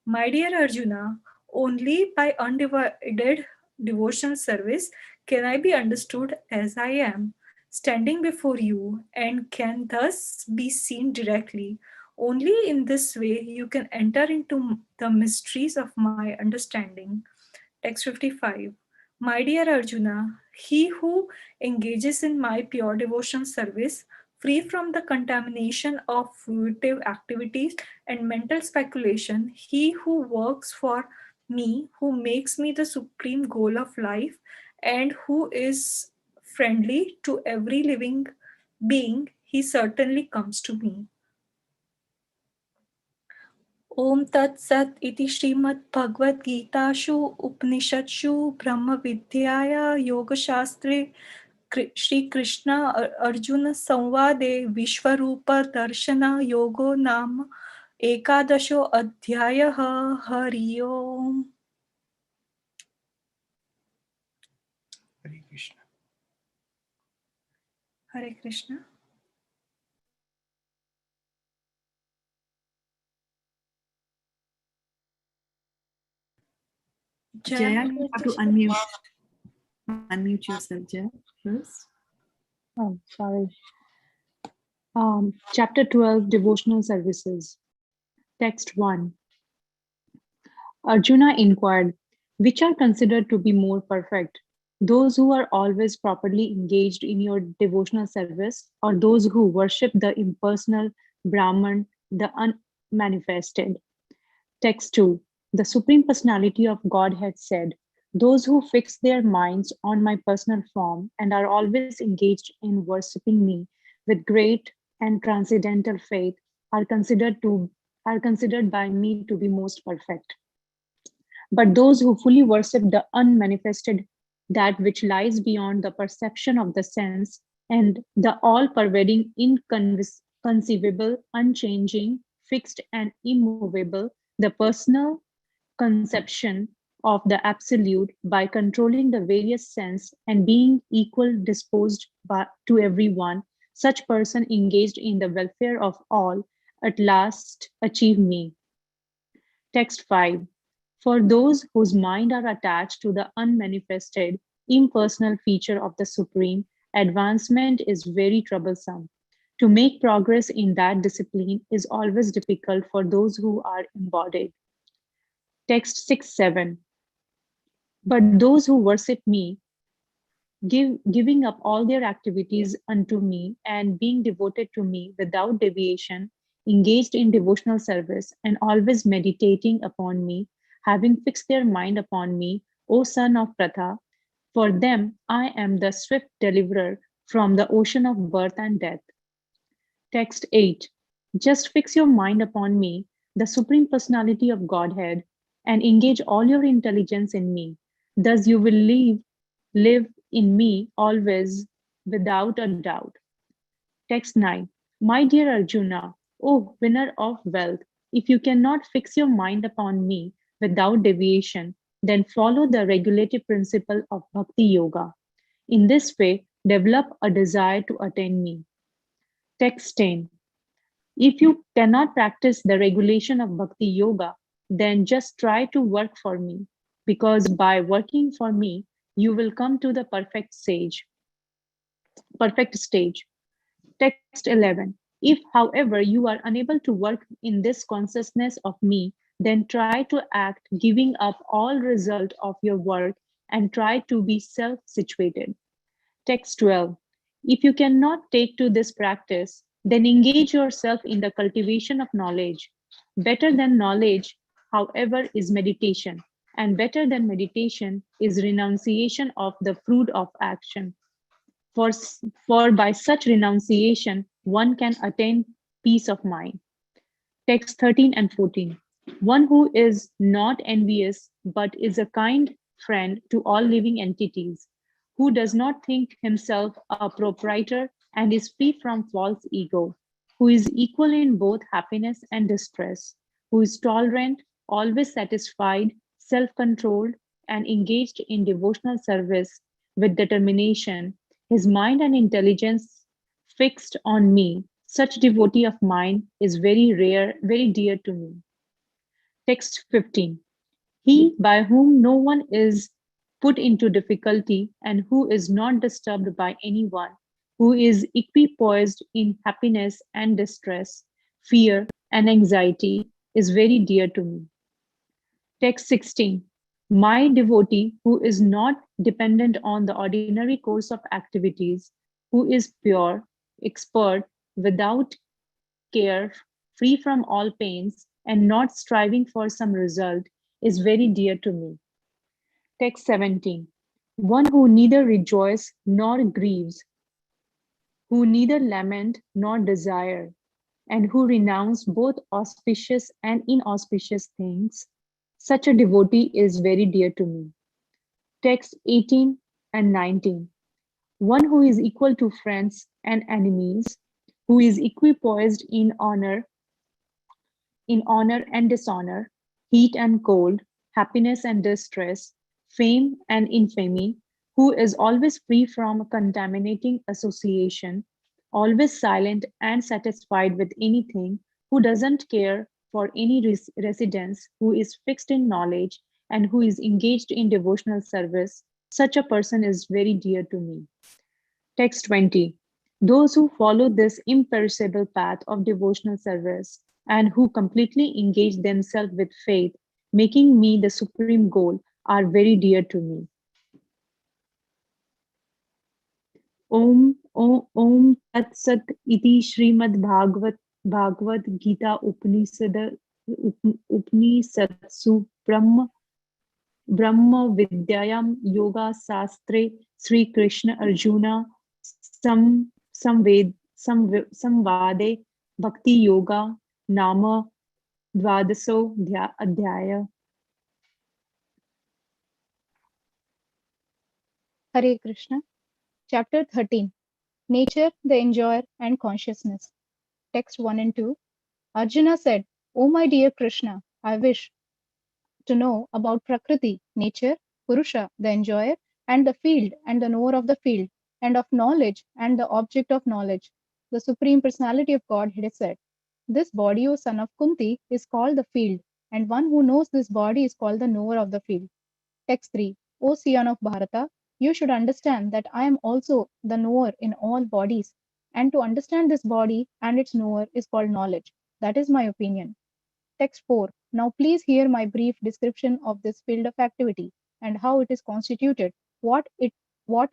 My dear Arjuna, only by undivided devotional service can I be understood as I am, standing before you, and can thus be seen directly. Only in this way you can enter into the mysteries of my understanding. Text 55. My dear Arjuna, he who engages in my pure devotion service, free from the contamination of fruitive activities and mental speculation, he who works for me, who makes me the supreme goal of life, and who is friendly to every living being, he certainly comes to me. Om Tat Sat iti Srimad Bhagavad-gita Upanishadsu Brahma Vidyaya Yoga Shastre Shri Krishna Arjuna Samvade Vishwarupa Darshana Yogo Nam Ekadasho Adhyaya Hari Om. Hare Krishna. Hare Krishna. Jaya, you have to unmute yourself, Jaya, first. Oh, sorry. Chapter 12, Devotional Services. Text 1. Arjuna inquired, which are considered to be more perfect? Those who are always properly engaged in your devotional service, or those who worship the impersonal Brahman, the unmanifested? Text 2. The Supreme Personality of Godhead said, those who fix their minds on my personal form and are always engaged in worshipping me with great and transcendental faith are considered by me to be most perfect. But those who fully worship the unmanifested, that which lies beyond the perception of the sense, and the all-pervading, inconceivable, unchanging, fixed and immovable, the personal conception of the absolute, by controlling the various sense and being equal disposed to everyone, Such person engaged in the welfare of all at last achieve me. Text 5. For those whose mind are attached to the unmanifested, impersonal feature of the Supreme, advancement is very troublesome. To make progress in that discipline is always difficult for those who are embodied. Text 6, 7. But those who worship me, giving up all their activities unto me and being devoted to me without deviation, engaged in devotional service and always meditating upon me, having fixed their mind upon me, O son of Pratha, for them I am the swift deliverer from the ocean of birth and death. Text 8. Just fix your mind upon me, the Supreme Personality of Godhead, and engage all your intelligence in me. Thus you will live in me always without a doubt. Text 9. My dear Arjuna, O winner of wealth, if you cannot fix your mind upon me without deviation, then follow the regulative principle of Bhakti Yoga. In this way, develop a desire to attain me. Text 10. If you cannot practice the regulation of Bhakti Yoga, then just try to work for me, because by working for me, you will come to the perfect stage. Text 11. If, however, you are unable to work in this consciousness of me, then try to act giving up all result of your work and try to be self-situated. Text 12. If you cannot take to this practice, then engage yourself in the cultivation of knowledge. Better than knowledge, however, is meditation, and better than meditation is renunciation of the fruit of action. For by such renunciation, one can attain peace of mind. Text 13 and 14. One who is not envious, but is a kind friend to all living entities, who does not think himself a proprietor and is free from false ego, who is equal in both happiness and distress, who is tolerant, always satisfied, self-controlled, and engaged in devotional service with determination, his mind and intelligence fixed on me. Such devotee of mine is very rare, very dear to me. Text 15. He by whom no one is put into difficulty and who is not disturbed by anyone, who is equipoised in happiness and distress, fear and anxiety, is very dear to me. Text 16. My devotee who is not dependent on the ordinary course of activities, who is pure, expert, without care, free from all pains, and not striving for some result, is very dear to me. Text 17. One who neither rejoices nor grieves, who neither lament nor desire, and who renounce both auspicious and inauspicious things, such a devotee is very dear to me. Text 18 and 19. One who is equal to friends and enemies, who is equipoised in honor and dishonor, heat and cold, happiness and distress, fame and infamy, who is always free from contaminating association, always silent and satisfied with anything, who doesn't care for any residence, who is fixed in knowledge, and who is engaged in devotional service, such a person is very dear to me. Text 20. Those who follow this imperishable path of devotional service and who completely engage themselves with faith, making me the supreme goal, are very dear to me. Om Tat Sat Iti Srimad Bhagavad-gita Upanishatsu Brahma Vidyayam Yoga Sastre Sri Krishna Arjuna Samvade Bhakti Yoga Nama Dvadaso Adhyaya. Hare Krishna. Chapter 13. Nature, the Enjoyer and Consciousness. Text 1 and 2. Arjuna said, O my dear Krishna, I wish to know about Prakriti, nature, Purusha, the enjoyer, and the field and the knower of the field, and of knowledge and the object of knowledge. the Supreme Personality of Godhead said, "This body, O son of Kunti, is called the field, and one who knows this body is called the knower of the field." Text 3. O Sion of Bharata, you should understand that I am also the knower in all bodies, and to understand this body and its knower is called knowledge. That is my opinion. Text 4. Now please hear my brief description of this field of activity and how it is constituted, what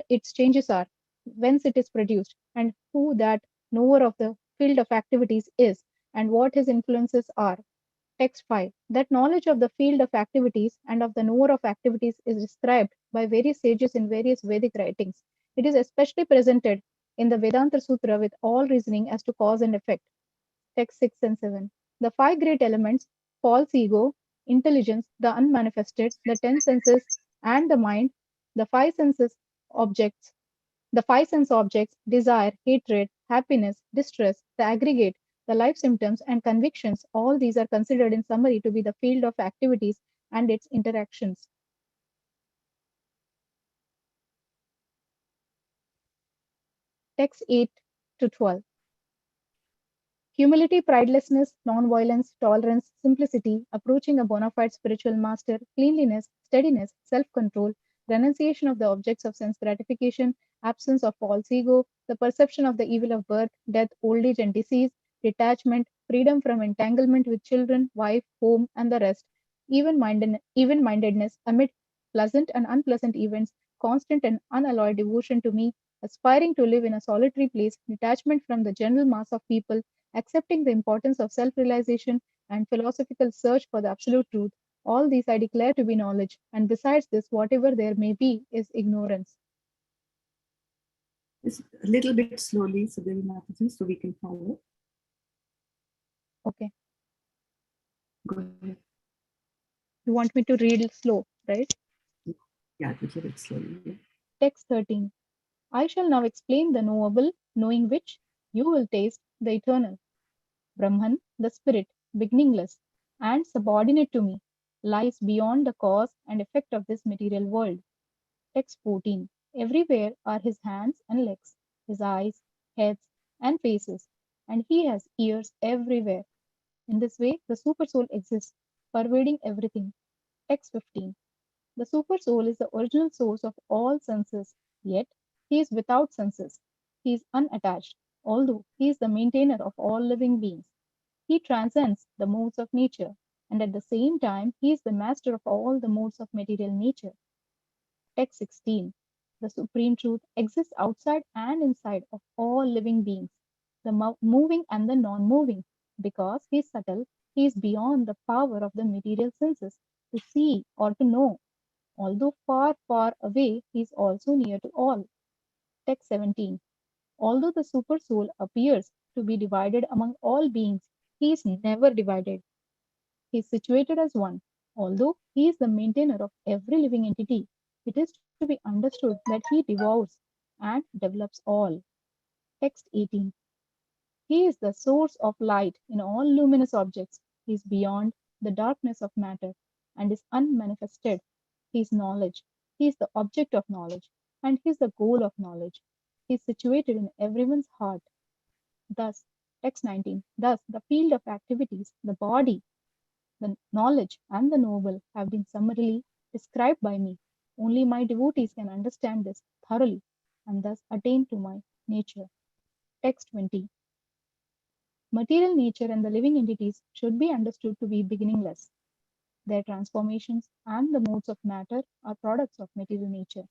its changes are, whence it is produced, and who that knower of the field of activities is, and what his influences are. Text 5. That knowledge of the field of activities and of the knower of activities is described by various sages in various Vedic writings. It is especially presented in the Vedanta Sutra with all reasoning as to cause and effect. Text 6 and 7. The five great elements, false ego, intelligence, the unmanifested, the 10 senses, and the mind, the five senses objects, the five sense objects, desire, hatred, happiness, distress, the aggregate, the life symptoms, and convictions, all these are considered in summary to be the field of activities and its interactions. Text 8 to 12. Humility, pridelessness, non-violence, tolerance, simplicity, approaching a bona fide spiritual master, cleanliness, steadiness, self-control, renunciation of the objects of sense gratification, absence of false ego, the perception of the evil of birth, death, old age, and disease, detachment, freedom from entanglement with children, wife, home, and the rest, even-mindedness amid pleasant and unpleasant events, constant and unalloyed devotion to me, aspiring to live in a solitary place, detachment from the general mass of people, accepting the importance of self realization and philosophical search for the absolute truth. All these I declare to be knowledge, and besides this, whatever there may be is ignorance. Just a little bit slowly, so so we can follow. Okay. Go ahead. You want me to read slow, right? Yeah, a little bit slowly. Yeah. Text 13. I shall now explain the knowable, knowing which you will taste the eternal. Brahman, the spirit, beginningless and subordinate to me, lies beyond the cause and effect of this material world. Text 14. Everywhere are his hands and legs, his eyes, heads, and faces, and he has ears everywhere. In this way, the supersoul exists, pervading everything. Text 15. The supersoul is the original source of all senses, yet he is without senses. He is unattached, although he is the maintainer of all living beings. He transcends the modes of nature, and at the same time, he is the master of all the modes of material nature. Text 16. The Supreme Truth exists outside and inside of all living beings, the moving and the non moving. Because he is subtle, he is beyond the power of the material senses to see or to know. Although far, far away, he is also near to all. Text 17. Although the Supersoul appears to be divided among all beings, he is never divided. He is situated as one. Although he is the maintainer of every living entity, it is to be understood that he devours and develops all. Text 18. He is the source of light in all luminous objects. He is beyond the darkness of matter and is unmanifested. He is knowledge. He is the object of knowledge and he is the goal of knowledge. He is situated in everyone's heart. Thus, text 19. Thus, the field of activities, the body, the knowledge, and the noble have been summarily described by me. Only my devotees can understand this thoroughly and thus attain to my nature. Text 20. Material nature and the living entities should be understood to be beginningless. Their transformations and the modes of matter are products of material nature.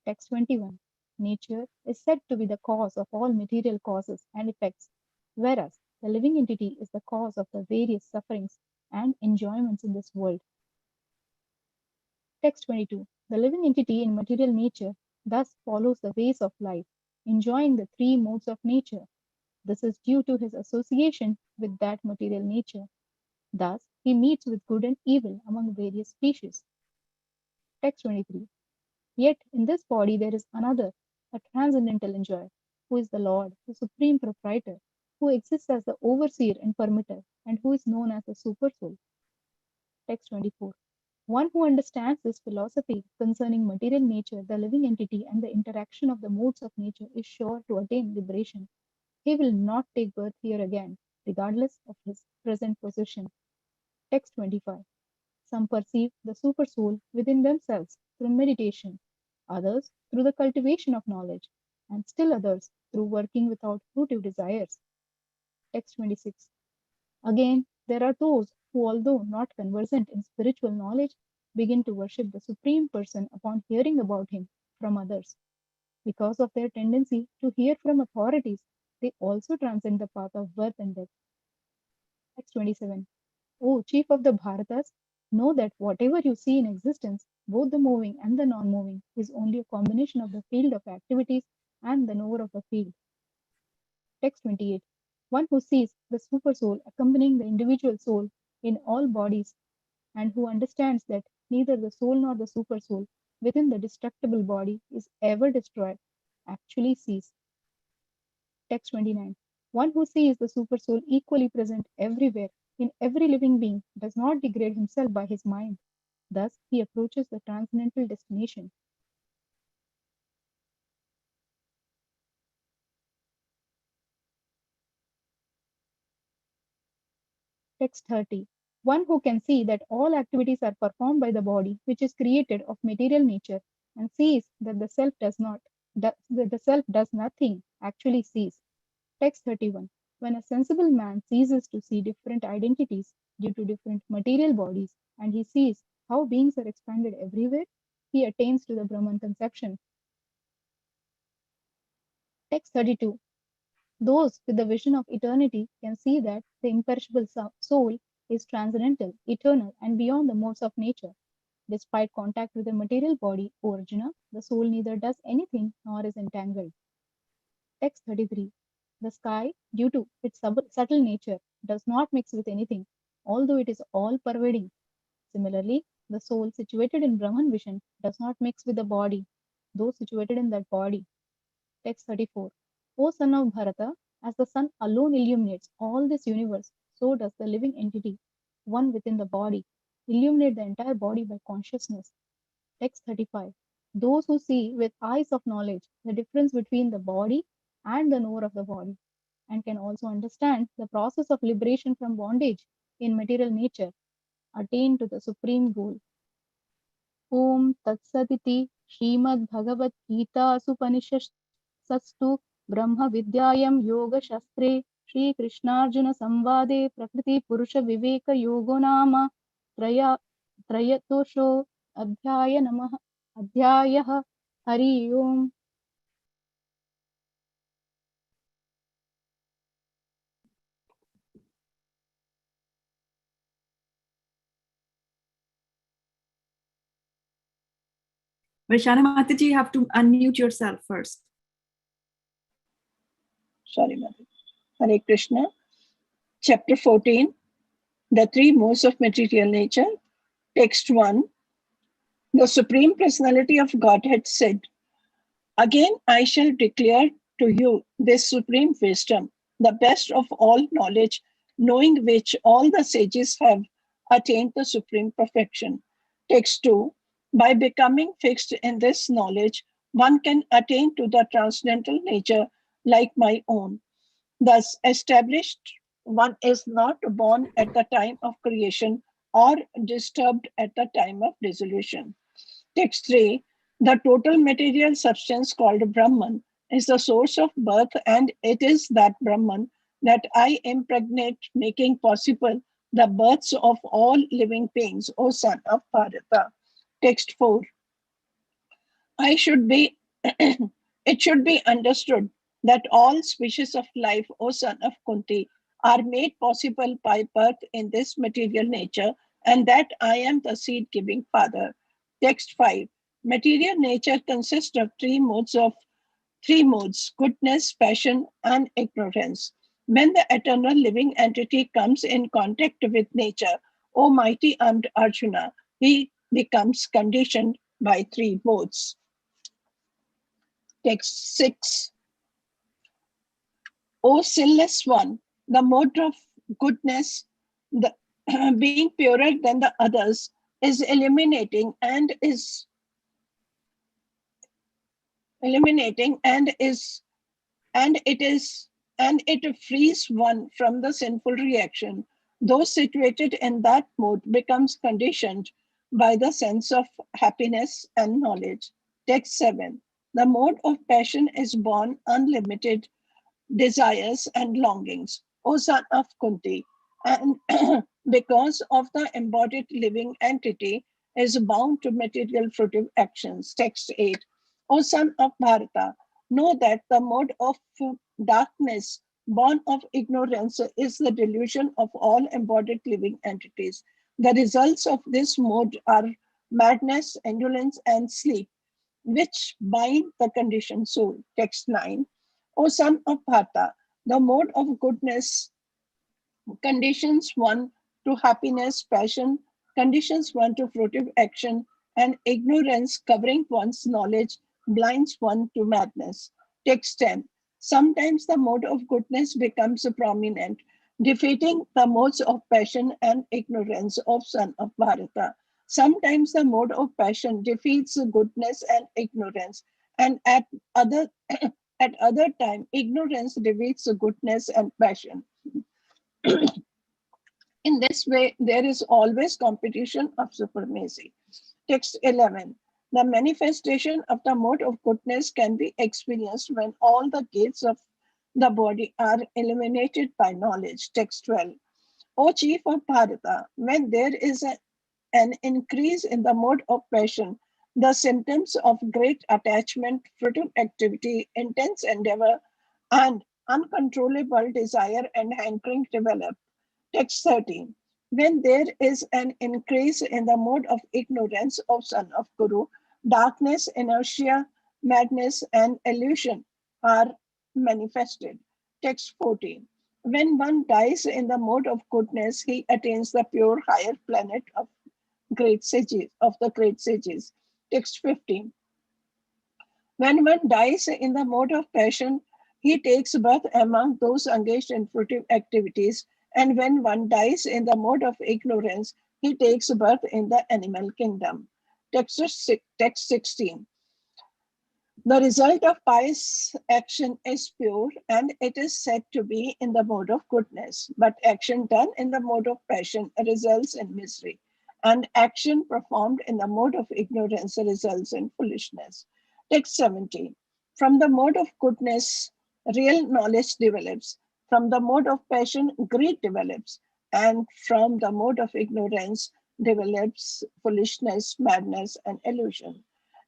Text 21. Nature is said to be the cause of all material causes and effects, whereas the living entity is the cause of the various sufferings and enjoyments in this world. Text 22. The living entity in material nature thus follows the ways of life, enjoying the three modes of nature. This is due to his association with that material nature. Thus, he meets with good and evil among various species. Text 23. Yet in this body there is another, a transcendental enjoyer, who is the Lord, the supreme proprietor, who exists as the overseer and permitter, and who is known as the supersoul. Text 24. One who understands this philosophy concerning material nature, the living entity, and the interaction of the modes of nature is sure to attain liberation. he will not take birth here again, regardless of his present position. Text 25. Some perceive the super soul within themselves through meditation, others through the cultivation of knowledge, and still others through working without fruitive desires. Text 26. Again, there are those who, although not conversant in spiritual knowledge, begin to worship the Supreme Person upon hearing about him from others. Because of their tendency to hear from authorities, they also transcend the path of birth and death. Text 27. O chief of the Bharatas, know that whatever you see in existence, both the moving and the non moving, is only a combination of the field of activities and the knower of the field. Text 28. One who sees the super soul accompanying the individual soul in all bodies and who understands that neither the soul nor the super soul within the destructible body is ever destroyed, actually sees. Text 29. One who sees the super soul equally present everywhere in every living being does not degrade himself by his mind. Thus, he approaches the transcendental destination. Text 30. One who can see that all activities are performed by the body, which is created of material nature, and sees that the self does not, that the self does nothing, actually sees. Text 31. When a sensible man ceases to see different identities due to different material bodies, and he sees how beings are expanded everywhere, he attains to the Brahman conception. Text 32. Those with the vision of eternity can see that the imperishable soul is transcendental, eternal, and beyond the modes of nature. Despite contact with the material body, O Arjuna, the soul neither does anything nor is entangled. Text 33. The sky, due to its subtle nature, does not mix with anything, although it is all pervading. Similarly, the soul situated in Brahman vision does not mix with the body, though situated in that body. Text 34. O son of Bharata, as the sun alone illuminates all this universe, so does the living entity, one within the body, illuminate the entire body by consciousness. Text 35. Those who see with eyes of knowledge the difference between the body and the knower of the body, and can also understand the process of liberation from bondage in material nature, attain to the supreme goal. Om Tatsatiti Srimad Bhagavad Gita Supaniषत्सु Brahma Vidyayam Yoga Shastre Shri Krishnarjuna Samvade Prakriti Purusha Viveka Yogo Nama Trayatosho Adhyayah Hari Om. Vaishali Mataji, you have to unmute yourself first. Sorry, Mother. Hare Krishna. Chapter 14, The Three Modes of Material Nature. Text 1. The Supreme Personality of Godhead said, Again I shall declare to you this supreme wisdom, the best of all knowledge, knowing which all the sages have attained the supreme perfection. Text 2. By becoming fixed in this knowledge, one can attain to the transcendental nature like my own. Thus established, one is not born at the time of creation or disturbed at the time of dissolution. Text 3. The total material substance called Brahman is the source of birth, and it is that Brahman that I impregnate, making possible the births of all living beings, O son of Bharata. Text 4. I should be it should be understood that all species of life, O son of Kunti, are made possible by birth in this material nature, and that I am the seed-giving father. Text 5. Material nature consists of three modes: goodness, passion, and ignorance. When the eternal living entity comes in contact with nature, O mighty armed Arjuna, he becomes conditioned by three modes. Text 6. O sinless one, the mode of goodness, the being purer than the others, is eliminating and is and it frees one from the sinful reaction. Those situated in that mode becomes conditioned by the sense of happiness and knowledge. Text 7. The mode of passion is born unlimited desires and longings, O son of Kunti, and because of the embodied living entity is bound to material fruitive actions. Text 8. O son of Bharata, know that the mode of darkness born of ignorance is the delusion of all embodied living entities. The results of this mode are madness, indolence, and sleep, which bind the conditioned soul. Text 9. O son of Bharata, the mode of goodness conditions one to happiness, passion, conditions one to fruitive action, and ignorance covering one's knowledge blinds one to madness. Text 10. Sometimes the mode of goodness becomes prominent, defeating the modes of passion and ignorance of son of Bharata. Sometimes the mode of passion defeats goodness and ignorance, and at other at other time, ignorance defeats goodness and passion. In this way, there is always competition of supremacy. Text 11. The manifestation of the mode of goodness can be experienced when all the gates of the body are eliminated by knowledge. Text 12. O chief of Bharata, when there is an increase in the mode of passion, the symptoms of great attachment, fruitive activity, intense endeavor, and uncontrollable desire and hankering develop. Text 13. When there is an increase in the mode of ignorance of son of Guru, darkness, inertia, madness, and illusion are manifested. Text 14. When one dies in the mode of goodness, he attains the pure higher planet of great sages, of the great sages. Text 15. When one dies in the mode of passion, he takes birth among those engaged in fruitive activities, and when one dies in the mode of ignorance, he takes birth in the animal kingdom. Text 16. The result of pious action is pure, and it is said to be in the mode of goodness. But action done in the mode of passion results in misery, and action performed in the mode of ignorance results in foolishness. Text 17. From the mode of goodness, real knowledge develops. From the mode of passion, greed develops. And from the mode of ignorance develops foolishness, madness, and illusion.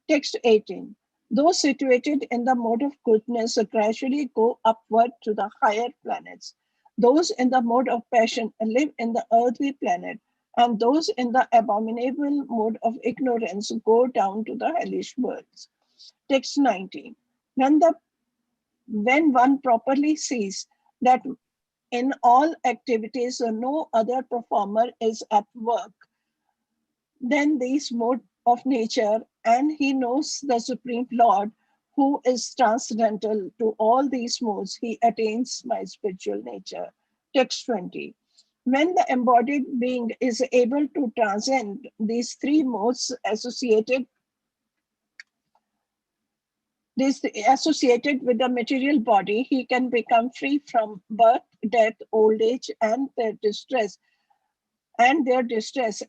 Text 18. Those situated in the mode of goodness gradually go upward to the higher planets. Those in the mode of passion live in the earthly planet, and those in the abominable mode of ignorance go down to the hellish worlds. Text 19. When one properly sees that in all activities no other performer is at work, then these mode of nature, and he knows the Supreme Lord who is transcendental to all these modes, he attains my spiritual nature. Text 20. When the embodied being is able to transcend these three modes associated with the material body, he can become free from birth, death, old age, and their distress,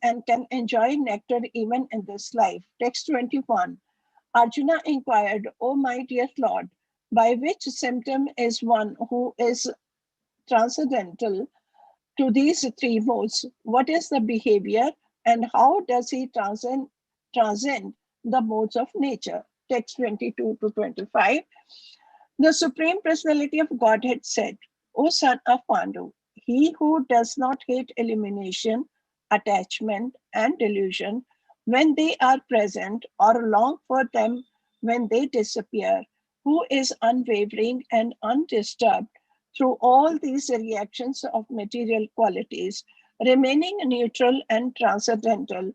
and can enjoy nectar even in this life. Text 21. Arjuna inquired, O my dear Lord, by which symptom is one who is transcendental to these three modes? What is the behavior, and how does he transcend the modes of nature? Text 22 to 25. The Supreme Personality of Godhead said, O son of Pandu, he who does not hate elimination, attachment, and delusion when they are present, or long for them when they disappear, who is unwavering and undisturbed through all these reactions of material qualities, remaining neutral and transcendental,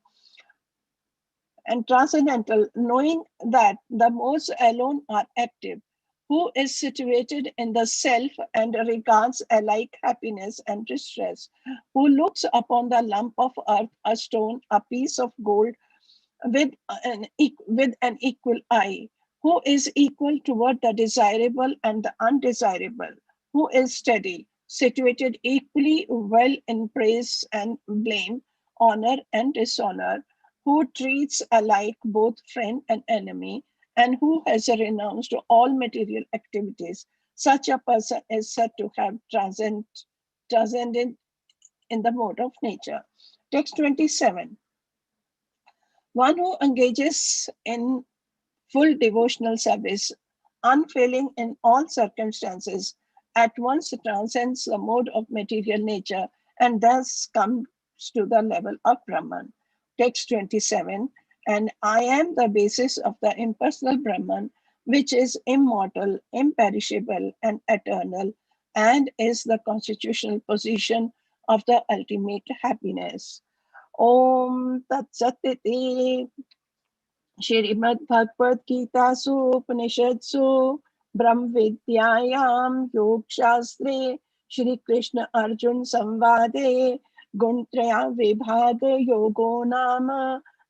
knowing that the modes alone are active, who is situated in the self and regards alike happiness and distress, who looks upon the lump of earth, a stone, a piece of gold with an equal eye, who is equal toward the desirable and the undesirable, who is steady, situated equally well in praise and blame, honor and dishonor, who treats alike both friend and enemy, and who has renounced all material activities. Such a person is said to have transcended in the mode of nature. Text 27. One who engages in full devotional service, unfailing in all circumstances, at once transcends the mode of material nature and thus comes to the level of Brahman. Text 27. And I am the basis of the impersonal Brahman, which is immortal, imperishable, and eternal, and is the constitutional position of the ultimate happiness. Om Tat Sat Iti श्रीमद्भगवद्गीतासु उपनिषत्सु ब्रह्म विद्यायां योग शास्त्रे श्री कृष्ण अर्जुन संवादे गुणत्रय विभाग योगो नाम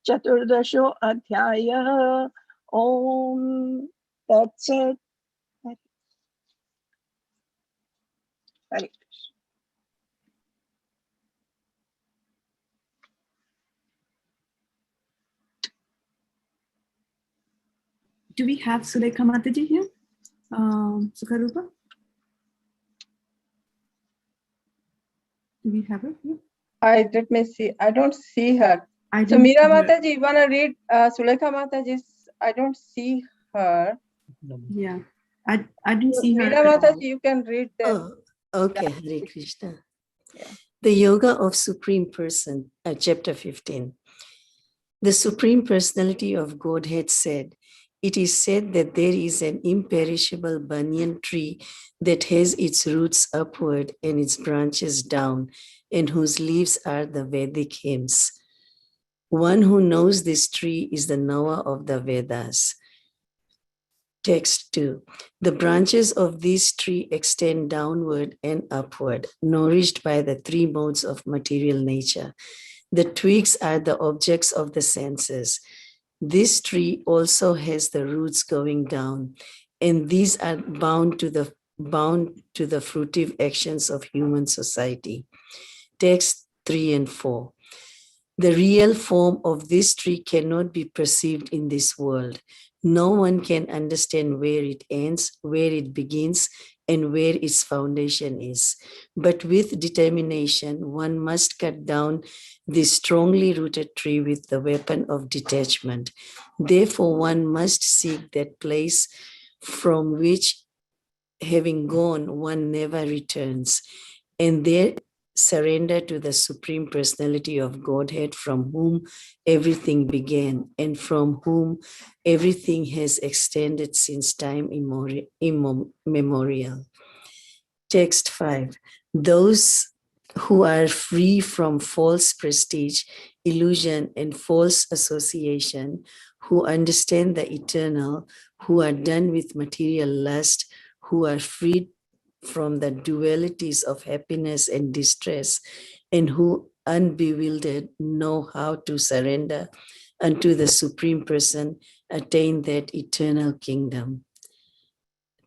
चतुर्दशो अध्यायः ओम तत्सत् हरे Do we have Sulekha Mataji here? Sukharupa? Do we have her here? Let me see. I don't see her. I So don't Meera see her. Mataji, you wanna read Sulekha Mataji's? I don't see her. Yeah, I didn't see her. Meera at all. Mataji, you can read that. Oh, okay. Hare Krishna. The Yoga of Supreme Person, chapter 15. The Supreme Personality of Godhead said, "It is said that there is an imperishable banyan tree that has its roots upward and its branches down, and whose leaves are the Vedic hymns. One who knows this tree is the knower of the Vedas." Text 2. The branches of this tree extend downward and upward, nourished by the three modes of material nature. The twigs are the objects of the senses. This tree also has the roots going down, and these are bound to the fruitive actions of human society. Text 3 and 4. The real form of this tree cannot be perceived in this world. No one can understand where it ends, where it begins, and where its foundation is. But with determination, one must cut down this strongly rooted tree with the weapon of detachment. Therefore, one must seek that place from which, having gone, one never returns, and there surrender to the Supreme Personality of Godhead, from whom everything began and from whom everything has extended since time immemorial. Text 5. Those who are free from false prestige, illusion, and false association, who understand the eternal, who are done with material lust, who are freed from the dualities of happiness and distress, and who, unbewildered, know how to surrender unto the Supreme Person, attain that eternal kingdom.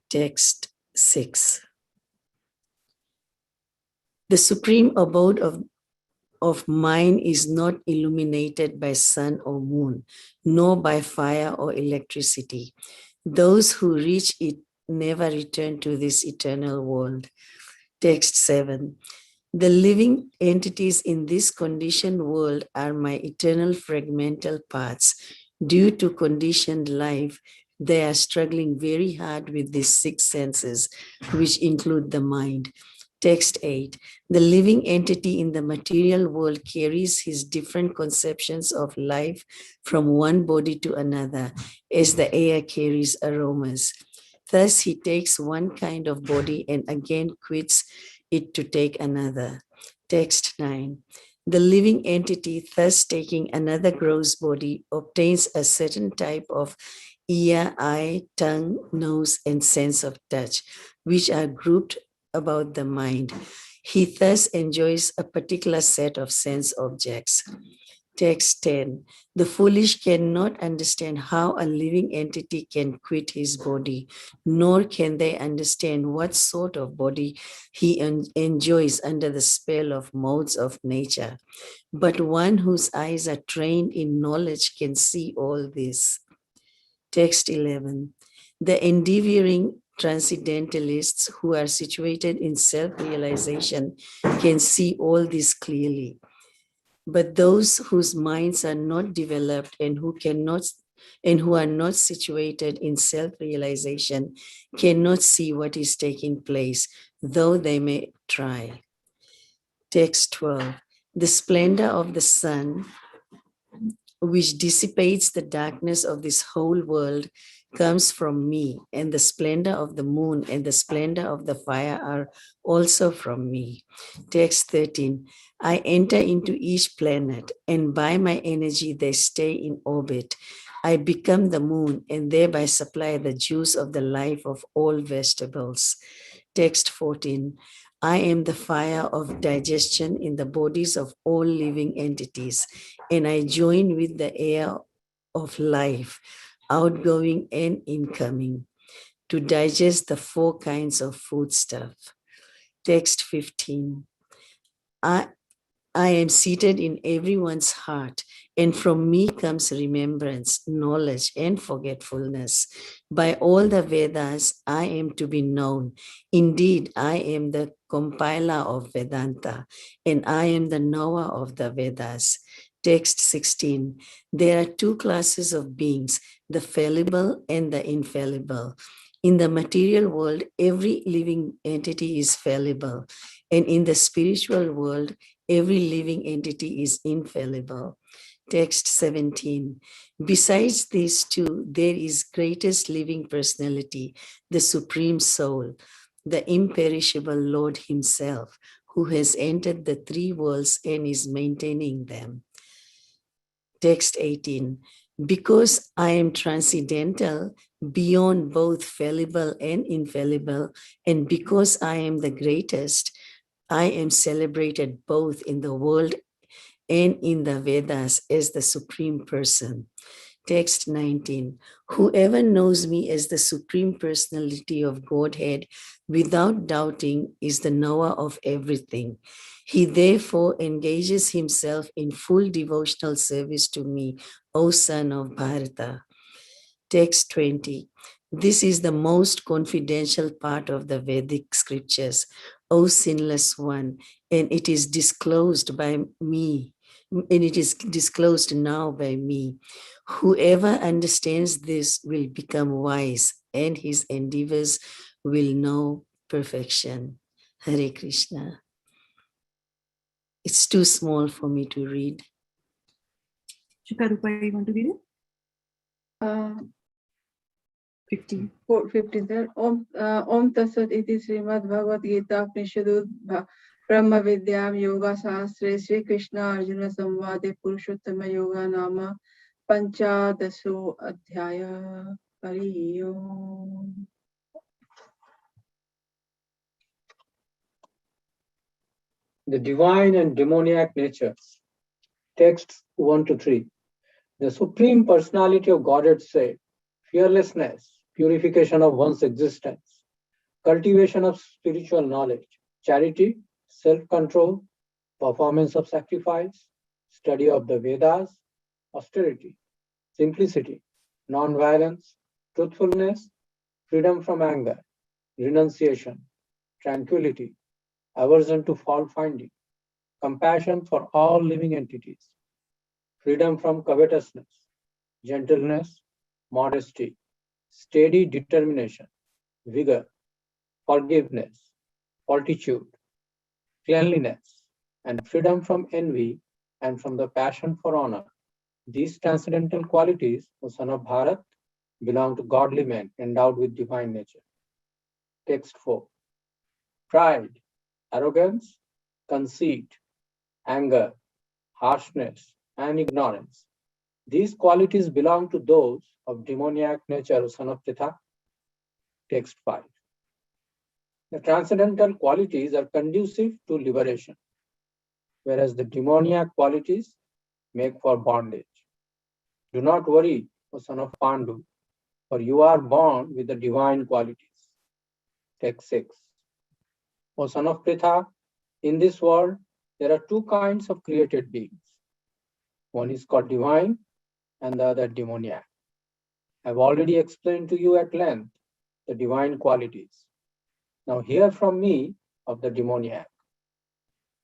Text 6. The supreme abode of mind is not illuminated by sun or moon, nor by fire or electricity. Those who reach it never return to this eternal world. Text 7. The living entities in this conditioned world are my eternal fragmental parts. Due to conditioned life, they are struggling very hard with these six senses, which include the mind. Text 8. The living entity in the material world carries his different conceptions of life from one body to another, as the air carries aromas. Thus, he takes one kind of body and again quits it to take another. Text 9. The living entity, thus taking another gross body, obtains a certain type of ear, eye, tongue, nose, and sense of touch, which are grouped about the mind. He thus enjoys a particular set of sense objects. Text 10. The foolish cannot understand how a living entity can quit his body, nor can they understand what sort of body he enjoys under the spell of modes of nature. But one whose eyes are trained in knowledge can see all this. Text 11. The endeavoring transcendentalists who are situated in self-realization can see all this clearly. But those whose minds are not developed and who are not situated in self-realization cannot see what is taking place, though they may try. Text 12. The splendor of the sun, which dissipates the darkness of this whole world, comes from me, and the splendor of the moon and the splendor of the fire are also from me. Text 13. I enter into each planet, and by my energy they stay in orbit. I become the moon and thereby supply the juice of the life of all vegetables. Text 14. I am the fire of digestion in the bodies of all living entities, and I join with the air of life, outgoing and incoming, to digest the 4 kinds of foodstuff. Text 15. I am seated in everyone's heart, and from me comes remembrance, knowledge, and forgetfulness. By all the Vedas, I am to be known. Indeed, I am the compiler of Vedanta, and I am the knower of the Vedas. Text 16. There are 2 classes of beings, the fallible and the infallible. In the material world, every living entity is fallible, and in the spiritual world, every living entity is infallible. Text 17. Besides these 2, there is greatest living personality, the Supreme Soul, the imperishable Lord himself, who has entered the 3 worlds and is maintaining them. Text 18. Because I am transcendental, beyond both fallible and infallible, and because I am the greatest, I am celebrated both in the world and in the Vedas as the Supreme Person. Text 19. Whoever knows me as the Supreme Personality of Godhead without doubting is the knower of everything. He therefore engages himself in full devotional service to me, O son of Bharata. Text 20. This is the most confidential part of the Vedic scriptures, O sinless one, and it is disclosed by me, and it is disclosed now by me. Whoever understands this will become wise, and his endeavors will know perfection. Hare Krishna. It's too small for me to read. Shikarupa, you want to read it? 15. 15. Om Tassat iti Srimad Bhagavad-gita Brahma Vidyam Yoga Sahasre Sri Krishna Arjuna Samvade Purushottama Yoga Nama Panchadaso Adhyaya. Hari Om. The divine and demoniac nature. Texts 1 to 3. The Supreme Personality of Godhead said, fearlessness, purification of one's existence, cultivation of spiritual knowledge, charity, self-control, performance of sacrifice, study of the Vedas, austerity, simplicity, non-violence, truthfulness, freedom from anger, renunciation, tranquility, aversion to fault-finding, compassion for all living entities, freedom from covetousness, gentleness, modesty, steady determination, vigor, forgiveness, fortitude, cleanliness, and freedom from envy and from the passion for honor. These transcendental qualities, O son of Bharat, belong to godly men endowed with divine nature. Text 4. Pride, arrogance, conceit, anger, harshness, and ignorance. These qualities belong to those of demoniac nature, O son of Pritha. Text 5. The transcendental qualities are conducive to liberation, whereas the demoniac qualities make for bondage. Do not worry, O son of Pandu, for you are born with the divine qualities. Text 6. O son of Pritha, in this world, there are two kinds of created beings. One is called divine and the other demoniac. I have already explained to you at length the divine qualities. Now hear from me of the demoniac.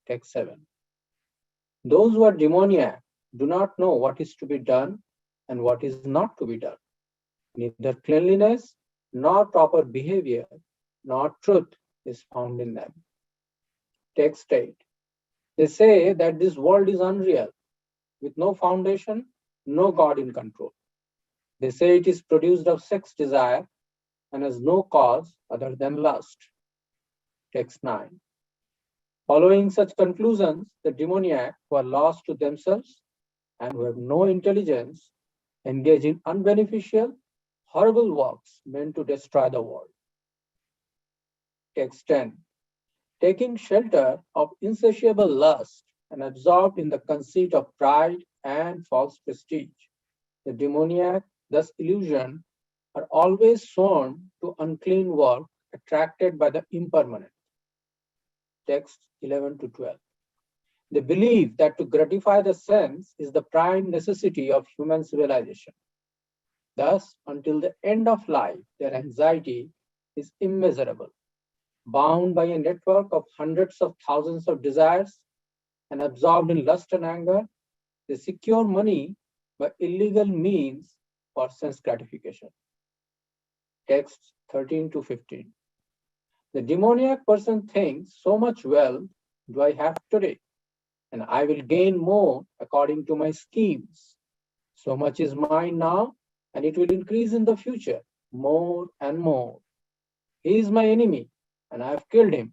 Text 7. Those who are demoniac do not know what is to be done and what is not to be done. Neither cleanliness nor proper behavior nor truth is found in them. Text 8. They say that this world is unreal, with no foundation, no God in control. They say it is produced of sex desire and has no cause other than lust. Text 9. Following such conclusions, the demoniac who are lost to themselves and who have no intelligence engage in unbeneficial, horrible works meant to destroy the world. Text 10. Taking shelter of insatiable lust and absorbed in the conceit of pride and false prestige, the demoniac, thus illusion, are always sworn to unclean work attracted by the impermanent. Text 11 to 12. They believe that to gratify the sense is the prime necessity of human civilization. Thus, until the end of life, their anxiety is immeasurable, bound by a network of hundreds of thousands of desires and absorbed in lust and anger. They secure money by illegal means for sense gratification. Texts 13 to 15. The demoniac person thinks, so much wealth do I have today, and I will gain more according to my schemes. So much is mine now, and it will increase in the future, more and more. He is my enemy, and I have killed him,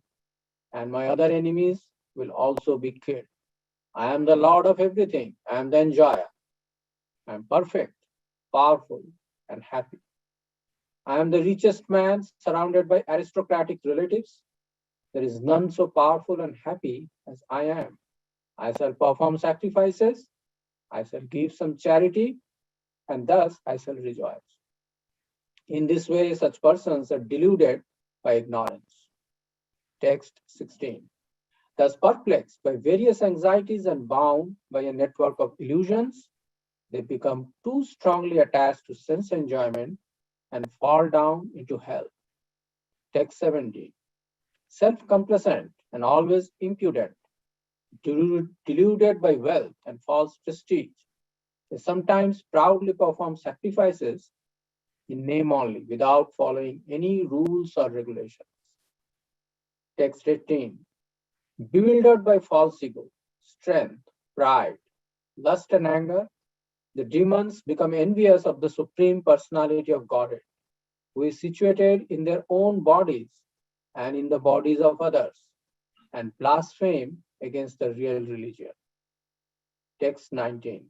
and my other enemies will also be killed. I am the Lord of everything. I am the enjoyer. I am perfect, powerful, and happy. I am the richest man surrounded by aristocratic relatives. There is none so powerful and happy as I am. I shall perform sacrifices. I shall give some charity, and thus I shall rejoice. In this way, such persons are deluded by ignorance. Text 16. Thus perplexed by various anxieties and bound by a network of illusions, they become too strongly attached to sense enjoyment and fall down into hell. Text 17. Self-complacent and always impudent, deluded by wealth and false prestige, they sometimes proudly perform sacrifices in name only, without following any rules or regulations. Text 18. Bewildered by false ego, strength, pride, lust, and anger, the demons become envious of the Supreme Personality of Godhead, who is situated in their own bodies and in the bodies of others, and blaspheme against the real religion. Text 19.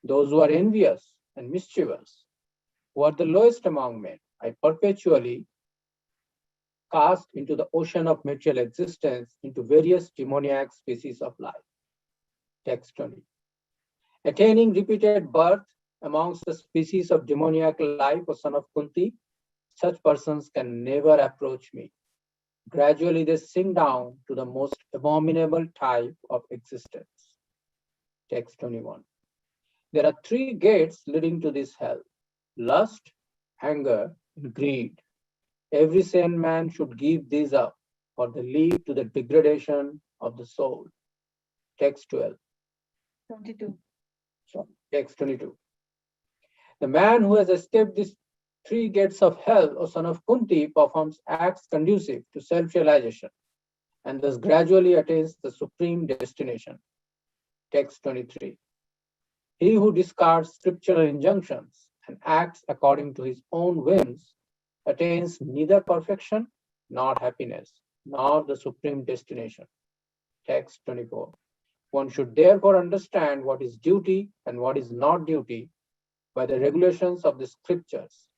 Those who are envious and mischievous, who are the lowest among men, I perpetually cast into the ocean of material existence into various demoniac species of life. Text 20. Attaining repeated birth amongst the species of demoniac life, O son of Kunti, such persons can never approach me. Gradually they sink down to the most abominable type of existence. Text 21. There are three gates leading to this hell: lust, anger, and greed. Every sane man should give these up, for they lead to the degradation of the soul. Text 12. 22. Sorry, text 22. The man who has escaped these three gates of hell, O son of Kunti, performs acts conducive to self-realization and thus gradually attains the supreme destination. Text 23. He who discards scriptural injunctions and acts according to his own whims attains neither perfection nor happiness, nor the supreme destination. Text 24. One should therefore understand what is duty and what is not duty by the regulations of the scriptures.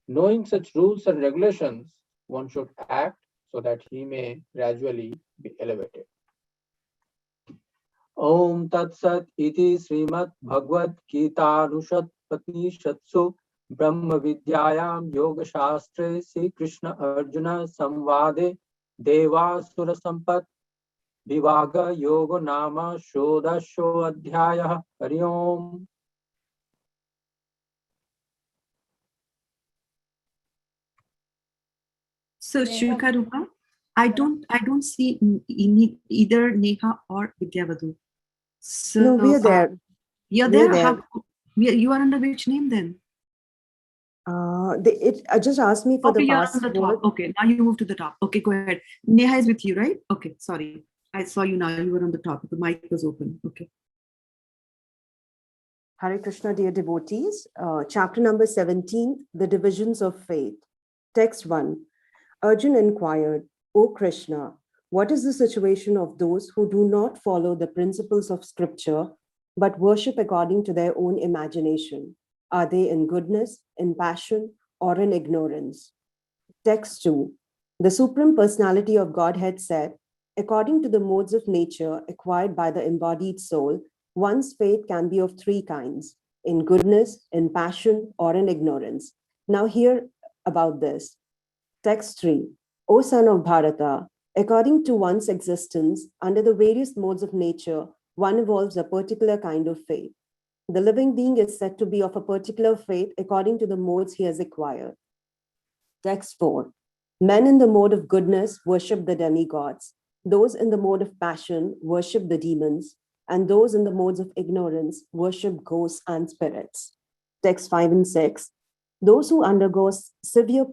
Knowing such rules and regulations, one should act so that he may gradually be elevated. Om Tat Sat iti Srimad Bhagavad-gita Recitation Brahma Vidyayam Yoga Shastre Sri Krishna Arjuna Samvade Devasura Sampat Vivaga Yoga Nama Shodasho Adhyaya Hari Om. So Shivika Rupa, I don't see either Neha or Vidyavadu. So No, we are there. You're We are there. there. You are under which name then? I just asked me for Okay, the you're on the password. top. Okay, now you move to the top. Okay, go ahead. Neha is with you, right? Okay, sorry. I saw you now. You were on the top. The mic was open. Okay. Hare Krishna, dear devotees. Chapter number 17, The Divisions of Faith. Text 1. Arjun inquired, O Krishna, what is the situation of those who do not follow the principles of scripture, but worship according to their own imagination? Are they in goodness, in passion, or in ignorance? Text 2. The Supreme Personality of Godhead said, according to the modes of nature acquired by the embodied soul, one's faith can be of three kinds, in goodness, in passion, or in ignorance. Now hear about this. Text 3. O son of Bharata, according to one's existence, under the various modes of nature, one evolves a particular kind of faith. The living being is said to be of a particular faith according to the modes he has acquired. Text 4. Men in the mode of goodness worship the demigods. Those in the mode of passion worship the demons. And those in the modes of ignorance worship ghosts and spirits. Text 5 and 6. Those who undergo severe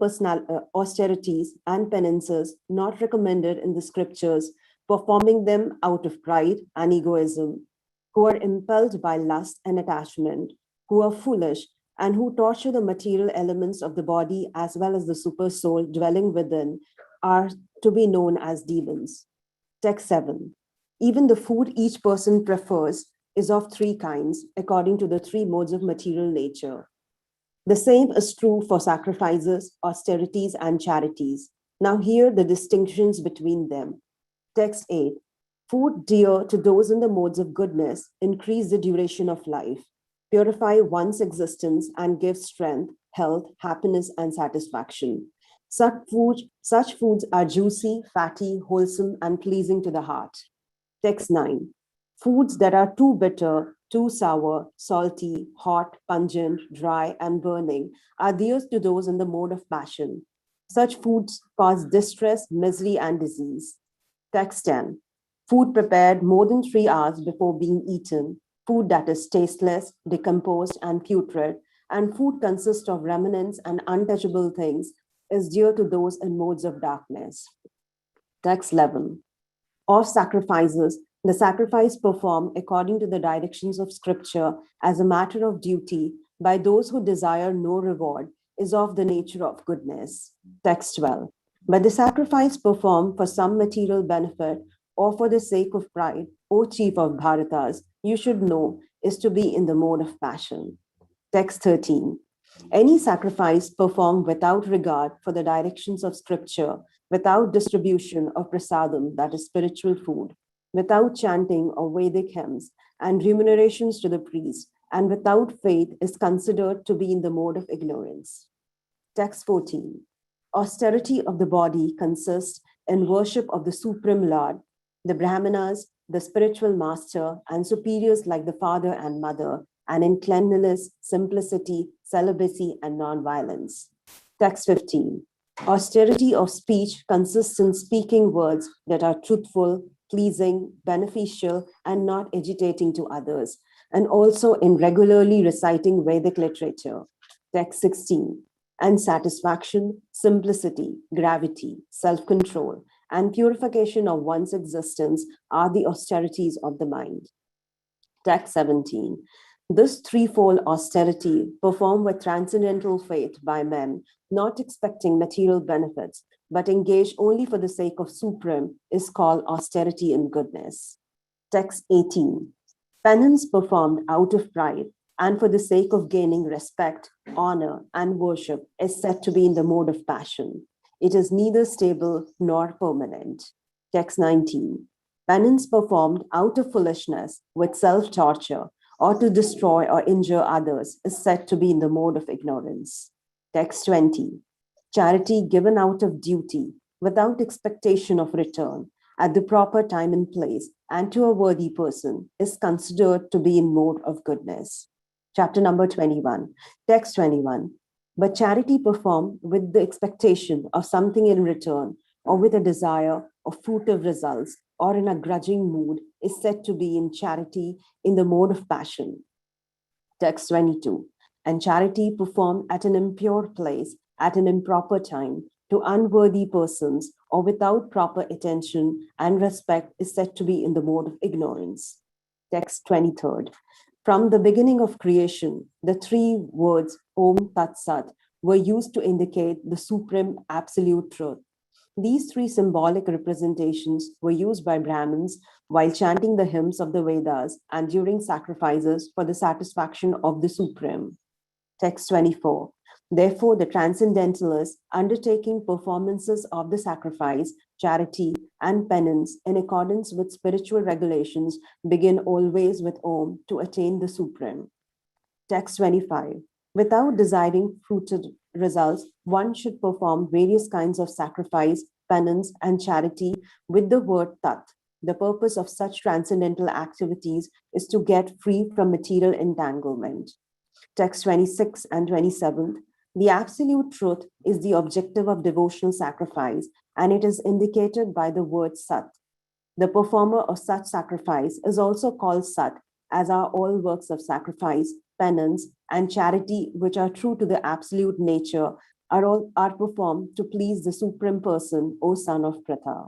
austerities and penances not recommended in the scriptures, performing them out of pride and egoism, who are impelled by lust and attachment, who are foolish, and who torture the material elements of the body as well as the super soul dwelling within, are to be known as demons. Text 7. Even the food each person prefers is of three kinds, according to the three modes of material nature. The same is true for sacrifices, austerities, and charities. Now here the distinctions between them. Text 8. Food dear to those in the modes of goodness increase the duration of life, purify one's existence, and give strength, health, happiness, and satisfaction. Such foods are juicy, fatty, wholesome, and pleasing to the heart. Text 9. Foods that are too bitter, too sour, salty, hot, pungent, dry, and burning are dear to those in the mode of passion. Such foods cause distress, misery, and disease. Text 10. Food prepared more than 3 hours before being eaten, food that is tasteless, decomposed, and putrid, and food consists of remnants and untouchable things, is dear to those in modes of darkness. Text 11. Of sacrifices, the sacrifice performed according to the directions of scripture as a matter of duty by those who desire no reward is of the nature of goodness. Text 12. But the sacrifice performed for some material benefit or for the sake of pride, O chief of Bharatas, you should know, is to be in the mode of passion. Text 13. Any sacrifice performed without regard for the directions of scripture, without distribution of prasadam, that is spiritual food, without chanting of Vedic hymns and remunerations to the priest, and without faith is considered to be in the mode of ignorance. Text 14. Austerity of the body consists in worship of the Supreme Lord, the Brahmanas, the spiritual master, and superiors like the father and mother, and in cleanliness, simplicity, celibacy, and non-violence. Text 15. Austerity of speech consists in speaking words that are truthful, pleasing, beneficial, and not agitating to others, and also in regularly reciting Vedic literature. Text 16. And satisfaction, simplicity, gravity, self-control, and purification of one's existence are the austerities of the mind. Text 17. This threefold austerity, performed with transcendental faith by men, not expecting material benefits, but engaged only for the sake of supreme, is called austerity in goodness. Text 18. Penance performed out of pride and for the sake of gaining respect, honor, and worship is said to be in the mode of passion. It is neither stable nor permanent. Text 19. Penance performed out of foolishness with self-torture or to destroy or injure others is said to be in the mode of ignorance. Text 20. Charity given out of duty without expectation of return at the proper time and place and to a worthy person is considered to be in mode of goodness. Chapter number 21. Text 21. But charity performed with the expectation of something in return or with a desire of fruitive results or in a grudging mood is said to be in charity in the mode of passion. Text 22. And charity performed at an impure place at an improper time to unworthy persons or without proper attention and respect is said to be in the mode of ignorance. Text 23rd. From the beginning of creation, the three words Om Tat Sat were used to indicate the supreme absolute truth. These three symbolic representations were used by Brahmins while chanting the hymns of the Vedas and during sacrifices for the satisfaction of the Supreme. Text 24. Therefore, the transcendentalists undertaking performances of the sacrifice, charity, and penance in accordance with spiritual regulations begin always with Om to attain the Supreme. Text 25. Without desiring fruited results, one should perform various kinds of sacrifice, penance, and charity with the word Tat. The purpose of such transcendental activities is to get free from material entanglement. Text 26 and 27. The absolute truth is the objective of devotional sacrifice, and it is indicated by the word Sat. The performer of such sacrifice is also called Sat, as are all works of sacrifice, penance, and charity, which are true to the absolute nature, are performed to please the Supreme Person, O son of Pratha.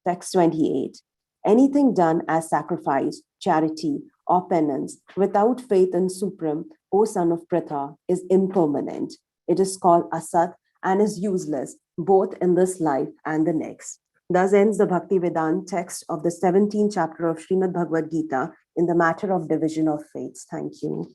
Text 28. Anything done as sacrifice, charity, or penance without faith in Supreme, O son of Pratha, is impermanent. It is called asat and is useless both in this life and the next. Thus ends the Bhakti-Vedanta text of the 17th chapter of Srimad Bhagavad-gita in the matter of division of faiths. Thank you.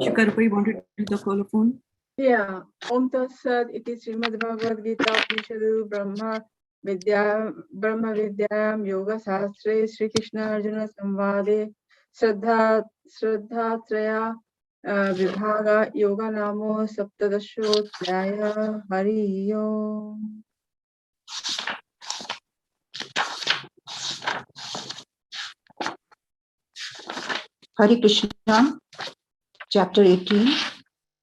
Shikarupa, you wanted to do the colophon? Yeah. Om Tat Sat, it is Srimad Bhagavad-gita Upanishadu Brahma Vidyam Yoga Sastre Sri Krishna Arjuna Samvade Shraddha-traya Vibhaga Yoga Namo Saptadashodhyaya Hari Om. Hare Krishna, chapter 18,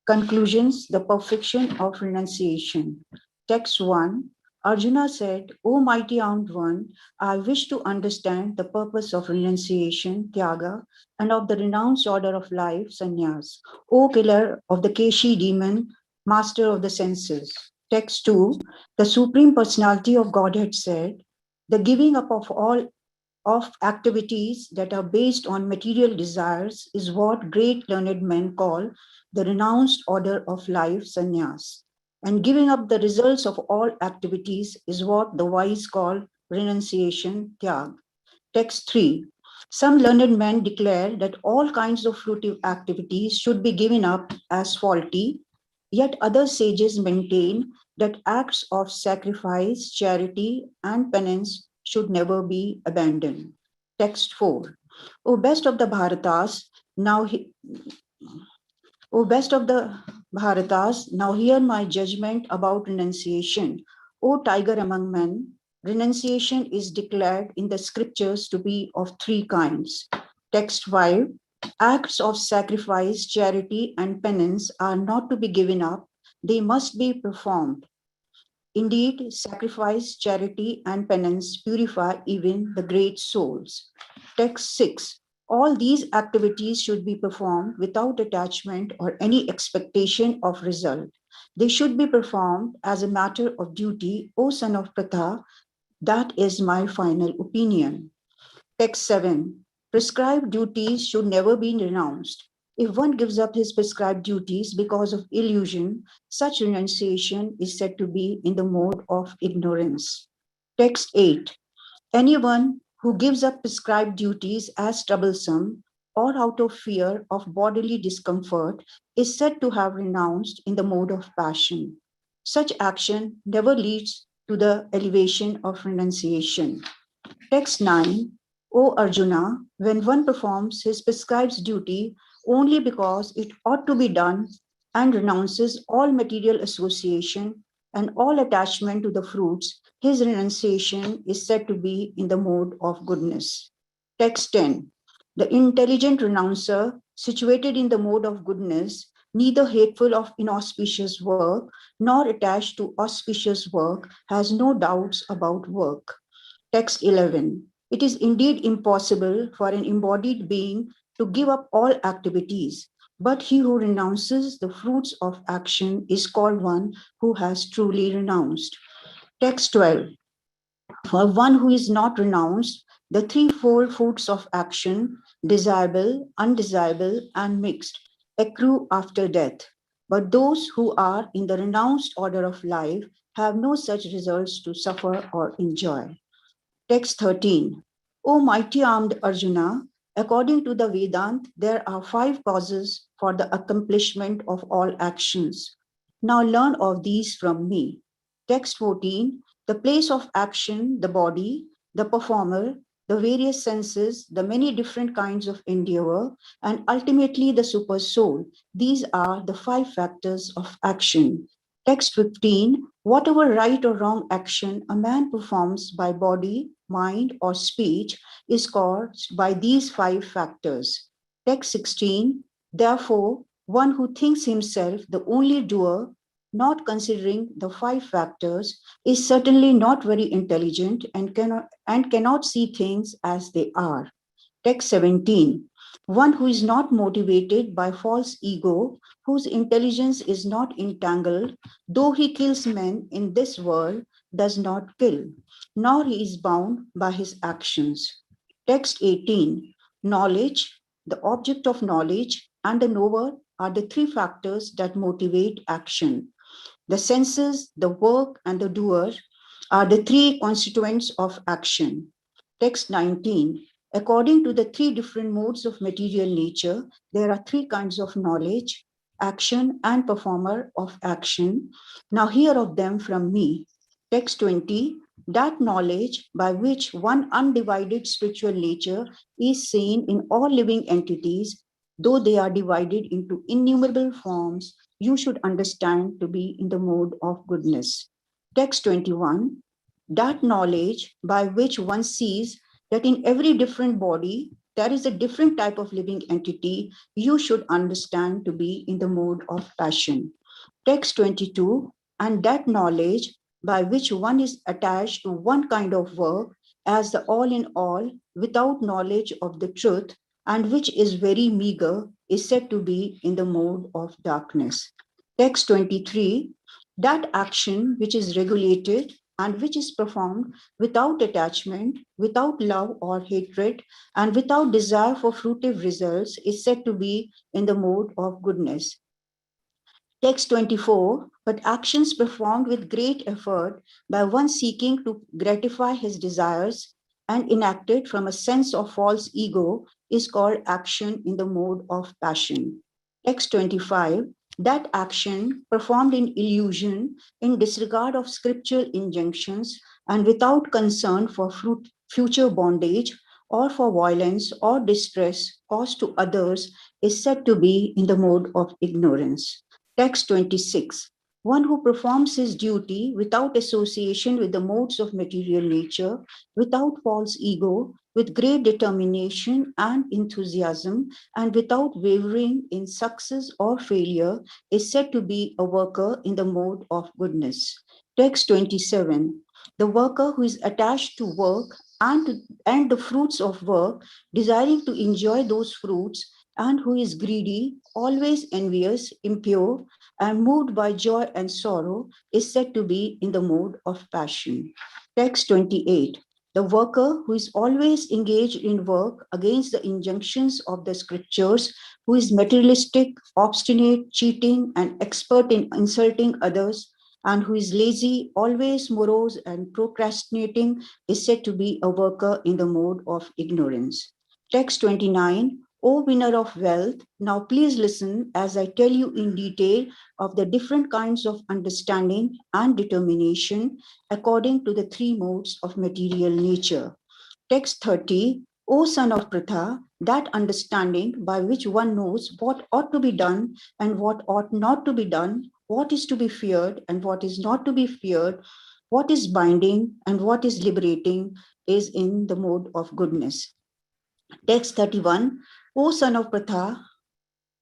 conclusions, the perfection of renunciation. Text 1. Arjuna said, O mighty armed one, I wish to understand the purpose of renunciation, tyaga, and of the renounced order of life, sannyas. O killer of the Keshi demon, master of the senses. Text 2. The Supreme Personality of Godhead said, the giving up of all of activities that are based on material desires is what great learned men call the renounced order of life, sannyas. And giving up the results of all activities is what the wise call renunciation, tyag. Text 3. Some learned men declare that all kinds of fruitive activities should be given up as faulty, yet other sages maintain that acts of sacrifice, charity, and penance should never be abandoned. Text 4. O best of the Bharatas, now hear my judgment about renunciation. O tiger among men, renunciation is declared in the scriptures to be of three kinds. Text 5. Acts of sacrifice, charity, and penance are not to be given up, they must be performed. Indeed, sacrifice, charity, and penance purify even the great souls. Text 6. All these activities should be performed without attachment or any expectation of result. They should be performed as a matter of duty, O son of Pratha. That is my final opinion. Text 7. Prescribed duties should never be renounced. If one gives up his prescribed duties because of illusion, such renunciation is said to be in the mode of ignorance. Text 8. Anyone who gives up prescribed duties as troublesome or out of fear of bodily discomfort is said to have renounced in the mode of passion. Such action never leads to the elevation of renunciation. Text 9. O Arjuna, when one performs his prescribed duty only because it ought to be done and renounces all material association and all attachment to the fruits, his renunciation is said to be in the mode of goodness. Text 10. The intelligent renouncer, situated in the mode of goodness, neither hateful of inauspicious work nor attached to auspicious work, has no doubts about work. Text 11. It is indeed impossible for an embodied being to give up all activities, but he who renounces the fruits of action is called one who has truly renounced. Text 12. For one who is not renounced, the threefold fruits of action, desirable, undesirable, and mixed, accrue after death. But those who are in the renounced order of life have no such results to suffer or enjoy. Text 13. O mighty armed Arjuna, according to the Vedant, there are 5 causes for the accomplishment of all actions. Now learn of these from me. Text 14. The place of action, the body, the performer, the various senses, the many different kinds of endeavor, and ultimately the super soul. These are the 5 factors of action. Text 15. Whatever right or wrong action a man performs by body, mind, or speech is caused by these 5 factors. Text 16. Therefore, one who thinks himself the only doer, not considering the 5 factors, is certainly not very intelligent and cannot see things as they are. Text 17. One who is not motivated by false ego, whose intelligence is not entangled, though he kills men in this world, does not kill, nor he is bound by his actions. Text 18. Knowledge, the object of knowledge, and the knower are the 3 factors that motivate action. The senses, the work, and the doer are the 3 constituents of action. Text 19. According to the 3 different modes of material nature, there are 3 kinds of knowledge, action, and performer of action. Now hear of them from me. Text 20. That knowledge by which one undivided spiritual nature is seen in all living entities, though they are divided into innumerable forms, you should understand to be in the mode of goodness. Text 21. That knowledge by which one sees that in every different body there is a different type of living entity, you should understand to be in the mode of passion. Text 22. And that knowledge by which one is attached to one kind of work as the all in all without knowledge of the truth, and which is very meager, is said to be in the mode of darkness. Text 23. That action which is regulated and which is performed without attachment, without love or hatred, and without desire for fruitive results is said to be in the mode of goodness. Text 24. But actions performed with great effort by one seeking to gratify his desires and enacted from a sense of false ego is called action in the mode of passion. Text 25. That action performed in illusion, in disregard of scriptural injunctions, and without concern for future bondage or for violence or distress caused to others is said to be in the mode of ignorance. Text 26. One who performs his duty without association with the modes of material nature, without false ego, with great determination and enthusiasm, and without wavering in success or failure, is said to be a worker in the mode of goodness. Text 27. The worker who is attached to work and the fruits of work, desiring to enjoy those fruits, and who is greedy, always envious, impure, and moved by joy and sorrow, is said to be in the mode of passion. Text 28. The worker who is always engaged in work against the injunctions of the scriptures, who is materialistic, obstinate, cheating, and expert in insulting others, and who is lazy, always morose, and procrastinating, is said to be a worker in the mode of ignorance. Text 29. O winner of wealth, now please listen as I tell you in detail of the different kinds of understanding and determination according to the three modes of material nature. Text 30, O son of Pritha, that understanding by which one knows what ought to be done and what ought not to be done, what is to be feared and what is not to be feared, what is binding and what is liberating, is in the mode of goodness. Text 31, O son of Pritha,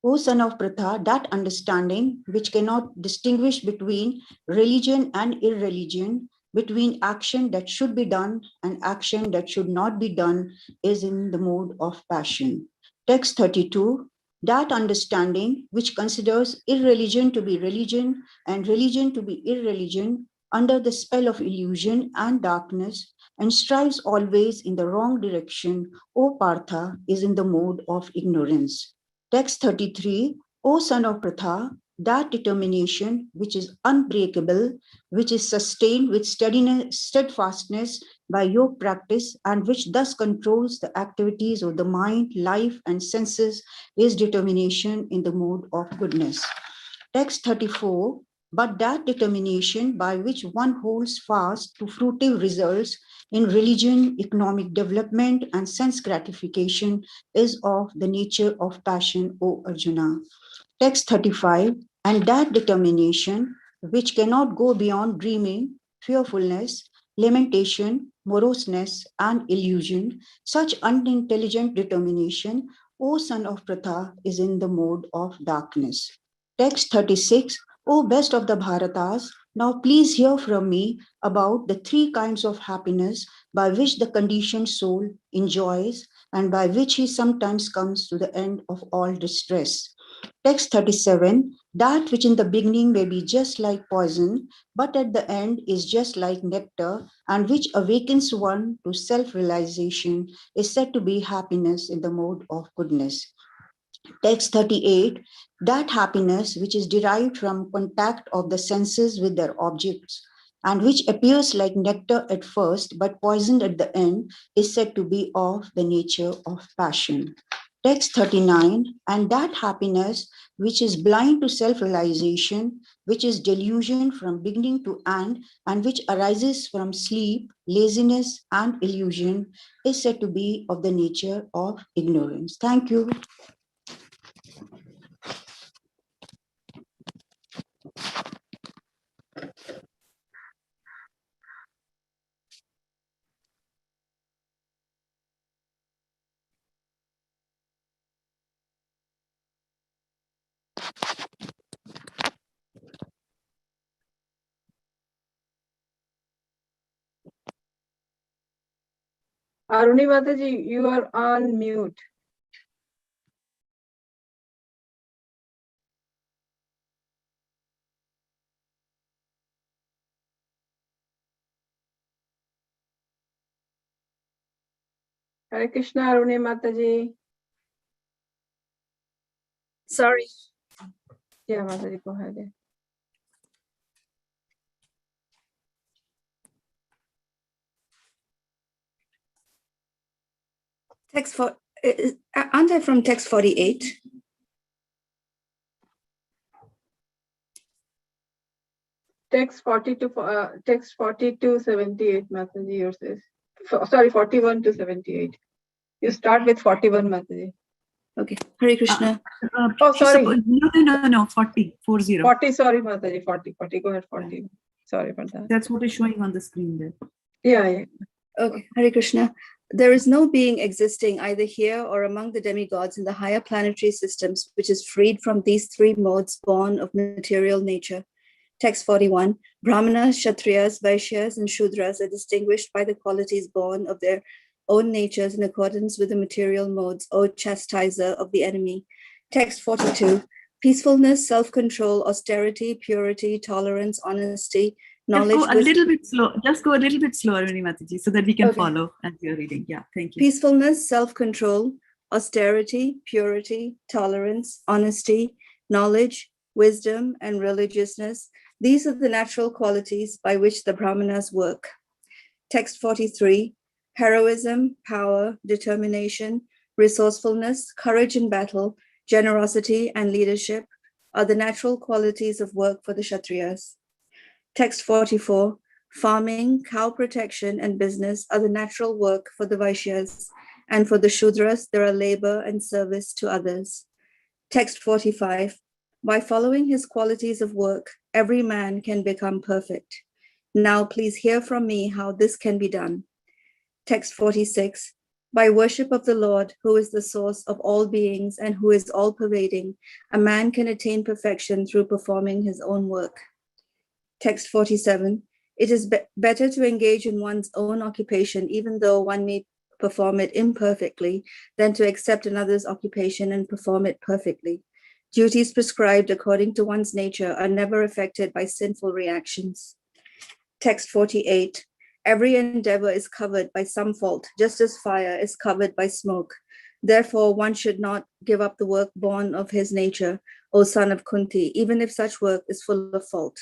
O son of Pritha, that understanding which cannot distinguish between religion and irreligion, between action that should be done and action that should not be done, is in the mode of passion. Text 32, that understanding which considers irreligion to be religion and religion to be irreligion under the spell of illusion and darkness and strives always in the wrong direction, O Partha, is in the mode of ignorance. Text 33, O son of Pritha, that determination which is unbreakable, which is sustained with steadfastness by your practice, and which thus controls the activities of the mind, life, and senses, is determination in the mode of goodness. Text 34, but that determination by which one holds fast to fruitive results in religion, economic development, and sense gratification is of the nature of passion, O Arjuna. Text 35, and that determination which cannot go beyond dreaming, fearfulness, lamentation, moroseness, and illusion, such unintelligent determination, O son of Pritha, is in the mode of darkness. Text 36, O best of the Bharatas, now please hear from me about the three kinds of happiness by which the conditioned soul enjoys and by which he sometimes comes to the end of all distress. Text 37, that which in the beginning may be just like poison, but at the end is just like nectar, and which awakens one to self-realization, is said to be happiness in the mode of goodness. Text 38, that happiness which is derived from contact of the senses with their objects, and which appears like nectar at first, but poisoned at the end, is said to be of the nature of passion. Text 39, and that happiness which is blind to self-realization, which is delusion from beginning to end, and which arises from sleep, laziness, and illusion, is said to be of the nature of ignorance. Thank you. Aruni Mataji, you are on mute. Hare Krishna, Aruni Mataji. Sorry. Yeah, Mataji, go ahead. Text for aren't I from text 48? Text 42, 78, Mataji, yours is. Sorry, 41 to 78. You start with 41, Mataji. Okay, Hare Krishna. Oh, sorry. No, 40. 40, sorry, Mataji, 40. Go ahead, 40. Sorry for that. That's what is showing on the screen there. Yeah. Okay, Hare Krishna. There is no being existing either here or among the demigods in the higher planetary systems which is freed from these three modes born of material nature. Text 41, Brahmanas, Kshatriyas, Vaishyas, and Shudras are distinguished by the qualities born of their own natures in accordance with the material modes, O chastiser of the enemy. Text 42, peacefulness, self-control, austerity, purity, tolerance, honesty, knowledge. Just go a little bit slow. Just go a little bit slower, Mataji, so that we can follow as you're reading. Yeah, thank you. Peacefulness, self-control, austerity, purity, tolerance, honesty, knowledge, wisdom, and religiousness. These are the natural qualities by which the Brahmanas work. Text 43, heroism, power, determination, Resourcefulness, courage in battle, generosity, and leadership are the natural qualities of work for the Kshatriyas. Text 44, farming, cow protection, and business are the natural work for the Vaishyas, and for the Shudras, there are labor and service to others. Text 45, by following his qualities of work, every man can become perfect. Now please hear from me how this can be done. Text 46, by worship of the Lord, who is the source of all beings and who is all-pervading, a man can attain perfection through performing his own work. Text 47, it is better to engage in one's own occupation, even though one may perform it imperfectly, than to accept another's occupation and perform it perfectly. Duties prescribed according to one's nature are never affected by sinful reactions. Text 48, every endeavor is covered by some fault, just as fire is covered by smoke. Therefore, one should not give up the work born of his nature, O son of Kunti, even if such work is full of fault.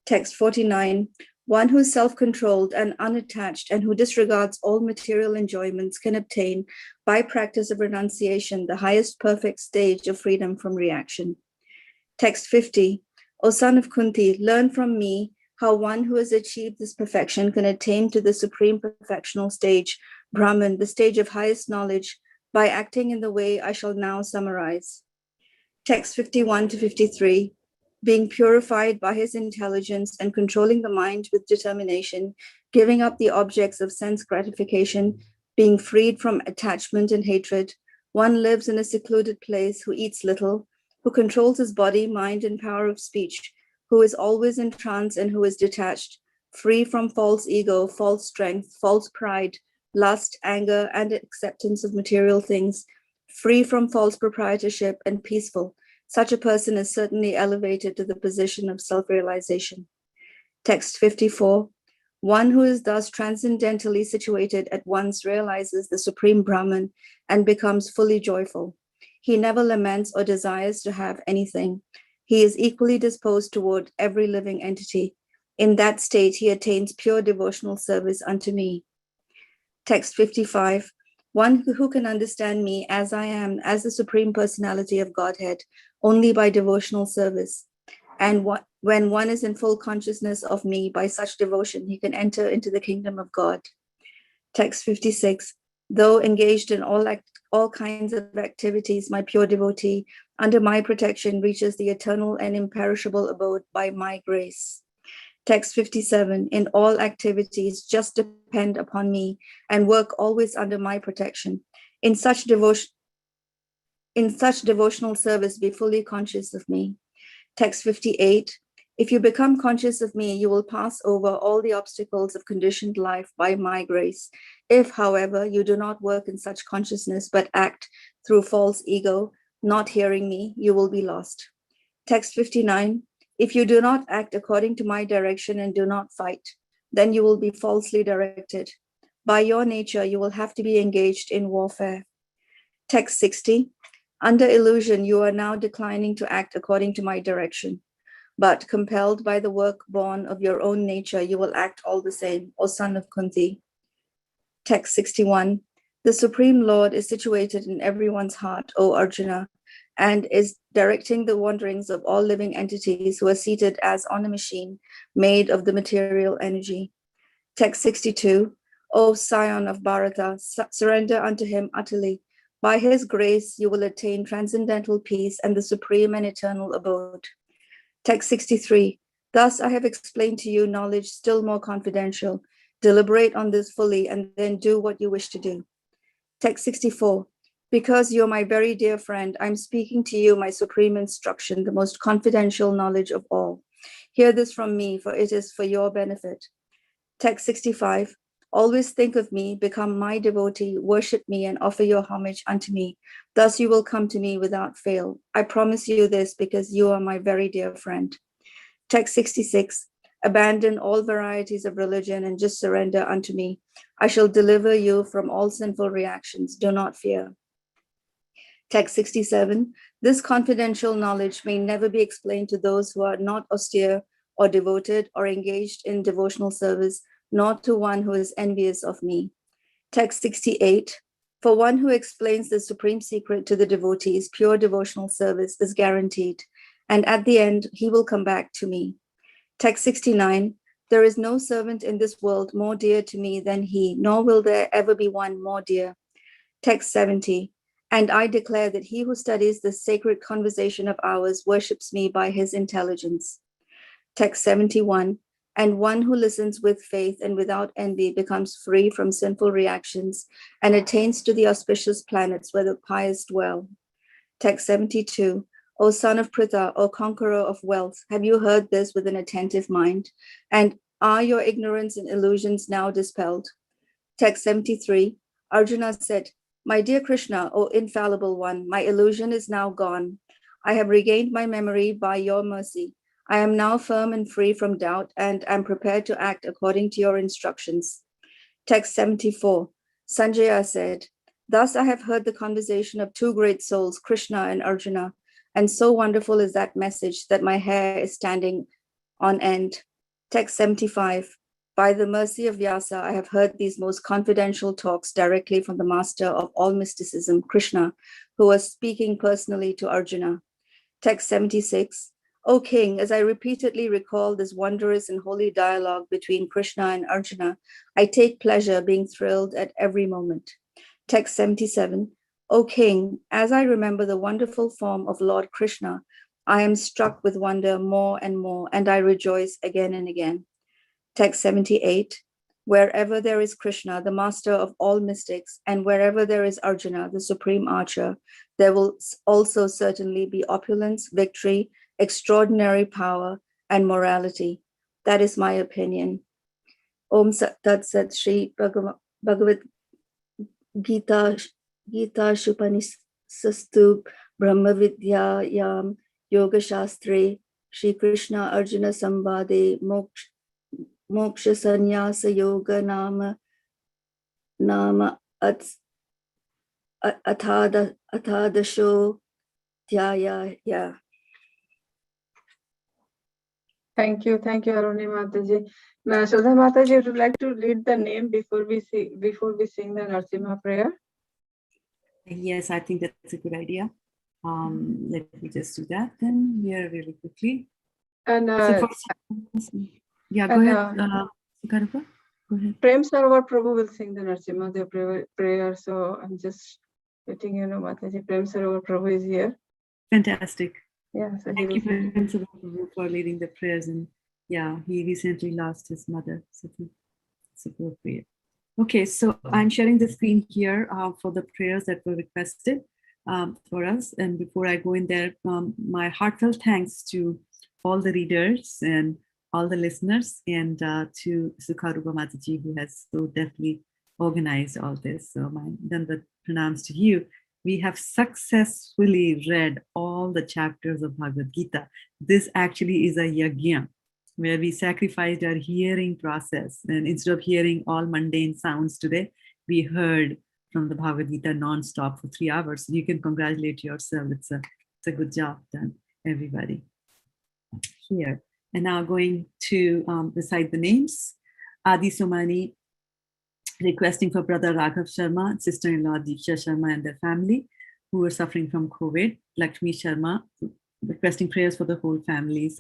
Text 49, one who is self-controlled and unattached and who disregards all material enjoyments can obtain, by practice of renunciation, the highest perfect stage of freedom from reaction. Text 50, O son of Kunti, learn from me how one who has achieved this perfection can attain to the supreme perfectional stage, Brahman, the stage of highest knowledge, by acting in the way I shall now summarize. Text 51 to 53, being purified by his intelligence and controlling the mind with determination, giving up the objects of sense gratification, being freed from attachment and hatred, one lives in a secluded place who eats little, who controls his body, mind, and power of speech, who is always in trance and who is detached, free from false ego, false strength, false pride, lust, anger, and acceptance of material things, free from false proprietorship and peaceful. Such a person is certainly elevated to the position of self-realization. Text 54, one who is thus transcendentally situated at once realizes the supreme Brahman and becomes fully joyful. He never laments or desires to have anything. He is equally disposed toward every living entity. In that state, he attains pure devotional service unto me. Text 55, one who can understand me as I am, as the Supreme Personality of Godhead, only by devotional service. And when one is in full consciousness of me, by such devotion, he can enter into the kingdom of God. Text 56, though engaged in all kinds of activities, my pure devotee, under my protection, reaches the eternal and imperishable abode by my grace. Text 57, in all activities, just depend upon me and work always under my protection. In such devotional service, be fully conscious of me. Text 58, if you become conscious of me, you will pass over all the obstacles of conditioned life by my grace. If, however, you do not work in such consciousness, but act through false ego, not hearing me, you will be lost. Text 59, if you do not act according to my direction and do not fight, then you will be falsely directed. By your nature, you will have to be engaged in warfare. Text 60, under illusion, you are now declining to act according to my direction. But compelled by the work born of your own nature, you will act all the same, O son of Kunti. Text 61, the Supreme Lord is situated in everyone's heart, O Arjuna, and is directing the wanderings of all living entities who are seated as on a machine made of the material energy. Text 62, O scion of Bharata, surrender unto him utterly. By his grace, you will attain transcendental peace and the supreme and eternal abode. Text 63, thus I have explained to you knowledge still more confidential. Deliberate on this fully and then do what you wish to do. Text 64, because you're my very dear friend, I'm speaking to you my supreme instruction, the most confidential knowledge of all. Hear this from me, for it is for your benefit. Text 65, always think of me, become my devotee, worship me, and offer your homage unto me. Thus you will come to me without fail. I promise you this because you are my very dear friend. Text 66, abandon all varieties of religion and just surrender unto me. I shall deliver you from all sinful reactions. Do not fear. Text 67, this confidential knowledge may never be explained to those who are not austere or devoted or engaged in devotional service, nor to one who is envious of me. Text 68, For one who explains the supreme secret to the devotees, pure devotional service is guaranteed, and at the end, he will come back to me. Text 69, there is no servant in this world more dear to me than he, nor will there ever be one more dear. Text 70, and I declare that he who studies this sacred conversation of ours worships me by his intelligence. Text 71, and one who listens with faith and without envy becomes free from sinful reactions and attains to the auspicious planets where the pious dwell. Text 72, O son of Pritha, O conqueror of wealth, have you heard this with an attentive mind? And are your ignorance and illusions now dispelled? Text 73, Arjuna said, my dear Krishna, O infallible one, my illusion is now gone. I have regained my memory by your mercy. I am now firm and free from doubt and am prepared to act according to your instructions. Text 74, Sanjaya said, thus I have heard the conversation of two great souls, Krishna and Arjuna, and so wonderful is that message that my hair is standing on end. Text 75, by the mercy of Vyasa, I have heard these most confidential talks directly from the master of all mysticism, Krishna, who was speaking personally to Arjuna. Text 76, O king, as I repeatedly recall this wondrous and holy dialogue between Krishna and Arjuna, I take pleasure being thrilled at every moment. Text 77, O king, as I remember the wonderful form of Lord Krishna, I am struck with wonder more and more, and I rejoice again and again. Text 78, wherever there is Krishna, the master of all mystics, and wherever there is Arjuna, the supreme archer, there will also certainly be opulence, victory, extraordinary power, and morality. That is my opinion. Om Tat Sat Shri Bhagavad-gita Shupanisastu Brahma Vidyayam Yoga Shastre Shri Krishna Arjuna Sambade Moksha Sannyasa Yoga Nama Athadasho Dhyaya. Thank you, Aruni Mataji. Now, Shraddha Mataji, would you like to read the name before we sing the Narasimha prayer? Yes, I think that's a good idea. Let me just do that then here really quickly. And so first, yeah, go ahead. Sukarupa, go ahead. Prem Sarovar Prabhu will sing the Narasimha prayer. So I'm just letting you know, Mataji, Prem Sarovar Prabhu is here. Fantastic. Yeah, so thank you, Prem Sarovar Prabhu, for leading the prayers. And yeah, he recently lost his mother. So it's appropriate. Okay, so I'm sharing the screen here for the prayers that were requested for us. And before I go in there, my heartfelt thanks to all the readers and all the listeners, and to Sukarupa Mataji, who has so deftly organized all this. So my Dandavat pranams to you. We have successfully read all the chapters of Bhagavad-gita. This actually is a yajna, where we sacrificed our hearing process. And instead of hearing all mundane sounds today, we heard from the Bhagavad-gita non-stop for 3 hours. So you can congratulate yourself. It's a good job done, everybody. Here. And now going to recite the names. Adi Somani requesting for brother Raghav Sharma, sister-in-law Diksha Sharma and their family who are suffering from COVID. Lakshmi Sharma requesting prayers for the whole family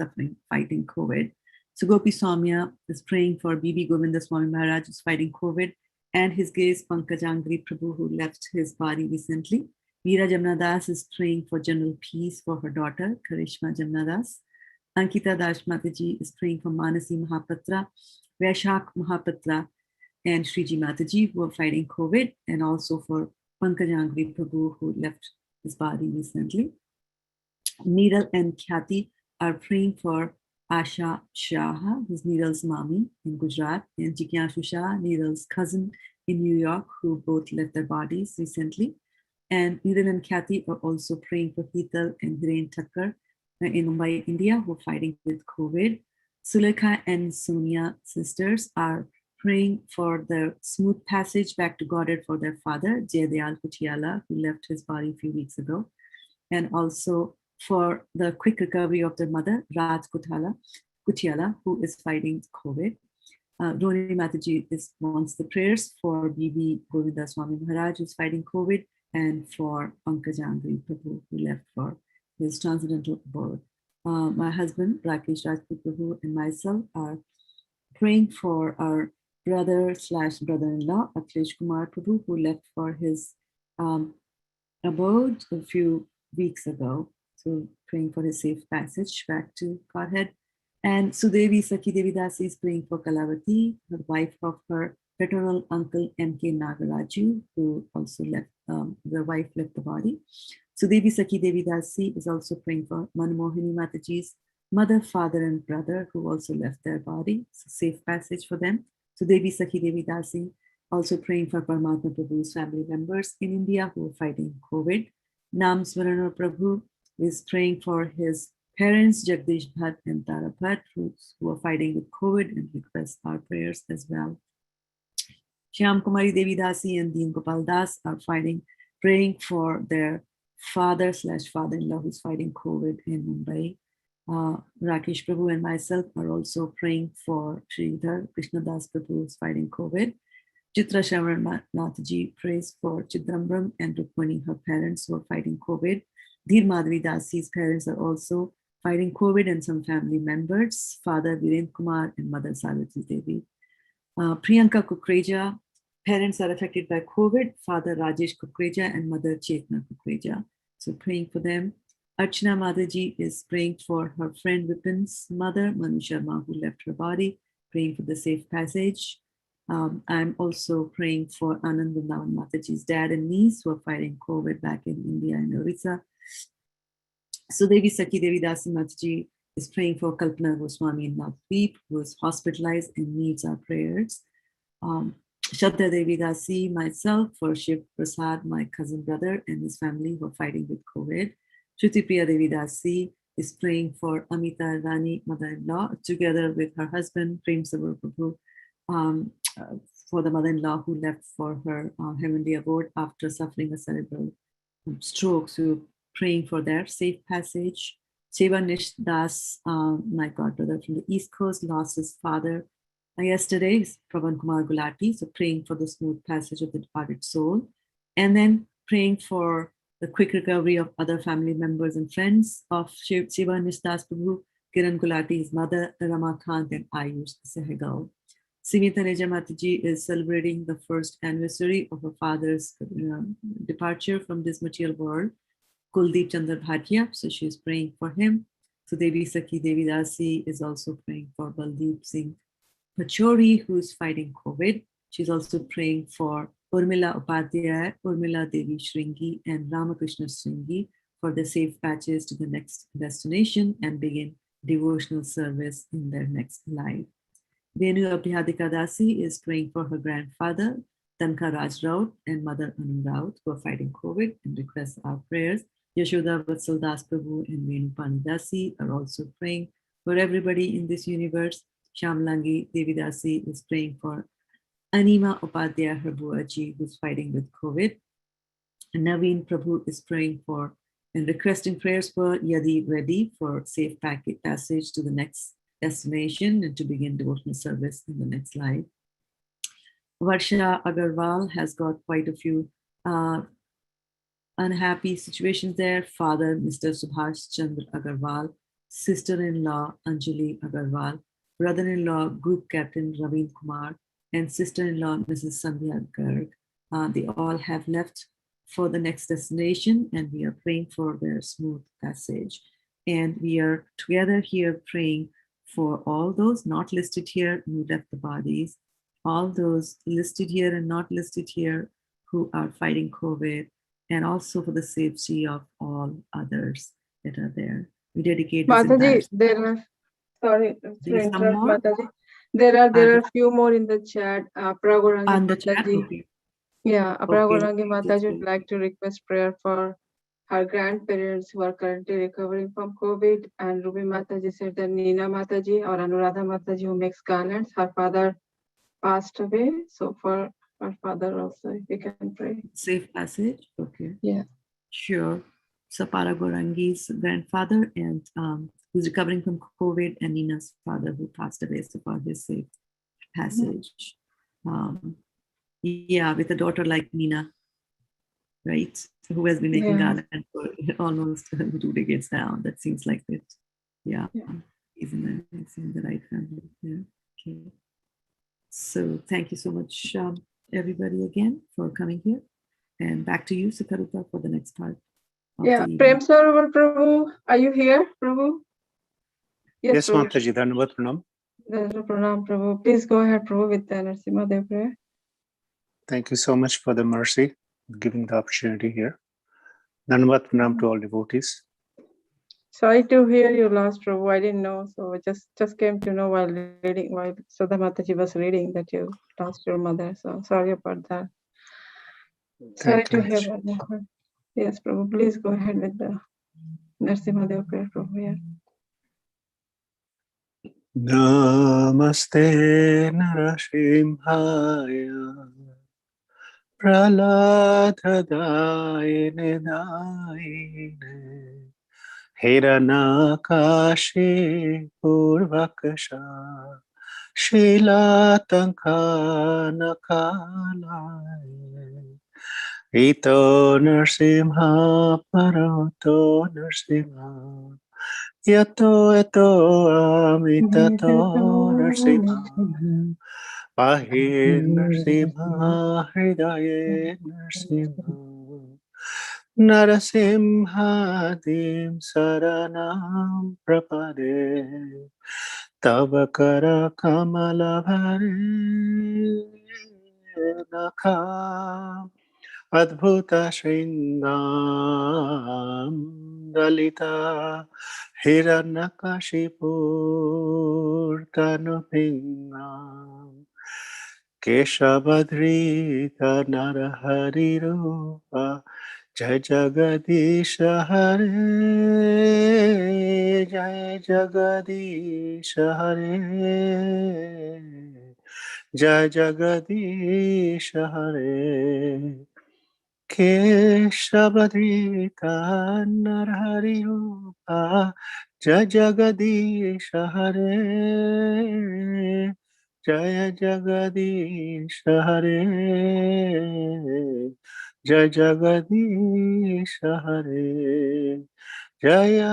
fighting COVID. Sugopi Soumya is praying for Bibi Govinda Swami Maharaj who's fighting COVID, and his grace Pankajangri Prabhu who left his body recently. Veera Jamnadas is praying for general peace for her daughter, Karishma Jamnadas. Ankita Das Mataji is praying for Manasi Mahapatra, Vaishak Mahapatra, and Shriji Mataji who are fighting COVID, and also for Pankajangri Prabhu who left his body recently. Neeral and Khyati are praying for Asha Shah, who's Neeral's mommy in Gujarat, and Jigyanshu Shah, Neeral's cousin in New York, who both left their bodies recently. And Neeral and Khyati are also praying for Hital and Hiren Thakkar in Mumbai, India, who are fighting with COVID. Sulekha and Sonia sisters are praying for the smooth passage back to Godhead for their father, Jayadayal Kutiala, who left his body a few weeks ago, and also for the quick recovery of their mother, Raj Kutiala, who is fighting COVID. Roni Mataji wants the prayers for B.B. Govinda Swami Maharaj, who's fighting COVID, and for Pankaj Angri Prabhu, who left for his transcendental abode. My husband, Rakesh Rajput Prabhu, and myself are praying for our brother/brother-in-law, Akhilesh Kumar Prabhu, who left for his abode a few weeks ago. So praying for his safe passage back to Godhead. And Sudevi Sakhi Devi Dasi is praying for Kalavati, the wife of her paternal uncle M.K. Nagaraju, who also left, the wife left the body. Sudevi Sakhi Devi Dasi is also praying for Manmohini Mataji's mother, father, and brother, who also left their body. So safe passage for them. Sudevi Sakhi Devi Dasi also praying for Paramatma Prabhu's family members in India who are fighting COVID. Nam Swarana Prabhu is praying for his parents, Jagdish Bhatt and Tara Bhatt, who are fighting with COVID, and requests our prayers as well. Shyam Kumari Devi Dasi and Deen Gopal Das are praying for their father/father-in-law who's fighting COVID in Mumbai. Rakesh Prabhu and myself are also praying for Sridhar Krishnadas Prabhu who's fighting COVID. Chitra Shravan Nathji prays for Chidrambram and Rukmani, her parents who are fighting COVID. Dheer Madhavi Dasi's parents are also fighting COVID, and some family members, Father Virendra Kumar and Mother Savitri Devi. Priyanka Kukreja, parents are affected by COVID, Father Rajesh Kukreja and Mother Chetna Kukreja. So praying for them. Archana Madhaji is praying for her friend Vipin's mother, Manu Sharma, who left her body, praying for the safe passage. I'm also praying for Anand Vrindavan Mataji's dad and niece who are fighting COVID back in India and Orissa. Sudevi Sakhi Devi Dasi Mataji is praying for Kalpana Goswami in Navdeep, who is hospitalized and needs our prayers. Shraddha-devi Dasi, myself, for Shiv Prasad, my cousin brother, and his family who are fighting with COVID. Shruti Priya Devi Dasi is praying for Amita Rani, mother-in-law, together with her husband, Prem Savar Prabhu, for the mother-in-law who left for her heavenly abode after suffering a cerebral stroke. So praying for their safe passage. Sevanish Das, my godbrother from the East Coast, lost his father yesterday, Pravan Kumar Gulati. So praying for the smooth passage of the departed soul. And then praying for the quick recovery of other family members and friends of Sevanish Das Prabhu, Kiran Gulati, his mother, Rama Khan, and Ayush Sehgal. Simita Neja Mataji is celebrating the first anniversary of her father's departure from this material world. Kuldeep Chandra Bhatia, so she is praying for him. So Devi Sakhi Devi Dasi is also praying for Baldeep Singh Pachori, who is fighting COVID. She's also praying for Urmila Upadhyaya, Urmila Devi Shringi, and Ramakrishna Shringi for the safe patches to the next destination and begin devotional service in their next life. Venu Abhihadika Dasi is praying for her grandfather, Tanka Raj Raut, and mother Anu Raut, who are fighting COVID, and requests our prayers. Yashoda Vatsal Das Prabhu and Venu Panidasi are also praying for everybody in this universe. Shamlangi Devi Dasi is praying for Anima Upadhyaya, her Buaji, who's fighting with COVID. And Naveen Prabhu is praying for and requesting prayers for Yadi Reddy for safe passage to the next destination and to begin devotional service in the next life. Varsha Agarwal has got quite a few unhappy situations there. Father, Mr. Subhash Chandra Agarwal, sister-in-law Anjali Agarwal, brother-in-law Group Captain Raveen Kumar, and sister-in-law Mrs. Sandhya Garg. They all have left for the next destination, and we are praying for their smooth passage. And we are together here praying for all those not listed here who left the bodies, all those listed here and not listed here who are fighting COVID, and also for the safety of all others that are there. We dedicate this Mataji, there are, sorry to interrupt, Mataji. There are few more in the chat. Pragorangi Mataji. Okay. Yeah, Okay. Pragorangi Mataji would like to request prayer for her grandparents who are currently recovering from COVID. And Ruby Mataji said that Nina Mataji or Anuradha Mataji, who makes garlands, her father passed away. So for her father also, if we can pray. Safe passage? Okay. Yeah. Sure. So Paragorangi's grandfather and who's recovering from COVID, and Nina's father who passed away, so for his safe passage. Yeah, with a daughter like Nina, right? Who has been making garland for almost 2 decades now. That seems like it. Yeah, he's in the right family. Yeah. Okay. So thank you so much, everybody, again for coming here. And back to you, Sukarupa, for the next part. Yeah, Prem Sarovar Prabhu, are you here, Prabhu? Yes, Mataji, Dhanavad Pranam. Pranam, Prabhu. Please go ahead, Prabhu, with the Narasimha Dev prayer. Thank you so much for the mercy, giving the opportunity here. Dhanavad Pranam to all devotees. Sorry to hear you lost, Prabhu. I didn't know, so I just came to know while reading, while Shraddha Mataji was reading, that you lost your mother. So sorry about that. Sorry to hear about that. Yes, Prabhu, please go ahead with the Narasimha Dev prayer, Prabhu. Yeah. Namaste Narasimhaya Praladhadayine Dayine Hiranakashi Purvakasha Shilatankanakalaye Ito Narasimha Parato Narasimha Yato amitato Narasimha Pahe Narasimha Hridaye Narasimha Narasimha Dim Saranam Prapade Tavakara Kamala Nakam Adbhuta Shringam Dalita Hiranyakashipur Tanupingam Keshavadrita Narahari Rupa Jai Jagadisha Hare Jai Jagadisha Hare Jai Jagadisha Hare Keshavadrita Narahari Rupa Jai Jagadisha Hare Jaya Jagadisha Hare Jai Jagadisha Hare Jaya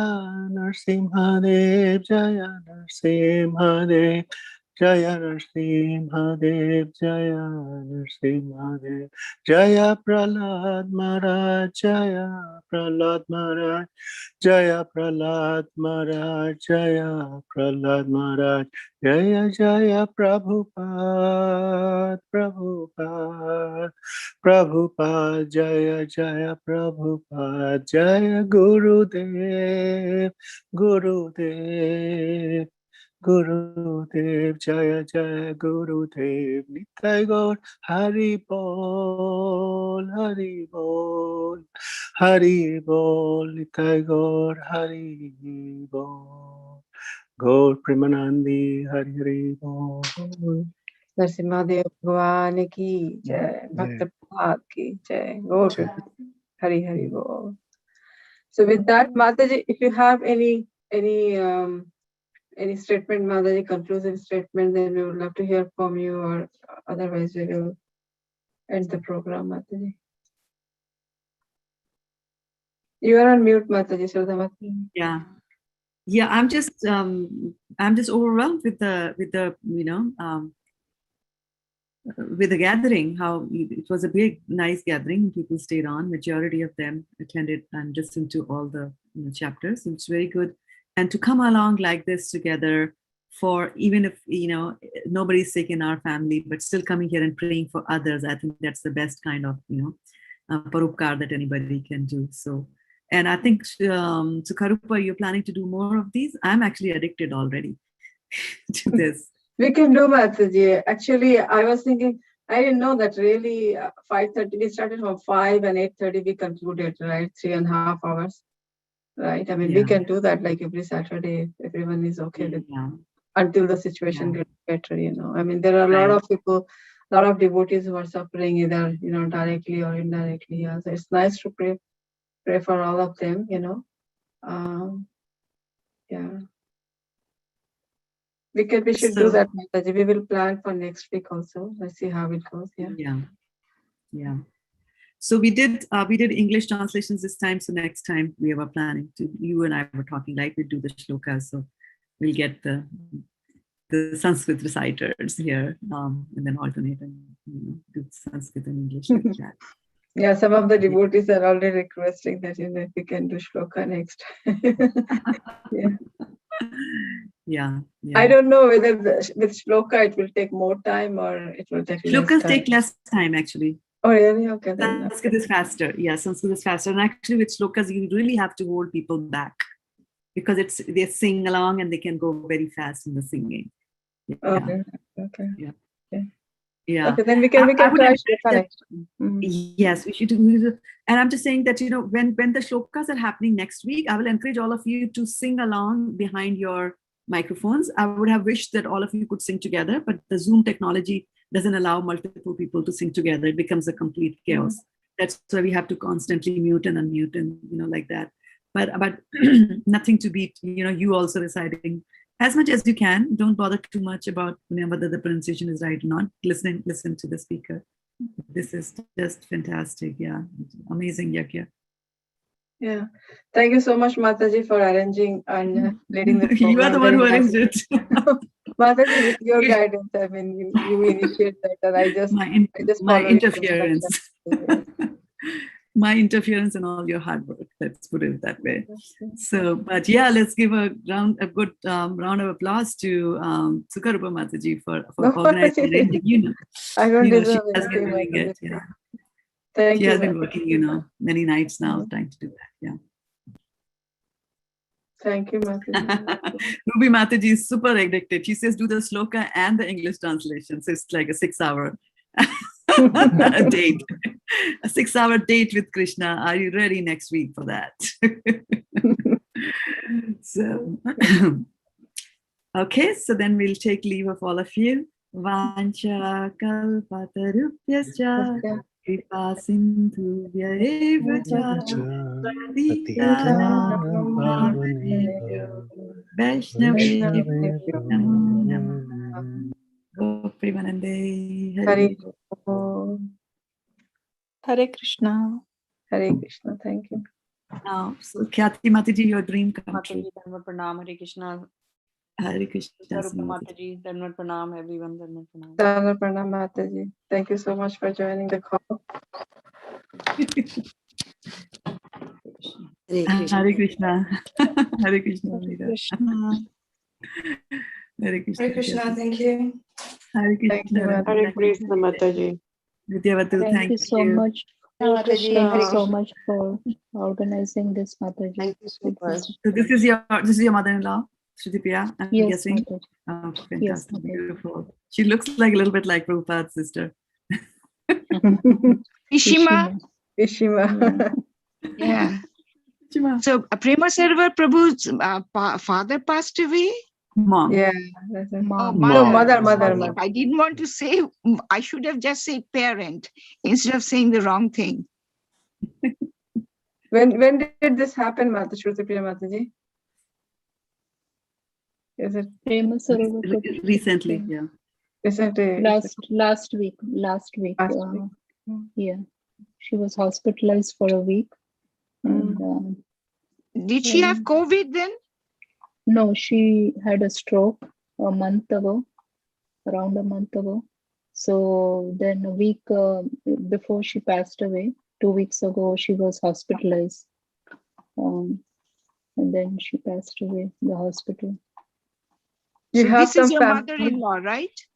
Narasimhadev Jaya Narasimhadev Jaya Narasimhadev Jaya Narasimhadev Jaya Prahlad Maharaj Jaya Prahlad Maharaj Jaya Prahlad Maharaj Jaya Prahlad Maharaj Jaya Jaya Prabhupada Prabhupada Prabhupada Jaya Jaya Prabhupada Jaya Gurudev Gurudev Gurudev Jaya Jaya Gurudev Nitai Gaur Hari Bol Hari Bol Hari Bol Nitai Gaur Hari Bol Gaur Premanandi Hari Hari Bol Narasimha Dev Bhagwan ki Jai, Bhakta Prabhat ki Jai, Gaur Hari Hari Bol. So with that, Mataji, if you have any statement, Mataji, conclusive statement, then we would love to hear from you, or otherwise we will end the program, Mataji. You are on mute, Mataji, Shraddha Mataji. Yeah, I'm just overwhelmed with the with the gathering. How it was a big, nice gathering. People stayed on. Majority of them attended and listened to all the chapters. It's very good, and to come along like this together, for even if nobody's sick in our family, but still coming here and praying for others. I think that's the best kind of parupkar that anybody can do. So. And I think, Sukarupa, you're planning to do more of these? I'm actually addicted already to this. We can do, Mataji. Actually, I was thinking, I didn't know that really 5:30, we started from 5 and 8:30 we concluded, right? 3.5 hours, right? I mean, we can do that like every Saturday if everyone is okay with until the situation gets better, I mean, there are a lot of people, a lot of devotees who are suffering either, directly or indirectly. Yeah. So it's nice to pray for all of them, We should do that, Mataji. We will plan for next week also. Let's see how it goes. Yeah. So we did English translations this time. So next time we were planning to, you and I were talking, like we do the shlokas. So we'll get the Sanskrit reciters here, and then alternate and do Sanskrit and English like that. Yeah, some of the devotees are already requesting that if we can do shloka next. Yeah. I don't know whether with shloka it will take more time or it will take less Shlokas time. take less time actually. Oh really? Okay. Then. Sanskrit is faster. Yeah, Sanskrit is faster. And actually with shlokas, you really have to hold people back because they sing along and they can go very fast in the singing. Yeah. Okay. Yeah. Okay, then we can try shloka next time. Yes, we should do. And I'm just saying that, when the shlokas are happening next week, I will encourage all of you to sing along behind your microphones. I would have wished that all of you could sing together, but the Zoom technology doesn't allow multiple people to sing together. It becomes a complete chaos. That's why we have to constantly mute and unmute and, like that. But nothing to beat, you also reciting as much as you can. Don't bother too much about whether the pronunciation is right or not. Listen to the speaker. This is just fantastic. Yeah. Amazing yakya. Yeah. Thank you so much, Mataji, for arranging and leading the program. You are the one who arranged it. Mataji, with your guidance, I mean, you initiate that, and I just my interference. My interference and all your hard work. Let's put it that way. So, but yeah, let's give a good round of applause to Sukarupa Mataji for organizing it. I don't deserve she has been doing it. Yeah. Thank she you. has been working, many nights now trying to do that. Yeah. Thank you, Mataji. Ruby Mataji is super addicted. She says do the sloka and the English translation. So it's like a 6-hour date. A 6-hour date with Krishna. Are you ready next week for that? So, okay, so then we'll take leave of all of you. Vancha kalpatarupyascha kripa sindhuvya eva cha Vaishnavebhyo namo namah. Goprimanande Hari. Hare Krishna. Hare Krishna. Thank you. Now, so Khyati Mataji, your dream come true. Mataji, Dharma Pranam, Hare Krishna. Hare Krishna. Mataji, Dharma Pranam, everyone, Dharma Pranam. Dharma Pranam, Mataji. Thank you so much for joining the call. Hare Krishna. Hare Krishna. Hare Krishna. Hare Krishna, thank you. Hare Krishna. Hare Krishna, Mataji. Vidyavatu, Thank you so much. Thank you so much for organizing this, Mataji. Thank you so much. So this is your mother-in-law, Shruti-priya, I'm guessing. Mataji. Oh, fantastic, Yes, Mataji. beautiful. She looks like a little bit like Prabhupada's sister. Ishima. Yeah. So Prema Sarvar Prabhu's father passed away. Mom. Yeah. Oh, No, mother. I didn't want to say, I should have just said parent instead of saying the wrong thing. When did this happen, Shruti-priya Mataji? Is it recently? Yeah. Recently. Last week. Yeah. She was hospitalized for a week. And, did she have COVID then? No, she had a stroke around a month ago. So then a week before she passed away, 2 weeks ago, she was hospitalized. And then she passed away in the hospital. So this is your mother-in-law, right?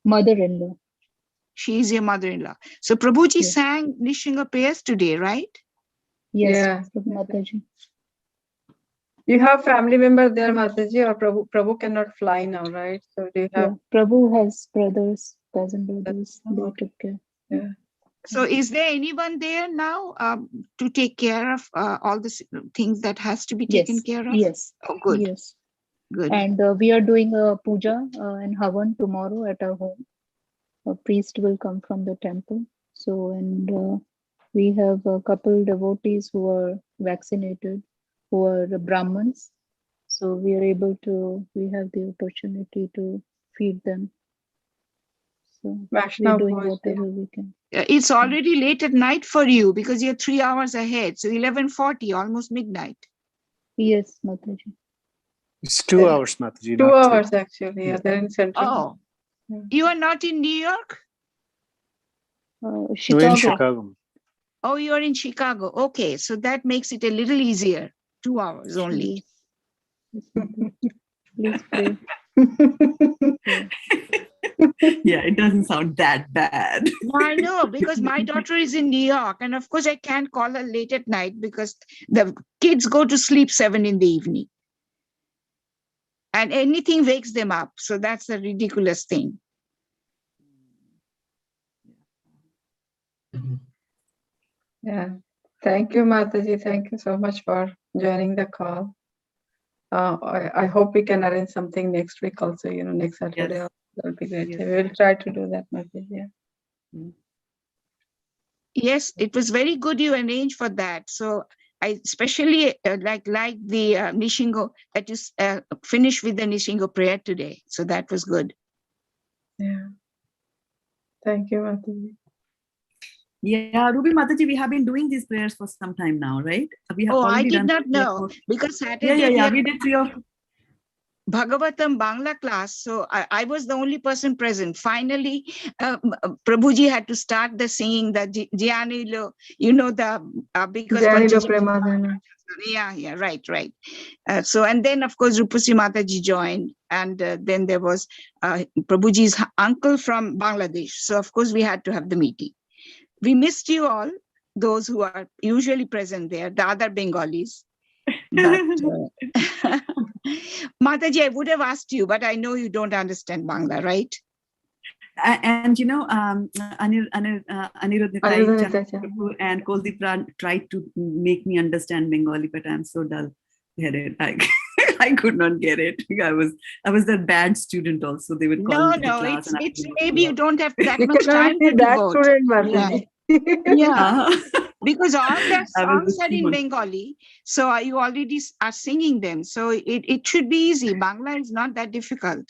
Mother-in-law. She is your mother-in-law. So Prabhuji sang Nishinga prayers today, right? Yes, Mataji. You have family member there, Mataji, or Prabhu cannot fly now, right? So do you have? Prabhu has cousin brothers. They took care. Yeah. So is there anyone there now to take care of all the things that has to be taken care of? Yes. Oh, good. Yes. Good. And we are doing a puja and havan tomorrow at our home. A priest will come from the temple. So, and we have a couple devotees who are vaccinated, who are Brahmins. So we are able to, we have the opportunity to feed them. So we're Vaishnav doing Bhoj, whatever we can. It's already late at night for you because you're 3 hours ahead. So 11:40, almost midnight. Yes, Mataji. It's 2 hours, Mataji. 2 not 3. hours actually. Yeah, they're in Central. Oh, you are not in New York? We're Chicago. in Chicago. Oh, you are in Chicago. Okay, so that makes it a little easier. 2 hours only. Please pray. Yeah, it doesn't sound that bad. No, I know, because my daughter is in New York, and of course I can't call her late at night because the kids go to sleep 7 in the evening. And anything wakes them up. So that's a ridiculous thing. Yeah. Thank you, Mataji. Thank you so much for joining the call. I hope we can arrange something next week also, next Saturday. Yes. That'll be great. Yes. We will try to do that, Mataji. Yeah. Yes, it was very good you arranged for that. So I especially like the Nishingo, that you finished with the Nishingo prayer today. So that was good. Yeah. Thank you, Mataji. Yeah, Ruby Mataji, we have been doing these prayers for some time now, right? We have Oh, I already did done not 3 or know 4. because Saturday Yeah, we did 3 or Bhagavatam Bangla class. So I was the only person present. Finally, Prabhuji had to start the singing, the Jianilo, because Janilo Panchaji. Premadana. Yeah, right. So, and then of course, Rupasi Mataji joined. And then there was Prabhuji's uncle from Bangladesh. So of course, we had to have the meeting. We missed you all, those who are usually present there, the other Bengalis. But Mataji, I would have asked you, but I know you don't understand Bangla, right? And Anirudh and Kuldipra tried to make me understand Bengali, but I'm so dull-headed. I could not get it. I was the bad student also. They would call me to the class. It's maybe you don't have that You much cannot time be to that devote. student, Mataji. Yeah. Because all the I was songs the are in one. Bengali, so you already are singing them. So it should be easy. Bangla is not that difficult.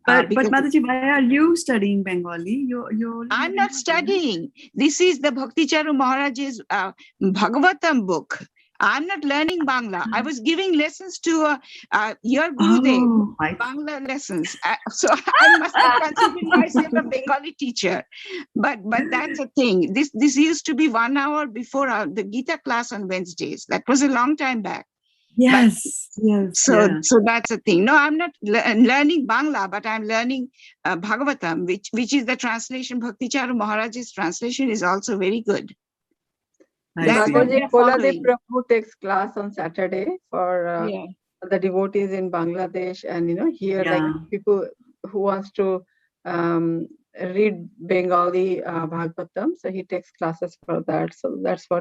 But because Mataji, why are you studying Bengali? I'm not studying. This is the Bhakti Charu Maharaj's Bhagavatam book. I'm not learning Bangla. I was giving lessons to your Gurudev, Bangla lessons. So I must not consider myself a Bengali teacher. But that's a thing. This used to be 1 hour before the Gita class on Wednesdays. That was a long time back. Yes. So that's a thing. No, I'm not learning Bangla, but I'm learning Bhagavatam, which is the translation. Bhakti Charu Maharaj's translation is also very good. That's what Mataji, they're Koladev following. Prabhu takes class on Saturday for the devotees in Bangladesh, and here like people who wants to read Bengali Bhagavatam, so he takes classes for that. So that's what